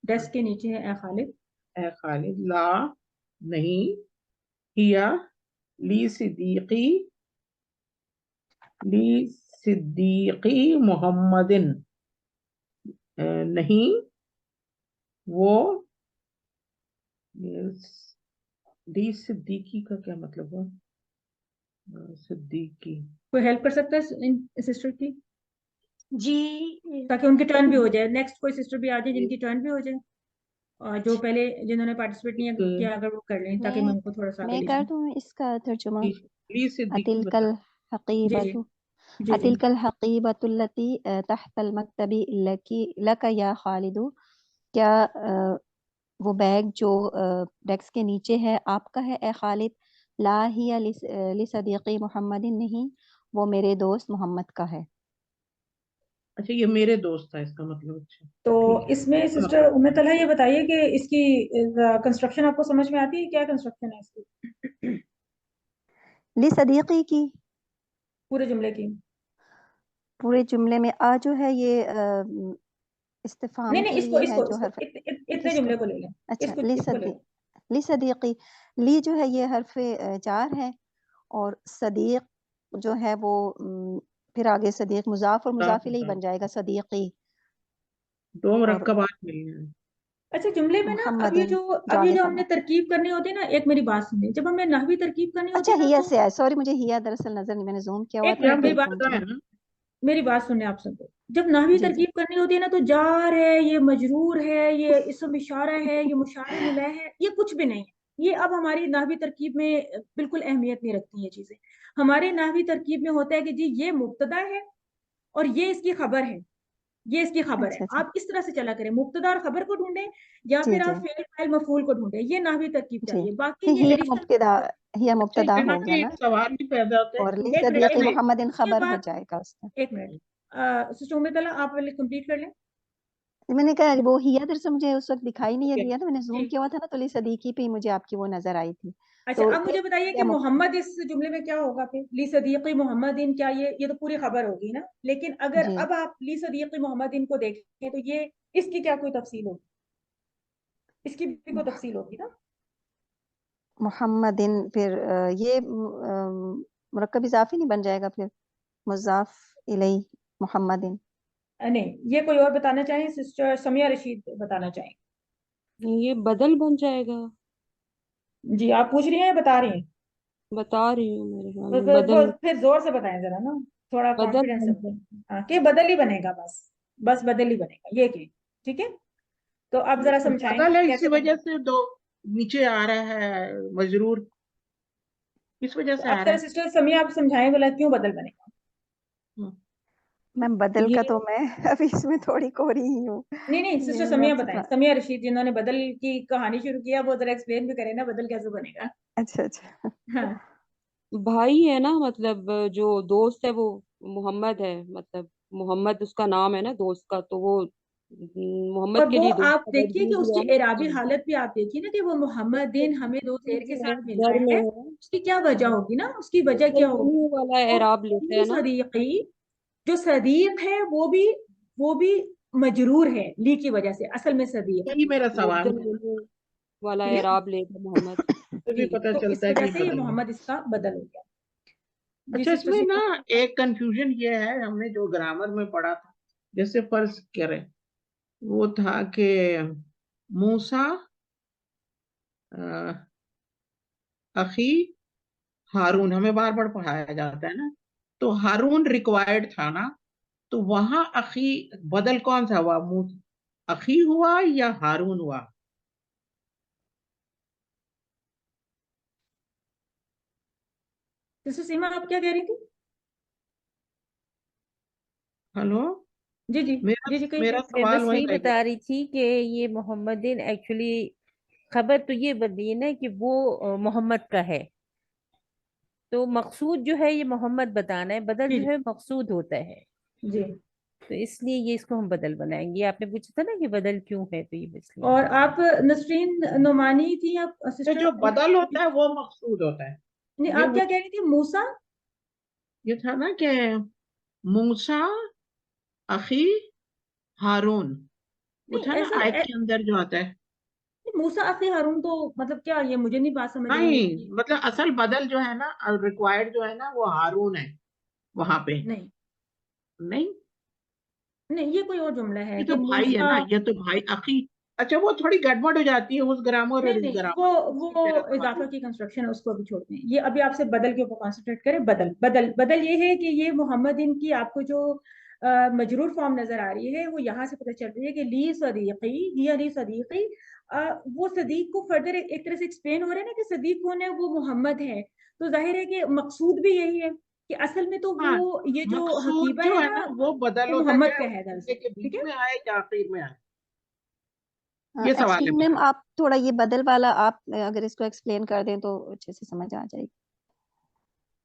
Speaker 1: डेस्क के नीचे है, ए खालिद?
Speaker 12: ए खालिद, ला नहीं, हिया ली सिद्दीकी, ली सिद्दीकी मोहम्मदिन, नहीं, वो ली सिद्दीकी का क्या मतलब हुआ? सिद्दीकी।
Speaker 1: कोई हेल्प कर सकता है सिस्टर की,
Speaker 6: जी
Speaker 1: ताकि उनकी टर्न भी हो जाए, नेक्स्ट कोई सिस्टर भी आ जाए जिनकी टर्न भी हो जाए, और जो पहले जिन्होंने पार्टिसिपेट नहीं किया अगर वो कर लें, ताकि मैं उनको थोड़ा सा आगे
Speaker 11: मैं
Speaker 1: ले
Speaker 11: कर
Speaker 1: जाऊं।
Speaker 11: दूं इसका तर्जुमा।
Speaker 12: ली सिद्दीकी
Speaker 11: अतिलकल
Speaker 12: बता।
Speaker 1: जी
Speaker 11: हकीबतु
Speaker 1: जी जी
Speaker 11: अतिलकल हकीबतुल्लती तहतल मक्तबी लका या खालिदु। क्या वो बैग जो डेस्क के नीचे है आपका है ए खालिद? ला हिया लिसदीकी मोहम्मदिन, नहीं वो मेरे दोस्त मोहम्मद का है।
Speaker 12: अच्छा, ये मेरे दोस्त था इसका मतलब। अच्छा,
Speaker 1: तो
Speaker 12: ठीक है,
Speaker 1: इसमें
Speaker 12: इसका
Speaker 1: सिस्टर
Speaker 12: मतलब
Speaker 1: उम्मे तलहा ये बताइए कि इसकी कंस्ट्रक्शन आपको समझ में आती है? क्या कंस्ट्रक्शन है इसकी
Speaker 11: लिसदीकी की
Speaker 1: पूरे जुमले की?
Speaker 11: पूरे जुमले में आ जो है ये
Speaker 1: नहीं
Speaker 11: इस्तिफाम
Speaker 1: नहीं,
Speaker 11: के
Speaker 1: इसको
Speaker 11: लिए है,
Speaker 1: इसको
Speaker 11: जो
Speaker 1: इसको
Speaker 11: हर्फ
Speaker 1: इतने
Speaker 11: किसको।
Speaker 1: जुमले को ले लें,
Speaker 11: अच्छा,
Speaker 1: इसको ले लें।
Speaker 11: ली सदीकी, ली जो है ये हर्फ जार है, और सदीक जो है वो फिर आगे सदीक मुजाफ और मुजाफ इलैही बन जाएगा सदीकी।
Speaker 12: दो
Speaker 11: और
Speaker 12: मुरक्कबात मिल गए।
Speaker 1: अच्छा, जुमले में ना
Speaker 11: मोहम्मदिन
Speaker 1: अब ये
Speaker 11: जाने
Speaker 1: जो
Speaker 11: का
Speaker 1: हमने
Speaker 11: मत।
Speaker 1: तरकीब करनी होती है ना, एक मेरी बात सुनिए, जब हमें नहवी तरकीब करनी होती
Speaker 11: अच्छा,
Speaker 1: है ना
Speaker 11: हिया
Speaker 1: तो
Speaker 11: से है, सॉरी मुझे हिया दरअसल नजर नहीं, मैंने जूम किया हुआ
Speaker 1: एक
Speaker 11: था
Speaker 1: मिनट
Speaker 11: तो
Speaker 1: मेरी
Speaker 11: एक
Speaker 1: बात
Speaker 11: मिनट
Speaker 12: पता है
Speaker 11: मुझे।
Speaker 12: ना।
Speaker 1: मेरी बात सुनने आप सबको। जब नहवी
Speaker 11: जी जी
Speaker 1: तरकीब करनी होती है ना तो जार है, ये मजरूर है, ये इसम इशारा है, ये मुशारे मिला है, ये कुछ भी नहीं है। ये अब हमारी नहवी तरकीब में बिल्कुल अहमियत नहीं रखती ये चीजें। हमारे नहवी तरकीब में होता है कि जी ये मुब्तदा है और ये इसकी खबर है, ये इसकी खबर है।
Speaker 11: अच्छा अच्छा।
Speaker 1: आप इस तरह से चला करें, मुब्तदा और खबर को ढूंढें, या
Speaker 11: जी
Speaker 1: फिर
Speaker 11: जी
Speaker 1: आप फेल फाइल मफूल को ढूंढें। ये नहवी तरकीब
Speaker 11: जी,
Speaker 1: चाहिए, बाकी
Speaker 11: फिर
Speaker 1: ये एडिशनल।
Speaker 11: हिया
Speaker 12: अच्छा,
Speaker 11: मुब्तदा
Speaker 12: यहाँ
Speaker 11: हो गया
Speaker 12: पे एक
Speaker 11: ना,
Speaker 12: सवाल भी पैदा होता है।
Speaker 11: और ली
Speaker 1: एक मिनट एक
Speaker 11: सदीकी
Speaker 12: जैसे
Speaker 1: मिनट
Speaker 11: मोहम्मदिन
Speaker 1: उसके
Speaker 11: खबर हो
Speaker 1: बाद
Speaker 11: जाएगा उसका।
Speaker 1: एक मिनट सिस्टर उम्मे तला आप पहले कंप्लीट कर लें।
Speaker 11: मैंने कहा वो हिया दरअसल मुझे उस वक्त दिखाई नहीं
Speaker 12: ठीक है,
Speaker 11: दिया था, मैंने जूम
Speaker 1: जी,
Speaker 11: किया हुआ था ना, तो ली सदीकी पे ही मुझे आपकी वो नजर आई थी।
Speaker 1: अच्छा
Speaker 11: तो
Speaker 1: अब मुझे बताइए कि
Speaker 11: हिया
Speaker 1: मोहम्मद इस जुमले में क्या होगा फिर? ली सदीकी मोहम्मदिन, क्या ये तो पूरी खबर होगी ना? लेकिन अगर
Speaker 11: जी
Speaker 1: अब आप ली सदीकी मोहम्मदिन को देखें तो ये इसकी क्या कोई तफसील होगी? इसकी भी कोई तफसील होगी ना?
Speaker 11: मुहम्मदिन, फिर ये मुरक्कब इजाफी नहीं बन जाएगा फिर? मुज़ाफ इलैह मुहम्मदिन।
Speaker 1: नहीं, ये कोई और बताना चाहें? सिस्टर समिया रशीद बताना चाहें?
Speaker 13: ये बदल बन जाएगा।
Speaker 1: जी, आप पूछ रही हैं या बता रही हैं?
Speaker 13: बता रही हूँ, मेरे ख्याल
Speaker 1: वो,
Speaker 13: में
Speaker 1: वो,
Speaker 13: बदल
Speaker 1: वो फिर जोर से बताएं जरा ना, थोड़ा
Speaker 13: बदल
Speaker 1: कॉन्फिडेंस
Speaker 13: बन
Speaker 1: से
Speaker 13: जाएगा।
Speaker 1: बताएं। हाँ, कि बदल ही बनेगा, बस बदल ही बनेगा, ये की ठीक है। तो अब जरा समझाएं
Speaker 12: बदल है, इसी
Speaker 1: कैसे
Speaker 12: वजह
Speaker 1: बनेगा।
Speaker 12: से दो नीचे आ रहा है मजरूर, इस वजह
Speaker 1: तो
Speaker 12: से
Speaker 1: अब
Speaker 12: आ रहा
Speaker 1: जरा
Speaker 12: है।
Speaker 1: सिस्टर समिया आप समझाएं बोला क्यों बदल बनेगा।
Speaker 11: मैम बदल
Speaker 13: ये
Speaker 11: का तो मैं अभी इसमें थोड़ी कोरी ही हूँ,
Speaker 1: नहीं, सिस्टर
Speaker 11: ये
Speaker 1: समिया
Speaker 11: मैम
Speaker 1: बताएं, समिया रशीद जिन्होंने बदल की कहानी शुरू किया, वो जरा एक्सप्लेन भी करें ना बदल कैसे बनेगा।
Speaker 11: अच्छा।
Speaker 1: हाँ,
Speaker 13: भाई है ना, मतलब जो दोस्त है वो मोहम्मद है, मतलब मोहम्मद उसका नाम है ना दोस्त का, तो वो मोहम्मद
Speaker 1: और
Speaker 13: के
Speaker 1: वो
Speaker 13: लिए दोस्त
Speaker 1: आप
Speaker 13: का
Speaker 1: देखिए
Speaker 13: दर्द
Speaker 1: कि
Speaker 13: में भी
Speaker 1: उसकी
Speaker 13: है ना।
Speaker 1: एराबी
Speaker 13: हाँ,
Speaker 1: हालत भी आप देखिए ना कि वो मोहम्मदीन हमें दो
Speaker 13: वो
Speaker 1: शेर के
Speaker 13: जो है
Speaker 1: साथ मिल
Speaker 13: घर
Speaker 1: रहा
Speaker 13: में
Speaker 1: है,
Speaker 13: है।
Speaker 1: उसकी क्या वजह
Speaker 13: हाँ,
Speaker 1: होगी ना, उसकी वजह
Speaker 13: तो
Speaker 1: क्या होगी।
Speaker 13: यही वाला
Speaker 1: तो
Speaker 13: एराब लेते
Speaker 1: ली
Speaker 13: हैं ना।
Speaker 1: सदीकी, जो सदीक है वो भी मजरूर है ली की वजह से, असल में सदीक,
Speaker 12: यही मेरा सवाल
Speaker 13: मुबदल
Speaker 12: है,
Speaker 13: होने वाला
Speaker 1: ठीक है।
Speaker 13: एराब लेगा मोहम्मद।
Speaker 12: तो भी
Speaker 1: जी,
Speaker 12: पता
Speaker 1: तो इस
Speaker 12: चलता है
Speaker 1: वजह
Speaker 12: कि
Speaker 1: से ये
Speaker 12: बदल है।
Speaker 1: मोहम्मद इसका बदल हो गया। जी
Speaker 12: अच्छा,
Speaker 1: सिस्टर
Speaker 12: इसमें ना
Speaker 1: सीमा।
Speaker 12: एक कंफ्यूजन ये है, हमने जो ग्रामर में पढ़ा था, जैसे फर्ज करें वो था कि मूसा अ, अखी हारून, हमें बार बार पढ़ाया जाता है ना, तो हारून रिक्वायर्ड था ना, तो वहां अखी बदल कौन सा हुआ? अखी हुआ या हारून हुआ?
Speaker 1: सिस्टर सीमा आप क्या कह रही थी?
Speaker 12: हेलो,
Speaker 1: जी जी
Speaker 12: मेरा
Speaker 1: जी जी, कहीं
Speaker 12: मेरा
Speaker 1: कहीं।
Speaker 7: मैं
Speaker 12: सवाल
Speaker 7: बस
Speaker 12: वही
Speaker 7: वही
Speaker 12: रह गया।
Speaker 7: बता रही थी कि ये मोहम्मदीन एक्चुअली खबर तो ये बनी है ना कि वो मोहम्मद का है, तो मकसूद जो है ये मोहम्मद बताना है, बदल
Speaker 1: जी
Speaker 7: जो
Speaker 1: जी
Speaker 7: है मकसूद होता है,
Speaker 1: जी।
Speaker 7: तो इसलिए ये इसको हम बदल बनाएंगे। आपने पूछा था ना कि बदल क्यों है, तो ये इसलिए।
Speaker 1: और आप नसरीन नुमानी थी, आप
Speaker 12: तो
Speaker 1: सिस्टर?
Speaker 12: जो बदल होता है वो मकसूद होता है।
Speaker 1: नहीं,
Speaker 12: ये
Speaker 1: आप क्या कह रही थी? मूसा?
Speaker 12: ये था ना कि मूसा अखी हारून, वो
Speaker 1: नहीं,
Speaker 12: था ना
Speaker 1: ऐसा
Speaker 12: आयत के अंदर जो आता है।
Speaker 1: मूसा अखी हारून तो मतलब क्या, ये मुझे नहीं बात समझ आई।
Speaker 12: नहीं, मतलब असल बदल जो है ना, रिक्वायर्ड जो है ना, वो हारून है वहां पे।
Speaker 1: नहीं
Speaker 12: नहीं,
Speaker 1: नहीं, ये कोई और जुमला है
Speaker 12: ये तो
Speaker 1: कि
Speaker 12: भाई है
Speaker 1: मूसा।
Speaker 12: ना, ये तो भाई अखी। अच्छा, वो थोड़ी गड़बड़ हो जाती है उस ग्रामर और
Speaker 1: नहीं
Speaker 12: इस
Speaker 1: नहीं,
Speaker 12: ग्रामर
Speaker 1: वो
Speaker 12: में, इसलिए मेरा
Speaker 1: वो
Speaker 12: सवाल
Speaker 1: इजाफा
Speaker 12: है।
Speaker 1: की कंस्ट्रक्शन है, उसको अभी छोड़ दें। ये अभी आपसे बदल के ऊपर कॉन्सेंट्रेट करें। बदल बदल बदल ये है कि ये मोहम्मदीन की आपको जो मजरूर फॉर्म नजर आ रही है, वो यहाँ से पता चल रही है कि ली सदीकी, हिया ली सदीकी। वो सदीक को फर्दर एक तरह से एक्सप्लेन हो रहा है ना कि सदीक कौन है, वो मोहम्मद है। तो जाहिर है कि मकसूद भी यही है कि असल में तो
Speaker 12: हाँ,
Speaker 1: वो ये जो
Speaker 12: मकसूद
Speaker 1: हकीबा
Speaker 12: जो
Speaker 1: है
Speaker 12: है
Speaker 1: ना,
Speaker 12: ना वो बदल
Speaker 1: वो
Speaker 12: होता है,
Speaker 1: मोहम्मद
Speaker 12: चाहे
Speaker 1: का
Speaker 12: वो
Speaker 1: है
Speaker 12: जुमले
Speaker 1: दरअसल,
Speaker 12: के
Speaker 1: ठीक
Speaker 12: बीच
Speaker 1: है।
Speaker 12: में आए या आखिर में आए। ये सवाल है
Speaker 11: एक्चुअली मैम
Speaker 12: मेरा।
Speaker 11: आप थोड़ा ये बदल वाला आप अगर इसको एक्सप्लेन कर दें तो अच्छे से समझ आ जाएगी।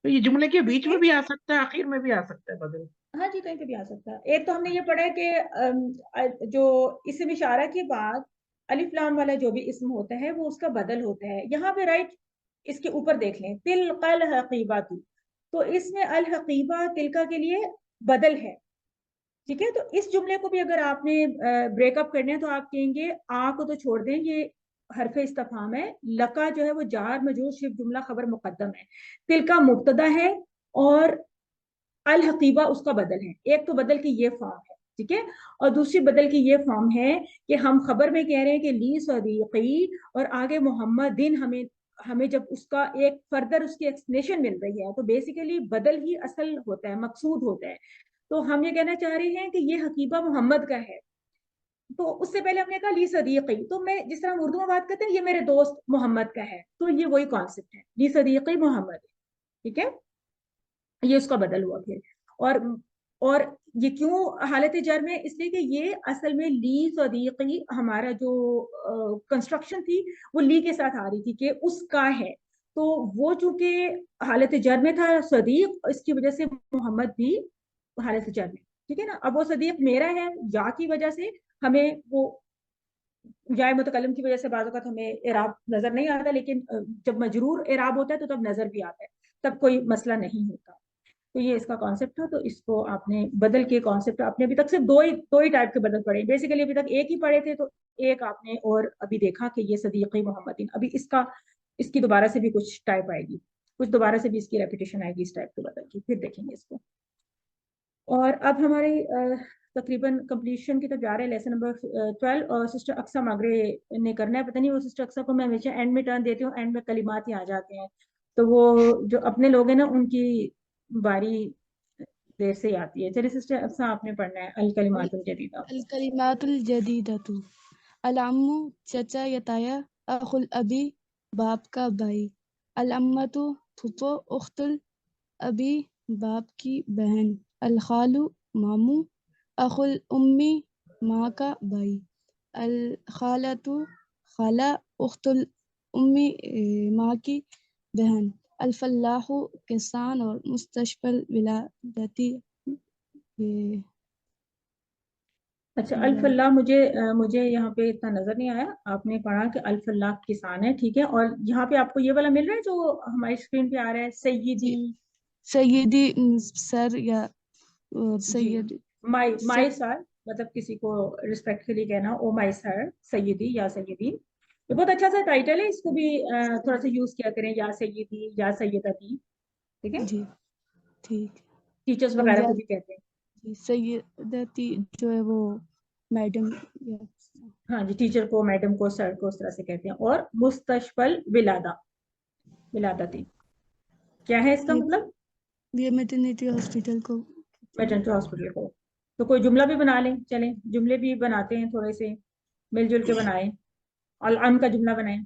Speaker 12: तो ये जुमले के बीच में
Speaker 1: इसमें
Speaker 12: भी आ सकता है, आखिर में भी आ सकता है बदल।
Speaker 1: हाँ जी, कहीं पे भी आ सकता है। एक तो हमने ये पढ़ा है कि जो इसम इशारा के बाद अलिफ लाम वाला जो भी इसम होता है वो उसका बदल होता है। यहाँ पे राइट, इसके ऊपर देख लें, तिल कल हकीबातु, तो इसमें अल हकीबा तिलका के लिए बदल है, ठीक है। तो इस जुमले को भी अगर आपने ब्रेकअप करना है तो आप कहेंगे आ को तो छोड़ दें, ये हरफ इस्तफाम है। लका जो है वो जार मजरूर शिफ जुमला खबर मुकद्दम है। तिलका मुब्तदा है और अल हकीबा उसका बदल है। एक तो बदल की ये फॉर्म है, ठीक है। और दूसरी बदल की ये फॉर्म है कि हम खबर में कह रहे हैं कि ली सदीकी, और आगे मोहम्मद दिन हमें हमें जब उसका एक फर्दर उसकी एक्सप्लेनेशन मिल रही है, तो बेसिकली बदल ही असल होता है, मकसूद होता है। तो हम ये कहना चाह रहे हैं कि ये हकीबा मोहम्मद का है। तो उससे पहले हमने कहा ली सदीकी, तो मैं जिस तरह हम उर्दू में बात करते हैं, ये मेरे दोस्त मोहम्मद का है, तो ये वही कॉन्सेप्ट है, ली सदीकी मोहम्मद, ठीक है। ये उसका बदल हुआ फिर। और और ये क्यों हालत जर में, इसलिए कि ये असल में ली सदीकी हमारा जो कंस्ट्रक्शन थी वो ली के साथ आ रही थी कि उसका है। तो वो चूंकि हालत जर में था सदीक, इसकी वजह से मोहम्मद भी हालत जर में, ठीक है ना। अब वो सदीक मेरा है या की वजह से हमें वो या मुतकलम की वजह से बाज़ औक़ात हमें एराब नजर नहीं आता, लेकिन जब मजरूर एराब होता है तो तब नजर भी आता है, तब कोई मसला नहीं होता। तो ये इसका कॉन्सेप्ट था। तो इसको आपने बदल के कॉन्सेप्ट, आपने अभी तक सिर्फ दो ही टाइप के बदल पढ़े बेसिकली, अभी तक एक ही पढ़े थे। तो एक आपने और अभी देखा कि ये सदीकी मोहम्मदीन, अभी इसका इसकी दोबारा से भी कुछ टाइप आएगी, कुछ दोबारा से भी इसकी रेपिटेशन आएगी इस टाइप के बदल की, फिर देखेंगे इसको। और अब हमारे तकरीबन कंप्लीशन की तरफ जा रहे हैं, लेसन नंबर 12, और सिस्टर अक्सा मागरे ने करना है। पता नहीं वो सिस्टर अक्सा को मैं हमेशा एंड में टर्न देती हूँ, एंड में कलिमात ही आ जाते हैं, तो वो जो अपने लोग हैं ना उनकी बारी देर से ही आती है। चलिए सिस्टर अक्सा आपने पढ़ना है अल कलिमातुल जदीदा।
Speaker 5: अल कलिमातुल जदीदतु। अल अम्मु चाचा या ताया, अखुल अबी बाप का भाई, अल अम्मतु फुफो उख्तुल अबी बाप की बहन, अल खालू मामू, अखुल उम्मी माँ का भाई, अल खालातु खाला उख्तुल उम्मी माँ की बहन, अल फल्लाहु किसान और मुस्तशफल विलादती। ये
Speaker 1: अच्छा अल फल्लाह मुझे यहाँ पे इतना नजर नहीं आया, आपने पढ़ा कि अल फल्लाह किसान है, ठीक है। और यहाँ पे आपको ये वाला मिल रहा है जो हमारी स्क्रीन पे आ रहा है, सैयदी।
Speaker 5: सैयदी सर या
Speaker 1: जी,
Speaker 5: सैयद
Speaker 1: माई सर, मतलब किसी को रिस्पेक्टफुली कहना, ओ माई सर, सैयदी या सैयदी। ये बहुत अच्छा सा टाइटल है, इसको भी थोड़ा सा यूज किया करें, या सैयदी या सैयदती, ठीक है।
Speaker 5: जी ठीक।
Speaker 1: टीचर्स
Speaker 5: और
Speaker 1: वगैरह
Speaker 5: या
Speaker 1: को भी कहते हैं।
Speaker 5: जी सैयदती जो है वो मैडम या
Speaker 1: हाँ जी, टीचर को, मैडम को, सर को, उस तरह से कहते हैं। और मुस्तशफल विलादा, विलादती क्या है इसका मतलब?
Speaker 5: ये मैटरनिटी हॉस्पिटल को
Speaker 1: मैटरनिटी हॉस्पिटल को। तो कोई जुमला भी बना लें, चलें जुमले भी बनाते हैं, थोड़े से मिलजुल के बनाएं, अल अन का जुमला बनाएं।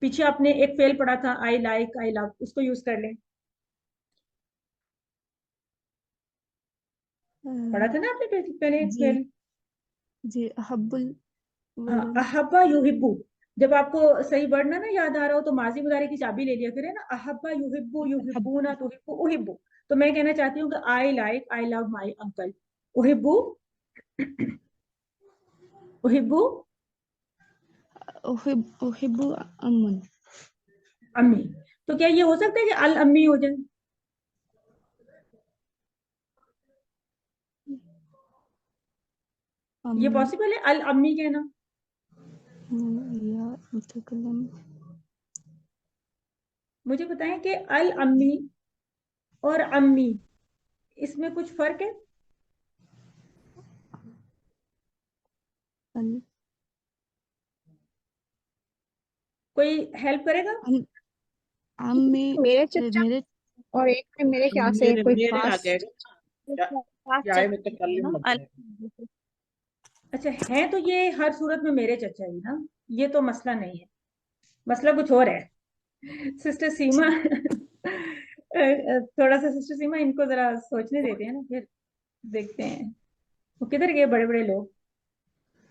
Speaker 1: पीछे आपने एक फेल पढ़ा था, आई लाइक, आई लव, उसको यूज कर लें। पढ़ा था ना आपने पहले एक
Speaker 5: जी
Speaker 1: फेल।
Speaker 5: जी अहब्बुल
Speaker 1: हाँ,
Speaker 5: वलन।
Speaker 1: अहब्बा युहिब्बू। जब आपको सही वर्ड ना याद आ रहा हो तो माजी मुजारे की चाबी ले लिया करें ना, अहब्बा युहिब्बू, युहिब्बूना तुहिब्बू, उहिब्बू। तो मैं कहना चाहती हूँ कि I like, I love my uncle, उहिब्बू, उहिब्बू
Speaker 5: उहिब्बु अम्मन।
Speaker 1: अम्मी। तो क्या ये हो सकता है कि अल अम्मी हो जाए? ये पॉसिबल है अल अम्मी कहना?
Speaker 5: या मुतकल्लिम।
Speaker 1: मुझे बताएं कि अल अम्मी और अम्मी इसमें कुछ फर्क है?
Speaker 5: अल
Speaker 1: कोई हेल्प करेगा?
Speaker 5: अम्मी
Speaker 3: मेरे चचा
Speaker 5: मेरे
Speaker 3: और एक में मेरे ख्याल से
Speaker 12: मेरे
Speaker 3: कोई
Speaker 12: मेरे आ
Speaker 3: खास
Speaker 12: जाएगा,
Speaker 3: खास
Speaker 12: जाए
Speaker 3: चचा
Speaker 12: मुतकल्लिम
Speaker 3: ना
Speaker 12: मत जाए।
Speaker 1: अच्छा है, तो ये हर सूरत में मेरे चचा ही ना, ये तो मसला नहीं है, मसला कुछ और है। सिस्टर सीमा थोड़ा सा सिस्टर सीमा इनको जरा सोचने देते हैं ना, फिर देखते हैं वो किधर गए बड़े बड़े लोग।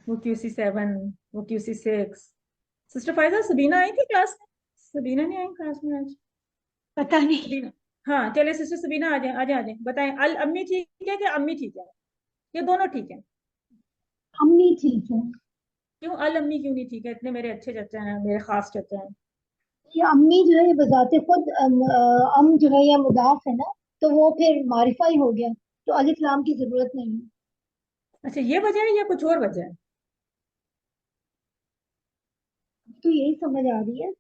Speaker 1: वो QC7, वो QC6। सिस्टर फायजा, सबीना आई थी क्लास में? सबीना नहीं आई क्लास में आज?
Speaker 6: पता नहीं।
Speaker 1: सबीना, हाँ चलिए सिस्टर सबीना आ जाए, आ जाए बताएं, अल अम्मी ठीक है कि अम्मी ठीक है? ये दोनों ठीक है?
Speaker 6: अम्मी ठीक है।
Speaker 1: क्यों अल अम्मी क्यों नहीं ठीक है? इतने मेरे अच्छे चचा हैं, मेरे खास चचा हैं।
Speaker 6: ये अम्मी जो है ये बजाते खुद जो है या मुदाफ है ना, तो वो फिर मारिफा ही हो गया, तो अलिफ लाम की जरूरत नहीं है।
Speaker 1: अच्छा ये वजह है या कुछ और वजह है?
Speaker 6: तो यही समझ आ रही है।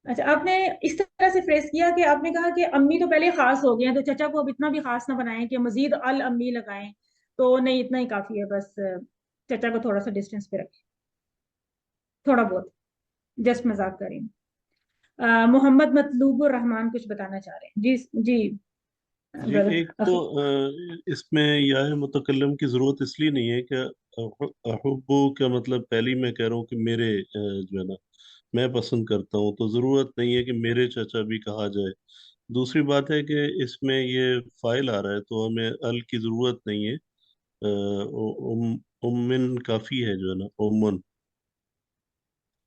Speaker 1: अच्छा, आपने इस तरह से फ्रेस किया कि आपने कहा कि अम्मी तो पहले खास हो गए हैं, तो चचा को अब इतना भी खास ना बनाएं कि मजीद अल अम्मी लगाएं। तो नहीं, इतना ही काफी है, बस चचा को थोड़ा सा डिस्टेंस पे रखें, थोड़ा बहुत, जस्ट मजाक करें। मोहम्मद मतलूबुर रहमान कुछ बताना चाह रहे हैं जी? जी
Speaker 14: जी
Speaker 1: ब्रदर
Speaker 14: एक तो इसमें या मुतकल्लम की जरूरत इसलिए नहीं है कि अहुब्बु का मतलब पहली मैं कह रहा हूँ कि मेरे जो है ना मैं पसंद करता हूँ, तो जरूरत नहीं है कि मेरे चाचा भी कहा जाए। दूसरी बात है कि इसमें ये फाइल आ रहा है तो हमें अल की जरूरत नहीं है। उम्मिन काफी है जो है ना, उम्मन।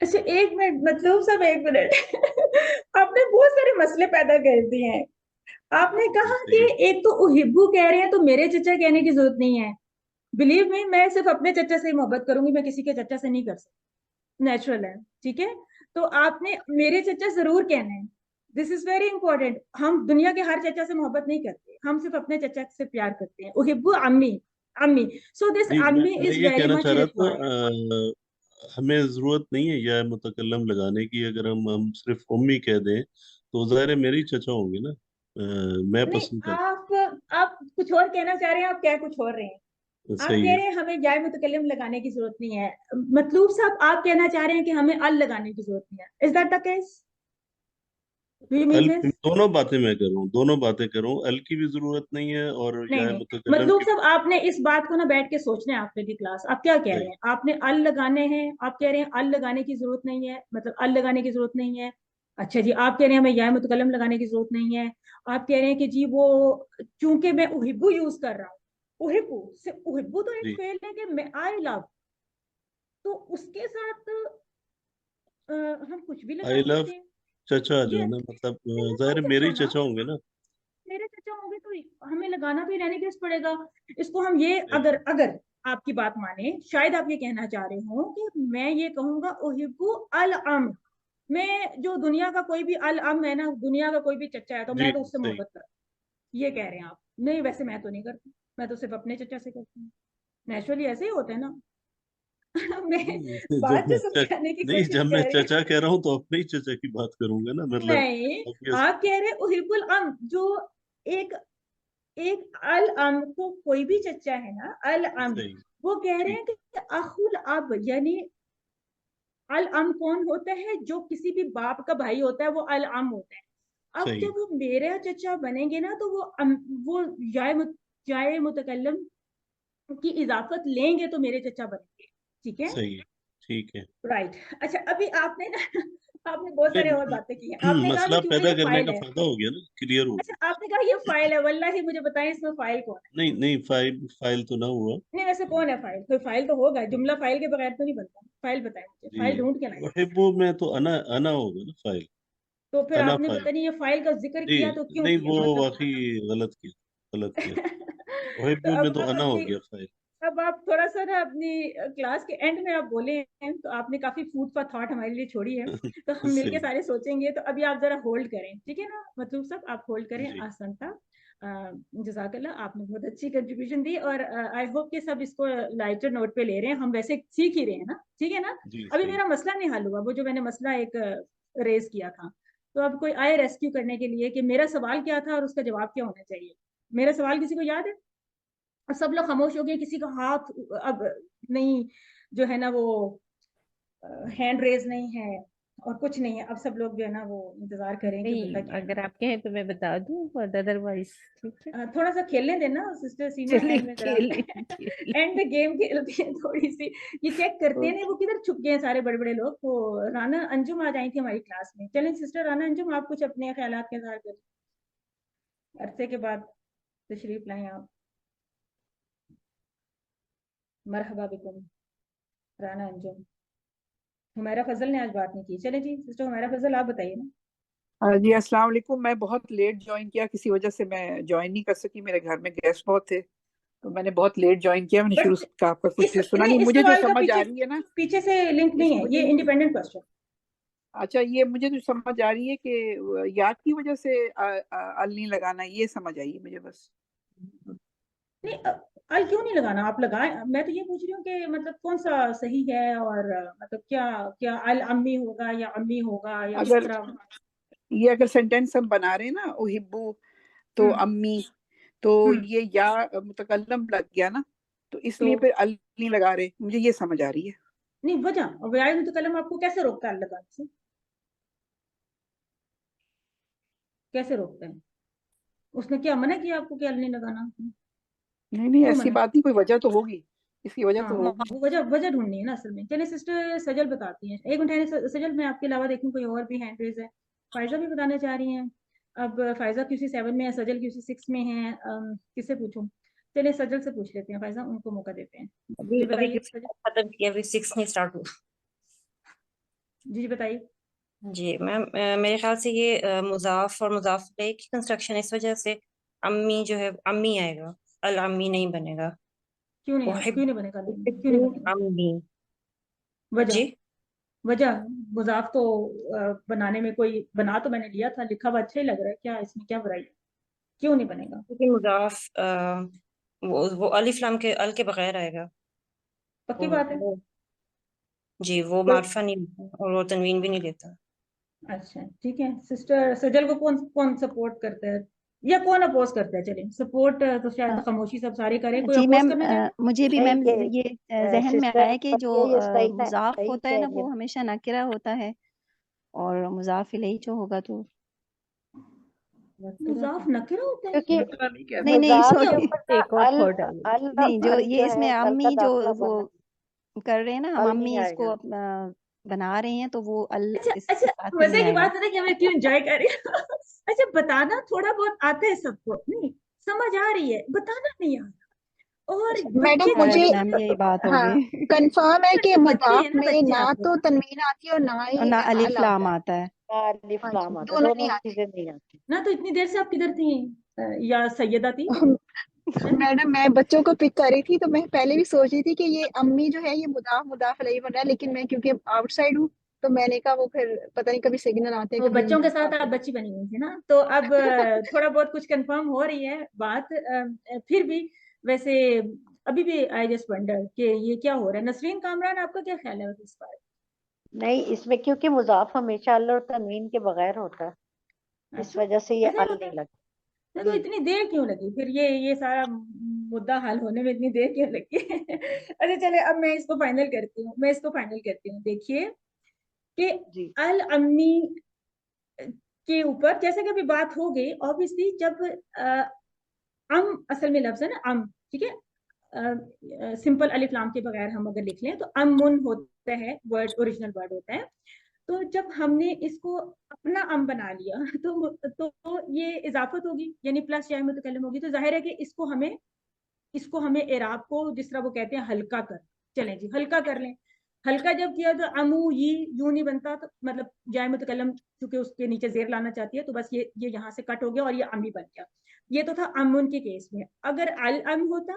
Speaker 1: अच्छा एक मिनट, मतलब सब एक मिनट आपने बहुत सारे मसले पैदा कर दिए हैं। आपने कहा कि
Speaker 14: बताइए।
Speaker 1: एक तो उहिब्बू कह रहे हैं तो मेरे चचा कहने की जरूरत नहीं है। बिलीव मी, मैं सिर्फ अपने चचा से ही मोहब्बत करूंगी, मैं किसी के चचा से नहीं कर सकती, नेचुरल है, ठीक है। तो आपने मेरे चचा जरूर कहना है, दिस इज वेरी इंपॉर्टेंट। हम दुनिया के हर चचा से मोहब्बत नहीं करते, हम सिर्फ अपने चचा से प्यार करते हैं। उहिब्बू अम्मी, अम्मी, सो दिस
Speaker 14: जी मैं
Speaker 1: अम्मी
Speaker 14: मैं
Speaker 1: इज
Speaker 14: ये
Speaker 1: वेरी
Speaker 14: कहना
Speaker 1: मच
Speaker 14: चाह रहा
Speaker 1: रिक्वायर्ड।
Speaker 14: था हमें जरूरत नहीं है या मुतकल्लम लगाने की। अगर हम सिर्फ उम्मी कह दें तो ज़ाहिर है मेरे ही चचा होंगे ना। मैं
Speaker 1: नहीं,
Speaker 14: पसंद कर
Speaker 1: आप कुछ और कहना चाह रहे हैं, आप क्या कुछ और रहे हैं। आप
Speaker 14: सही
Speaker 1: कह
Speaker 14: है।
Speaker 1: रहे हैं हमें या मुतकल्लिम लगाने की जरूरत नहीं है। मतलूब साहब आप कहना चाह रहे हैं कि हमें अल लगाने की जरूरत नहीं है। Is that the case? Do you mean this?
Speaker 14: दोनों बातें मैं कर रहा हूँ, दोनों बातें कर रहा हूँ। अल की भी जरूरत नहीं है और
Speaker 1: नहीं
Speaker 14: या
Speaker 1: नहीं,
Speaker 14: मुतकल्लम
Speaker 1: मतलूब
Speaker 14: की
Speaker 1: साहब आपने इस बात को ना बैठ के सोचना है आपने भी क्लास। आप क्या कह रहे
Speaker 14: भी।
Speaker 1: हैं? आपने अल लगाने हैं, आप कह रहे हैं अल लगाने की जरूरत नहीं है, मतलब अल लगाने की जरूरत नहीं है। अच्छा जी, आप कह रहे हैं हमें या मुतकल्लम लगाने की जरूरत नहीं है। आप कह रहे हैं कि जी वो चूंकि मैं उहिब्बू यूज कर रहा हूँ, उहिब्बू से उहिब्बू तो एक
Speaker 14: जी,
Speaker 1: फेल है कि मैं आई लव, तो उसके साथ हम कुछ भी लगा
Speaker 14: आई लव
Speaker 1: सकते हैं।
Speaker 14: चचा जो
Speaker 1: ये
Speaker 14: है ना, मतलब
Speaker 1: नहीं, मैं
Speaker 14: जाहिर
Speaker 1: वही
Speaker 14: है
Speaker 1: कह
Speaker 14: मेरे
Speaker 1: रहा
Speaker 14: ही
Speaker 1: हूँ ना,
Speaker 14: चचा होंगे ना।
Speaker 1: मेरे चचा होंगे तो हमें लगाना भी रहने केस पड़ेगा। इसको हम ये
Speaker 14: सही
Speaker 1: अगर अगर आपकी बात माने, शायद आप ये कहना चाह रहे हो कि मैं ये कहूंगा उहिब्बु अल अम, मैं जो दुनिया का कोई भी अल अम है ना, दुनिया का कोई भी चचा है तो
Speaker 14: जी,
Speaker 1: मैं तो उससे
Speaker 14: सही।
Speaker 1: मोहब्बत करता हूँ, ये कह रहे हैं आप। नहीं, वैसे मैं तो नहीं करती, मैं तो सिर्फ अपने चचा से करती हूँ। नेचुरली ऐसे ही होता है ना। मैं
Speaker 14: नहीं,
Speaker 1: बात जो समझाने की
Speaker 14: नहीं,
Speaker 1: कोशिश
Speaker 14: जब मैं
Speaker 1: कर रही
Speaker 14: चचा कह रहा हूँ तो अपने ही चचा की बात करूंगा ना,
Speaker 1: हूँ।
Speaker 14: मतलब
Speaker 1: नहीं,
Speaker 14: obvious।
Speaker 1: आप कह रहे उहिब्बुल अम, जो एक एक अल अम को कोई भी चचा है ना, अल अम,
Speaker 14: सही,
Speaker 1: वो कह रहे
Speaker 14: ठीक।
Speaker 1: हैं कि अखुल अब, यानी अल अम कौन होता है? जो किसी भी बाप का भाई होता है वो अल अम होता है। अब
Speaker 14: सही,
Speaker 1: जब वो मेरे चचा बनेंगे ना तो वो जाए मुतकल्लम की इजाफत लेंगे तो मेरे चचा बनेंगे। ठीक है,
Speaker 14: सही, ठीक है।
Speaker 1: राइट। अच्छा, अभी आपने ना आपने बहुत सारे और
Speaker 14: नहीं,
Speaker 1: बातें की हैं। आपने कहा कि
Speaker 14: मसला
Speaker 1: चूंकि
Speaker 14: पैदा
Speaker 1: ये
Speaker 14: करने
Speaker 1: फाइल
Speaker 14: का
Speaker 1: है।
Speaker 14: फायदा हो गया ना, क्लियर हो गया।
Speaker 1: अच्छा, आपने कहा ये फाइल है, वल्लाही मुझे बताएं इसमें फाइल कौन है?
Speaker 14: नहीं नहीं, फाइल फाइल तो ना हुआ।
Speaker 1: नहीं, वैसे कौन है फाइल? कोई फाइल तो होगा, जुमला फाइल के बगैर तो नहीं बनता। फाइल बताएं मुझे,
Speaker 14: जी,
Speaker 1: फाइल ढूंढ के लाएं।
Speaker 14: वहिबो में तो अना होगा ना फाइल।
Speaker 1: तो फिर
Speaker 14: अना
Speaker 1: आपने
Speaker 14: फाइल।
Speaker 1: पता नहीं ये फाइल का जिक्र
Speaker 14: जी,
Speaker 1: किया तो क्यों
Speaker 14: नहीं
Speaker 1: किया,
Speaker 14: वो
Speaker 1: मतलब।
Speaker 14: वाकई गलत किया, गलत किया।
Speaker 1: तो
Speaker 14: वहिबो में
Speaker 1: अब
Speaker 14: तो
Speaker 1: आप
Speaker 14: अना हो
Speaker 1: अपनी,
Speaker 14: गया फाइल।
Speaker 1: अब आप थोड़ा सा ना अपनी क्लास के एंड में आप बोले हैं तो आपने काफी फूड फॉर थॉट हमारे लिए छोड़ी है। तो हम मिलके
Speaker 14: सही।
Speaker 1: सारे सोचेंगे। तो अभी आप जरा होल्ड करें, ठीक है ना? मतलब सब आप होल्ड करें।
Speaker 14: जी,
Speaker 1: आसान था। जजाकल्ला, आपने बहुत अच्छी कंट्रीब्यूशन दी और आई होप कि सब इसको लाइटर नोट पे ले रहे हैं। हम वैसे सीख ही रहे हैं ना, ठीक है ना?
Speaker 14: जी,
Speaker 1: अभी
Speaker 14: सही।
Speaker 1: मेरा मसला नहीं हल हुआ, वो जो मैंने मसला एक रेज किया था। तो अब कोई आए रेस्क्यू करने के लिए कि मेरा सवाल क्या था और उसका जवाब क्या होना चाहिए। मेरा सवाल किसी को याद है? और सब लोग खामोश हो गए, किसी का हाथ अब नहीं, जो है ना वो हैंड रेज नहीं है और कुछ नहीं है। अब सब लोग जो है ना वो इंतजार करें कि
Speaker 7: नहीं,
Speaker 1: होता क्या है।
Speaker 7: अगर आप कहें तो मैं बता दूं, बट अदरवाइज ठीक है।
Speaker 1: थोड़ा सा खेलने देना सिस्टर सीमा,
Speaker 7: चलिए
Speaker 1: एंड में जरा
Speaker 7: खेल
Speaker 1: एंड में गेम खेलती है थोड़ी सी। ये चेक करते हैं ना वो किधर छुप गए हैं सारे बड़े बड़े लोग। तो राना अंजुम आज आई थी हमारी क्लास में। चलें सिस्टर राना अंजुम, आप कुछ अपने ख्यालात के इजहार करें, अरसे के बाद तशरीफ लाएं आप। मरहबा बिकुम राना अंजुम। हुमैरा फजल ने आज बात नहीं की। चले जी सिस्टर हुमैरा फजल, आप बताइए ना।
Speaker 15: जी अस्सलाम वालेकुम। मैं बहुत लेट ज्वाइन किया, किसी वजह से मैं ज्वाइन नहीं कर सकी, मेरे घर में गेस्ट बहुत थे तो मैंने बहुत लेट ज्वाइन किया। मैंने शुरू
Speaker 1: बट
Speaker 15: का आपका कुछ सुना नहीं।
Speaker 1: इस
Speaker 15: मुझे जो
Speaker 1: सवाल का
Speaker 15: समझ आ
Speaker 1: पीछे
Speaker 15: रही है ना,
Speaker 1: पीछे से लिंक
Speaker 15: इस
Speaker 1: नहीं है,
Speaker 15: मुझे
Speaker 1: ये इंडिपेंडेंट क्वेश्चन।
Speaker 15: अच्छा, ये मुझे जो समझ आ रही है कि याद की वजह से अल नहीं लगाना, ये समझ आई है मुझे बस।
Speaker 1: नहीं, अल क्यों नहीं लगाना? आप लगाए। मैं तो ये पूछ रही हूँ कि मतलब कौन सा सही है और मतलब क्या क्या अल अम्मी होगा या अम्मी होगा या किस
Speaker 15: अगर
Speaker 1: तरह?
Speaker 15: ये अगर सेंटेंस हम बना रहे हैं ना, उहिब्बू तो
Speaker 1: हम्म
Speaker 15: अम्मी, तो
Speaker 1: हम्म
Speaker 15: ये या मुतकल्लम लग गया ना, तो
Speaker 1: तो
Speaker 15: इसलिए फिर अल नहीं लगा रहे। मुझे ये समझ आ रही है।
Speaker 1: नहीं, वजह वयाय मुतकल्लम आपको कैसे रोकता है अल लगाने से? कैसे रोकता है? उसने क्या मना किया आपको कि अल नहीं लगाना?
Speaker 15: नहीं नहीं,
Speaker 1: क्यों
Speaker 15: ऐसी
Speaker 1: मना?
Speaker 15: बात नहीं, कोई वजह तो होगी, इसकी वजह
Speaker 1: हाँ,
Speaker 15: तो होगी।
Speaker 1: वो वजह वजह ढूंढनी है ना असल में। चलिए सिस्टर सजल बताती हैं। एक मिनट है सजल, मैं आपके अलावा देखूं कोई और भी हैंड रेज है। फायजा भी बताना चाह रही हैं। अब फायजा QC7 में है, सजल QC6 में है। किससे पूछूं? चलिए सजल से पूछ लेते हैं, फायजा उनको मौका देते हैं।
Speaker 10: अभी
Speaker 1: जी
Speaker 10: अभी
Speaker 1: बताइए
Speaker 10: किसी
Speaker 1: सजल।
Speaker 10: ने खत्म किया, अभी 6 नहीं स्टार्ट हुआ।
Speaker 1: जी बताइए।
Speaker 10: जी मैम, मेरे ख्याल से ये मुजाफ और मुजाफ इलैह की कंस्ट्रक्शन इस वजह से अम्मी जो है अम्मी आएगा, अल अम्मी नहीं बनेगा।
Speaker 1: क्यों नहीं आएगा?
Speaker 10: उहिब
Speaker 1: क्यों नहीं बनेगा? क्यों नहीं
Speaker 10: उहिब्बु
Speaker 1: बनेगा?
Speaker 10: अम्मी।
Speaker 1: वजह
Speaker 10: जी,
Speaker 1: वजह मुजाफ तो बनाने में कोई बना तो मैंने लिया था, लिखा हुआ अच्छा ही लग रहा है, क्या इसमें क्या बुराई है? क्यों नहीं बनेगा?
Speaker 10: क्योंकि मुजाफ वो अलिफ लाम के अल के बगैर आएगा।
Speaker 1: पक्की
Speaker 10: वो,
Speaker 1: बात है?
Speaker 10: वो जी, वो
Speaker 1: तो
Speaker 10: मार्फा नहीं होता और वो तनवीन भी नहीं लेता।
Speaker 1: अच्छा ठीक है। सिस्टर सजल को कौन कौन सपोर्ट करता है या कौन अपोज करता है? चलिए सपोर्ट तो शायद खामोशी सब सारे करें, कोई
Speaker 11: जी
Speaker 1: अपोज
Speaker 11: मैम,
Speaker 1: करना चाहे?
Speaker 11: मुझे भी
Speaker 9: नहीं
Speaker 11: मैम ये जहन में
Speaker 9: सिस्टर
Speaker 11: आया कि जो
Speaker 9: ये सही है,
Speaker 11: मुजाफ
Speaker 9: सही
Speaker 11: होता है
Speaker 9: कह
Speaker 11: ना
Speaker 9: रही
Speaker 11: वो
Speaker 9: है।
Speaker 11: हमेशा नाकिरा होता है, और मुजाफ इलैही जो होगा तो
Speaker 1: मुजाफ नकिरा होता है?
Speaker 9: क्योंकि
Speaker 12: नकरा नहीं कहते।
Speaker 11: नहीं नहीं
Speaker 9: मुजाफ के
Speaker 11: सॉरी,
Speaker 9: ऊपर ना
Speaker 2: एक और
Speaker 9: अल
Speaker 2: थॉट डालो।
Speaker 9: अल
Speaker 11: नहीं जो
Speaker 9: अल
Speaker 11: ये
Speaker 9: जो
Speaker 11: इसमें
Speaker 9: है अल का
Speaker 11: अम्मी जो
Speaker 9: दाखिला
Speaker 11: वो
Speaker 9: बना
Speaker 11: कर रहे हैं ना, हम
Speaker 9: अल
Speaker 11: अम्मी
Speaker 9: नहीं
Speaker 11: इसको
Speaker 9: आएगा।
Speaker 11: बना रहे हैं, तो वो अल
Speaker 1: अच्छा
Speaker 11: इसके
Speaker 1: अच्छा,
Speaker 11: साथ ही
Speaker 1: मजे
Speaker 11: नहीं
Speaker 1: की
Speaker 11: आएगा।
Speaker 1: बात है कि मैं क्यों एंजॉय कर रही हूँ। अच्छा बताना थोड़ा बहुत आता है सबको, नहीं समझ आ रही है, बताना नहीं आता। और
Speaker 6: मैडम
Speaker 1: बच्चे जो
Speaker 6: मुझे
Speaker 1: है
Speaker 11: मैम यही बात हो
Speaker 6: हाँ
Speaker 11: गई।
Speaker 6: कंफर्म है कि
Speaker 1: तो बच्चे
Speaker 6: मुजाफ
Speaker 1: हैं ना,
Speaker 6: में
Speaker 1: बच्चे
Speaker 6: ना
Speaker 1: आप लोग।
Speaker 6: तो तनवीन आती है और ना
Speaker 11: और
Speaker 6: ही
Speaker 11: ना
Speaker 6: अल
Speaker 11: अलिफ
Speaker 6: आता
Speaker 11: लाम
Speaker 6: है।
Speaker 11: आता है।
Speaker 9: अलिफ
Speaker 6: हाँ
Speaker 9: लाम
Speaker 6: जी,
Speaker 9: आता,
Speaker 6: दोनों नहीं
Speaker 9: दोनों
Speaker 6: आते।
Speaker 9: चीजें नहीं आती।
Speaker 1: ना तो इतनी देर से आप किधर थी? या सैयदा थी?
Speaker 6: मैडम मैं बच्चों को पिक कर रही थी, तो मैं पहले भी सोच रही थी कि ये अम्मी जो है ये मुदाफ मुदाफ अलैहि बन रहा है, लेकिन मैं क्योंकि आउटसाइड हूँ तो मैंने कहा वो फिर पता नहीं कभी सिग्नल आते हैं
Speaker 1: वो
Speaker 6: कभी नहीं
Speaker 1: बच्चों के साथ
Speaker 6: आते।
Speaker 1: आप बच्ची बनी हुई थी ना, तो अब थोड़ा बहुत कुछ कंफर्म हो रही है बात। फिर भी वैसे अभी भी आई जस्ट वंडर कि ये क्या हो रहा है। नसरीन कामरान, आपका क्या ख्याल है इस बार?
Speaker 9: नहीं, इसमें क्योंकि मुजाफ हमेशा अल और तनवीन के बगैर होता है, इस
Speaker 1: अच्छा
Speaker 9: वजह से ये
Speaker 1: ऐसा ही
Speaker 9: अल
Speaker 1: होता
Speaker 9: नहीं
Speaker 1: है?
Speaker 9: लगता।
Speaker 1: तो इतनी देर क्यों लगी फिर? ये सारा मुद्दा हल होने में इतनी देर क्यों लगी? अच्छा चले, अब मैं इसको फाइनल करती हूँ, देखिए कि
Speaker 9: जी
Speaker 1: अल अम्मी के ऊपर जैसे कि अभी बात हो गई, ऑब्वियसली जब असल में लफ्ज है ना अम, ठीक है, सिंपल अलिफ लाम के बगैर हम अगर लिख लें तो अमुन होता है, वर्ड ओरिजिनल वर्ड होता है। तो जब हमने इसको अपना अम बना लिया तो ये इजाफत होगी, यानी प्लस या मुतकल्लिम होगी, तो जाहिर है कि इसको हमें एराब को जिस तरह वो कहते हैं हल्का कर, चलें जी हल्का कर लें। हल्का जब किया तो अमू ये यूं नहीं बनता, तो मतलब जाए मुतकल्लम चूंकि उसके नीचे जेर लाना चाहती है, तो बस ये यहाँ से कट हो गया और ये अमी बन गया। ये तो था अमुन के केस में। अगर अल अम होता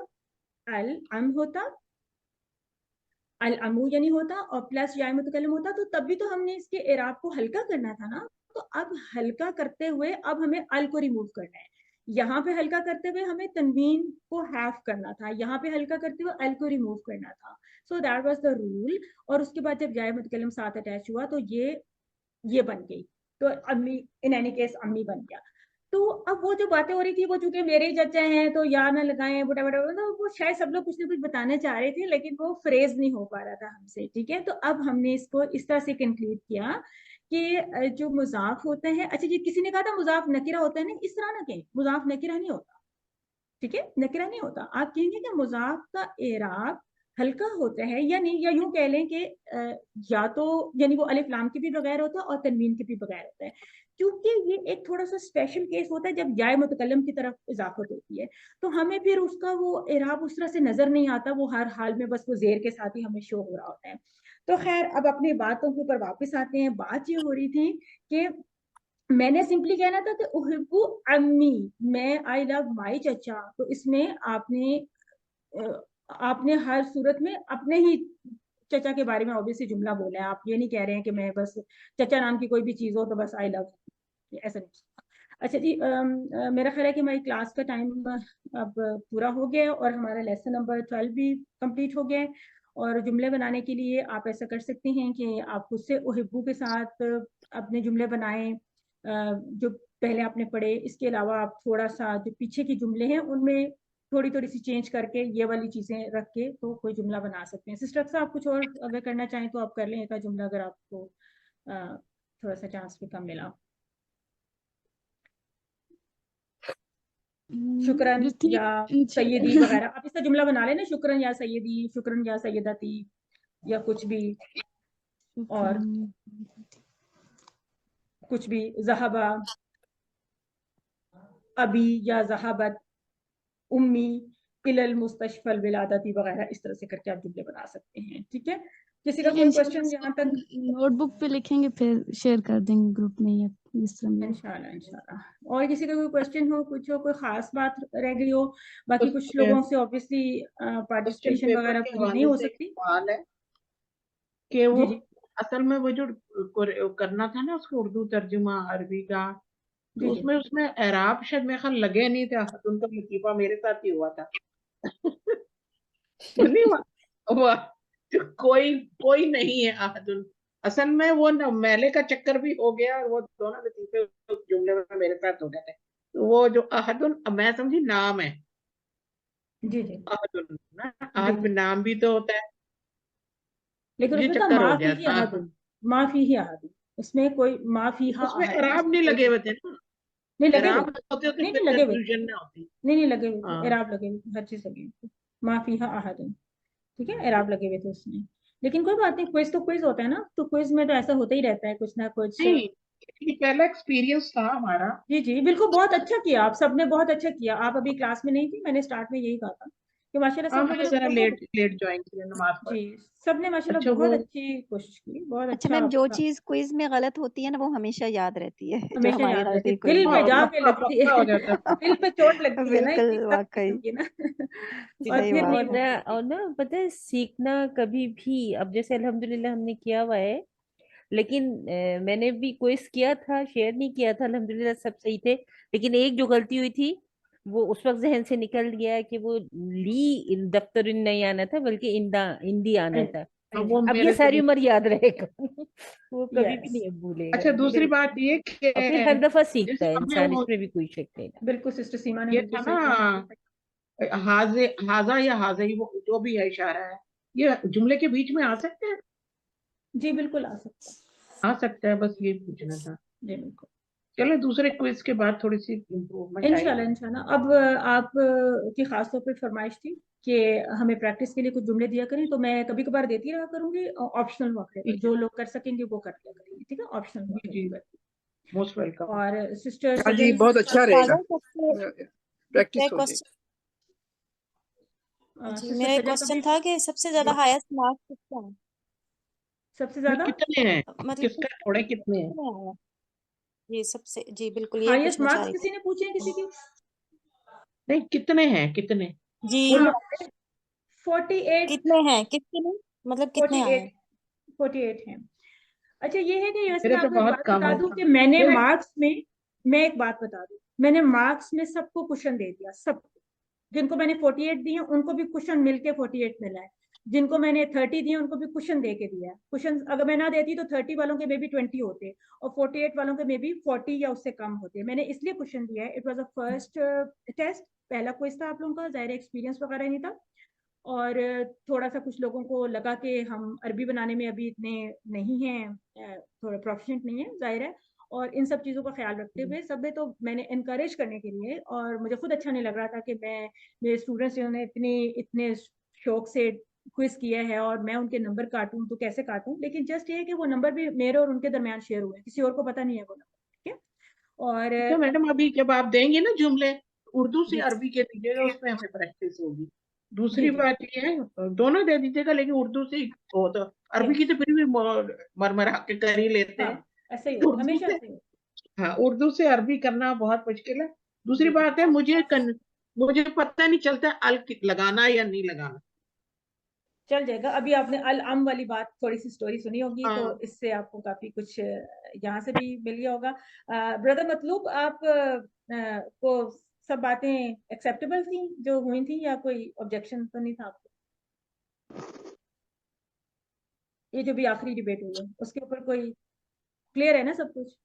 Speaker 1: अल अमू यानी होता और प्लस या मुतकल्लिम होता, तो तब भी तो हमने इसके एराब को हल्का करना था ना। तो अब हल्का करते हुए अब हमें अल को रिमूव करना है। यहाँ पे हल्का करते हुए हमें तनवीन को हैफ करना था, यहाँ पे हल्का करते हुए अल को रिमूव करना था। So that was the rule. और उसके बाद जब जाए मुतकल्लिम साथ अटैच हुआ तो ये बन गई, तो अम्मी इन एनी केस अम्मी बन गया। तो अब वो जो बातें हो रही थी, वो चूंकि मेरे ही चचा हैं तो या ना लगाए बड़ा बड़ा, तो वो शायद सब लोग कुछ ना कुछ बताना चाह रहे थे, लेकिन वो फ्रेज नहीं हो पा रहा था हमसे, ठीक है। तो अब हमने इसको इस तरह से कंक्लूड किया कि जो मुजाफ होते हैं, अच्छा जी किसी ने कहा था मुजाफ नकिरा होता है, नहीं इस तरह ना कहें, मुजाफ नकिरा नहीं होता, ठीक है, नकिरा नहीं होता। आप कहेंगे कि मुजाफ का एराब हल्का होता है या नहीं, या यूं कह लें कि या तो यानी वो अलिफ लाम के भी बगैर होता है और तनवीन के भी बगैर होता है, क्योंकि ये एक थोड़ा सा स्पेशल केस होता है जब याय मुतकल्लम की तरफ इजाफत होती है, तो हमें फिर उसका वो एराब उस तरह से नजर नहीं आता, वो हर हाल में बस वो जेर के साथ ही हमें शो हो रहा होता है। तो खैर अब अपनी बातों के ऊपर वापस आते हैं। बात ये हो रही थी कि मैंने सिंपली कहना था कि उहिब्बु अम्मी, मैं आई लव माई चचा, तो इसमें आपने हर सूरत में अपने ही चचा के बारे में ऑब्वियसली जुमला बोला है। आप ये नहीं कह रहे हैं कि मैं बस चचा नाम की कोई भी चीज हो तो बस आई लव, ऐसा नहीं। अच्छा जी, मेरा ख्याल है कि हमारी क्लास का टाइम अब पूरा हो गया है और हमारा लेसन नंबर 12 भी कंप्लीट हो गया है। और जुमले बनाने के लिए आप ऐसा कर सकते हैं कि आप खुद से उहिब्बू के साथ अपने जुमले बनाएं, जो पहले आपने पढ़े। इसके अलावा आप थोड़ा सा जो पीछे के जुमले हैं उनमें थोड़ी थोड़ी सी चेंज करके ये वाली चीजें रख के तो कोई जुमला बना सकते हैं। सिस्टर अक्सर आप कुछ और अगर करना चाहें तो आप कर लें एक जुमला, अगर आपको थोड़ा सा चांस भी कम मिला। शुक्रन
Speaker 5: रितीक
Speaker 1: या सैयदी वगैरह आप इसका जुमला बना लेना, शुक्रन या सैयदी, शुक्रन या सैयदती, या कुछ भी, और कुछ भी, ज़हबा अबी या ज़हबत उम्मी इलल मुस्तशफल विलादती वगैरह, इस तरह से करके आप जुमले बना सकते हैं, ठीक है। किसी का कोई क्वेश्चन यहाँ तक?
Speaker 5: नोटबुक पे लिखेंगे फिर शेयर कर देंगे ग्रुप में, या इस तरह में।
Speaker 1: इंशाल्लाह इंशाल्लाह। और किसी का कोई क्वेश्चन हो, कुछ हो, कोई खास बात रह गई हो? बाकी कुछ लोगों से ऑब्वियसली
Speaker 12: क्वेश्चन
Speaker 1: पार्टिसिपेशन
Speaker 12: पेपर
Speaker 1: वगैरह
Speaker 12: के
Speaker 1: पूरी नहीं
Speaker 12: हवाले
Speaker 1: हो
Speaker 12: से एक
Speaker 1: सकती।
Speaker 12: सवाल है कि वो
Speaker 1: जी जी
Speaker 12: असल में वो जो करना था ना उसको उर्दू तर्जुमा अरबी का, तो
Speaker 1: जी जी।
Speaker 12: उसमें एराब शायद मेरे ख्याल लगे नहीं थे। उनका लतीफा मेरे साथ ही हुआ था। नहीं हुआ हुआ तो कोई कोई नहीं है अहदुन। असल में वो न मैले का चक्कर भी हो गया और वो दोनों लतीफे उस जुमले में मेरे साथ हो गए थे। तो वो जो अहदुन मैं समझी नाम है,
Speaker 1: जी जी
Speaker 12: अहदुन ना,
Speaker 1: जी
Speaker 12: अहद में
Speaker 1: जी।
Speaker 12: नाम भी तो होता है,
Speaker 1: लेकिन
Speaker 12: मुझे
Speaker 1: उसमें था
Speaker 12: चक्कर हो
Speaker 1: माफी
Speaker 12: गया
Speaker 1: ही
Speaker 12: था।
Speaker 1: अहदुन, माफी ही अहदुन, उसमें कोई माफी हा
Speaker 12: उसमें
Speaker 1: अहदुन,
Speaker 12: एराब
Speaker 1: उसमें
Speaker 12: नहीं
Speaker 1: कोई
Speaker 12: लगे हुए थे ना,
Speaker 1: नहीं लगे हुए
Speaker 12: एराब
Speaker 1: थे।
Speaker 12: होते तो
Speaker 1: नहीं
Speaker 12: फिर
Speaker 1: नहीं लगे हुए थे,
Speaker 12: कंफ्यूजन ना होती।
Speaker 1: नहीं लगे हुए थे,
Speaker 12: हाँ
Speaker 1: एराब लगे हुए थे, हर चीज लगी हुई थी। माफी हा अहदुन, ठीक है, एराब लगे हुए थे उसमें। लेकिन कोई बात नहीं, क्विज तो क्विज होता है ना, तो क्विज में तो ऐसा होता ही रहता है कुछ ना कुछ।
Speaker 12: नहीं, ये पहला एक्सपीरियंस था हमारा।
Speaker 1: जी जी बिल्कुल, बहुत अच्छा किया आप सबने, बहुत अच्छा किया। आप अभी क्लास में नहीं थी, मैंने स्टार्ट में यही कहा था कि माशाल्लाह
Speaker 12: हाँ
Speaker 1: सब
Speaker 12: मैं
Speaker 1: लोगों ने
Speaker 12: जरा
Speaker 1: बहुत,
Speaker 12: लेट लेट ज्वाइन किया नमाज पढ़।
Speaker 1: जी सबने माशाल्लाह
Speaker 12: अच्छा
Speaker 1: बहुत
Speaker 12: वो
Speaker 1: अच्छी कोशिश की, बहुत
Speaker 11: अच्छा
Speaker 1: अच्छा
Speaker 11: मैम, जो
Speaker 1: आपका,
Speaker 11: चीज क्विज में गलत होती है ना, वो हमेशा याद रहती है, जो
Speaker 1: हमेशा
Speaker 11: हमारी
Speaker 1: याद रहती
Speaker 11: गलती
Speaker 1: है,
Speaker 11: क्विज
Speaker 1: दिल
Speaker 11: में
Speaker 1: पे
Speaker 12: हाँ,
Speaker 11: होती
Speaker 1: जाके
Speaker 12: पक्का
Speaker 1: लगती
Speaker 12: पक्का हो
Speaker 1: है
Speaker 12: जाता है।
Speaker 1: दिल पे चोट लगती है ना, इतनी
Speaker 11: बिल्कुल,
Speaker 1: सख्त
Speaker 11: वाकई
Speaker 1: किस्म की ना और
Speaker 11: सही
Speaker 1: फिर नहीं
Speaker 11: बात
Speaker 7: और
Speaker 11: है।
Speaker 1: भूलती।
Speaker 7: और ना पता है सीखना कभी भी, अब जैसे अल्हम्दुलिल्लाह हमने किया हुआ है, लेकिन मैंने भी क्विज किया था, शेयर नहीं किया था, अल्हम्दुलिल्लाह सब सही थे। लेकिन एक जो गलती हुई थी वो उस वक्त जहन से निकल गया कि वो दफ्तर नहीं आना था, बल्कि इंदी आना था।
Speaker 12: हाँ, वो
Speaker 7: अब ये
Speaker 12: मेरे से
Speaker 7: सारी
Speaker 12: भी।
Speaker 7: उम्र याद रहेगा वो कभी भी
Speaker 1: यस
Speaker 7: नहीं अब भूलेगा
Speaker 12: अच्छा दूसरी
Speaker 7: ये।
Speaker 12: बात ये कि
Speaker 7: और फिर हर दफा सीखता
Speaker 12: जैसे
Speaker 7: है
Speaker 12: हमने
Speaker 7: इंसान,
Speaker 12: वो
Speaker 7: इसमें भी कोई शक नहीं ना।
Speaker 1: बिल्कुल सिस्टर सीमा ने
Speaker 12: ये
Speaker 1: बिल्कुल
Speaker 12: था
Speaker 1: सही कहा।
Speaker 12: ना हाजे हाजा या हाजे वो जो भी है इशारा है, ये जुमले के बीच में आ सकते हैं।
Speaker 1: जी बिल्कुल आ सकता
Speaker 12: आ सकता है, बस ये पूछना था।
Speaker 1: है, जी बिल्कुल।
Speaker 12: चलो दूसरे क्विज के बाद थोड़ी सी इम्प्रूवमेंट आई।
Speaker 1: इंशाल्लाह इंशाल्लाह। अब आप की खास तौर पे फरमाइश थी कि हमें प्रैक्टिस के लिए कुछ जुमले दिया करें, तो मैं कभी कभार देती रहा करूंगी, ऑप्शनल हुआ करेगा,
Speaker 12: ठीक है
Speaker 1: जो लोग कर सकेंगे वो कर लिया करेंगे, ठीक है, ऑप्शनल हुआ
Speaker 12: जी जी,
Speaker 1: करेगा।
Speaker 12: Most welcome.
Speaker 1: और सिस्टर
Speaker 15: हाँ जी,
Speaker 1: सजल
Speaker 15: बहुत अच्छा रहेगा,
Speaker 4: सागर सबसे
Speaker 15: प्रैक्टिस हो
Speaker 4: क्वेश्चन, जी
Speaker 1: सिस्टर
Speaker 4: मेरा एक
Speaker 1: सजल
Speaker 4: क्वेश्चन
Speaker 1: कभी
Speaker 4: था कि सबसे ज्यादा हाईएस्ट मार्क्स किसका है?
Speaker 1: सबसे
Speaker 12: ये
Speaker 1: ज्यादा
Speaker 12: कितने हैं,
Speaker 4: मतलब
Speaker 12: किसका थोड़े कितने हैं?
Speaker 4: कितने आया? जी सबसे, जी बिल्कुल ये
Speaker 1: हाईएस्ट
Speaker 4: पूछना चाह
Speaker 1: मार्क्स
Speaker 4: रही
Speaker 1: किसी
Speaker 4: थी।
Speaker 1: ने पूछे हैं किसी के?
Speaker 12: नहीं कितने हैं, कितने
Speaker 4: जी
Speaker 12: पूरे
Speaker 1: 48,
Speaker 4: कितने हैं, कितने नहीं? मतलब कितने आए
Speaker 1: 48,
Speaker 4: हैं?
Speaker 1: 48 हैं। अच्छा ये है कि वैसे
Speaker 12: मेरे
Speaker 1: मैं
Speaker 12: तो
Speaker 1: आपको एक
Speaker 12: बहुत
Speaker 1: बात
Speaker 12: कम
Speaker 1: बता
Speaker 12: है
Speaker 1: दूं कि मैंने
Speaker 12: मेरे।
Speaker 1: मार्क्स में, मैं एक बात बता दूं, मैंने मार्क्स में सबको क्वेश्चन दे दिया, सबको। जिनको मैंने 48 दिए उनको भी क्वेश्चन मिलके 48 मिला है, जिनको मैंने 30 दिए उनको भी क्वेश्चन दे के दिया है। क्वेश्चन अगर मैं ना देती तो 30 वालों के मे बी 20 होते और 48 वालों के मे बी 40 या उससे कम होते। मैंने इसलिए क्वेश्चन दिया है, it was a first test, पहला क्विज था आप लोगों का, जाहिर एक्सपीरियंस वगैरह नहीं था। और थोड़ा सा कुछ लोगों को लगा कि हम अरबी बनाने में अभी इतने नहीं हैं, थोड़ा प्रोफिशिएंट नहीं है, जाहिर है। और इन सब चीज़ों का ख्याल रखते हुए सब में, तो मैंने इनकरेज करने के लिए, और मुझे खुद अच्छा नहीं लग रहा था कि मैं, मेरे स्टूडेंट्स जिन्होंने इतने शौक से क्विज किया है और मैं उनके नंबर काटूं तो कैसे काटूं। लेकिन जस्ट ये है कि वो नंबर भी मेरे और उनके दरमियान शेयर हुए, किसी और को पता नहीं है वो नंबर, ठीक है। और
Speaker 12: अच्छा मैडम, अभी जब आप देंगे ना जुमले, उर्दू से
Speaker 1: जी
Speaker 12: अरबी के दीजिएगा, उसमें हमें प्रैक्टिस होगी।
Speaker 1: जी
Speaker 12: दूसरी
Speaker 1: जी
Speaker 12: बात ये है, दोनों दे दीजिएगा, लेकिन उर्दू से ही हो तो। अरबी की
Speaker 1: यस,
Speaker 12: तो फिर भी मरमरा के कर ही लेते
Speaker 1: हाँ
Speaker 12: हैं।
Speaker 1: ऐसा ही होता है,
Speaker 12: उर्दू
Speaker 1: हमेशा
Speaker 12: से,
Speaker 1: ऐसा ही होता
Speaker 12: हाँ उर्दू से अरबी करना बहुत मुश्किल है।
Speaker 1: है।
Speaker 12: दूसरी
Speaker 1: जी
Speaker 12: बात है, मुझे पता नहीं चलता लगाना या नहीं लगाना।
Speaker 1: चल जाएगा। अभी आपने अल अम वाली बात, थोड़ी सी स्टोरी सुनी होगी, तो
Speaker 12: हाँ
Speaker 1: इससे आपको काफी कुछ यहाँ से भी मिल गया होगा। ब्रदर मतलूब, आप को सब बातें एक्सेप्टेबल थी जो हुई थी, या कोई ऑब्जेक्शन तो नहीं था आपको? ये जो भी आखिरी डिबेट हुई है उसके ऊपर कोई, क्लियर है ना सब कुछ?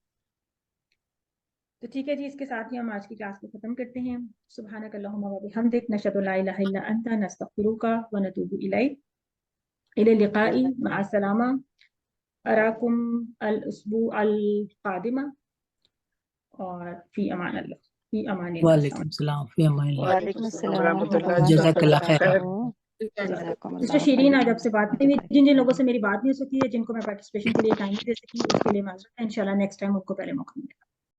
Speaker 1: तो ठीक है जी, इसके साथ ही हम आज की क्लास को खत्म करते हैं। सुब्हानक अल्लाहुम्मा व बिहम्दिक, नशहदु ला इलाहा इल्ला अंता, नस्तगफिरुका व नतूबु इलैक, इला लिकाई, मअ अस्सलामा, अराकुम अल उसबू अल कादिमा, और फी अमान अल्लाह, फी अमान अल्लाह।
Speaker 2: वालेकुम सलाम, फी अमानिल्लाह।
Speaker 11: वालेकुम अस्सलाम
Speaker 15: रहमतुल्लाह
Speaker 11: वरहमतुल्लाहि
Speaker 2: जज़ाकल्लाह खैर।
Speaker 11: वबरकातुहू।
Speaker 1: सिस्टर शीरीन, आज आपसे बात नहीं हुई, जिन जिन लोगों से मेरी बात नहीं हो सकी है, जिनको मैं पार्टिसिपेशन के लिए टाइम नहीं दे सकी, उसके लिए माजरत है। इंशाल्लाह नेक्स्ट टाइम उनको पहले मौका मिलेगा।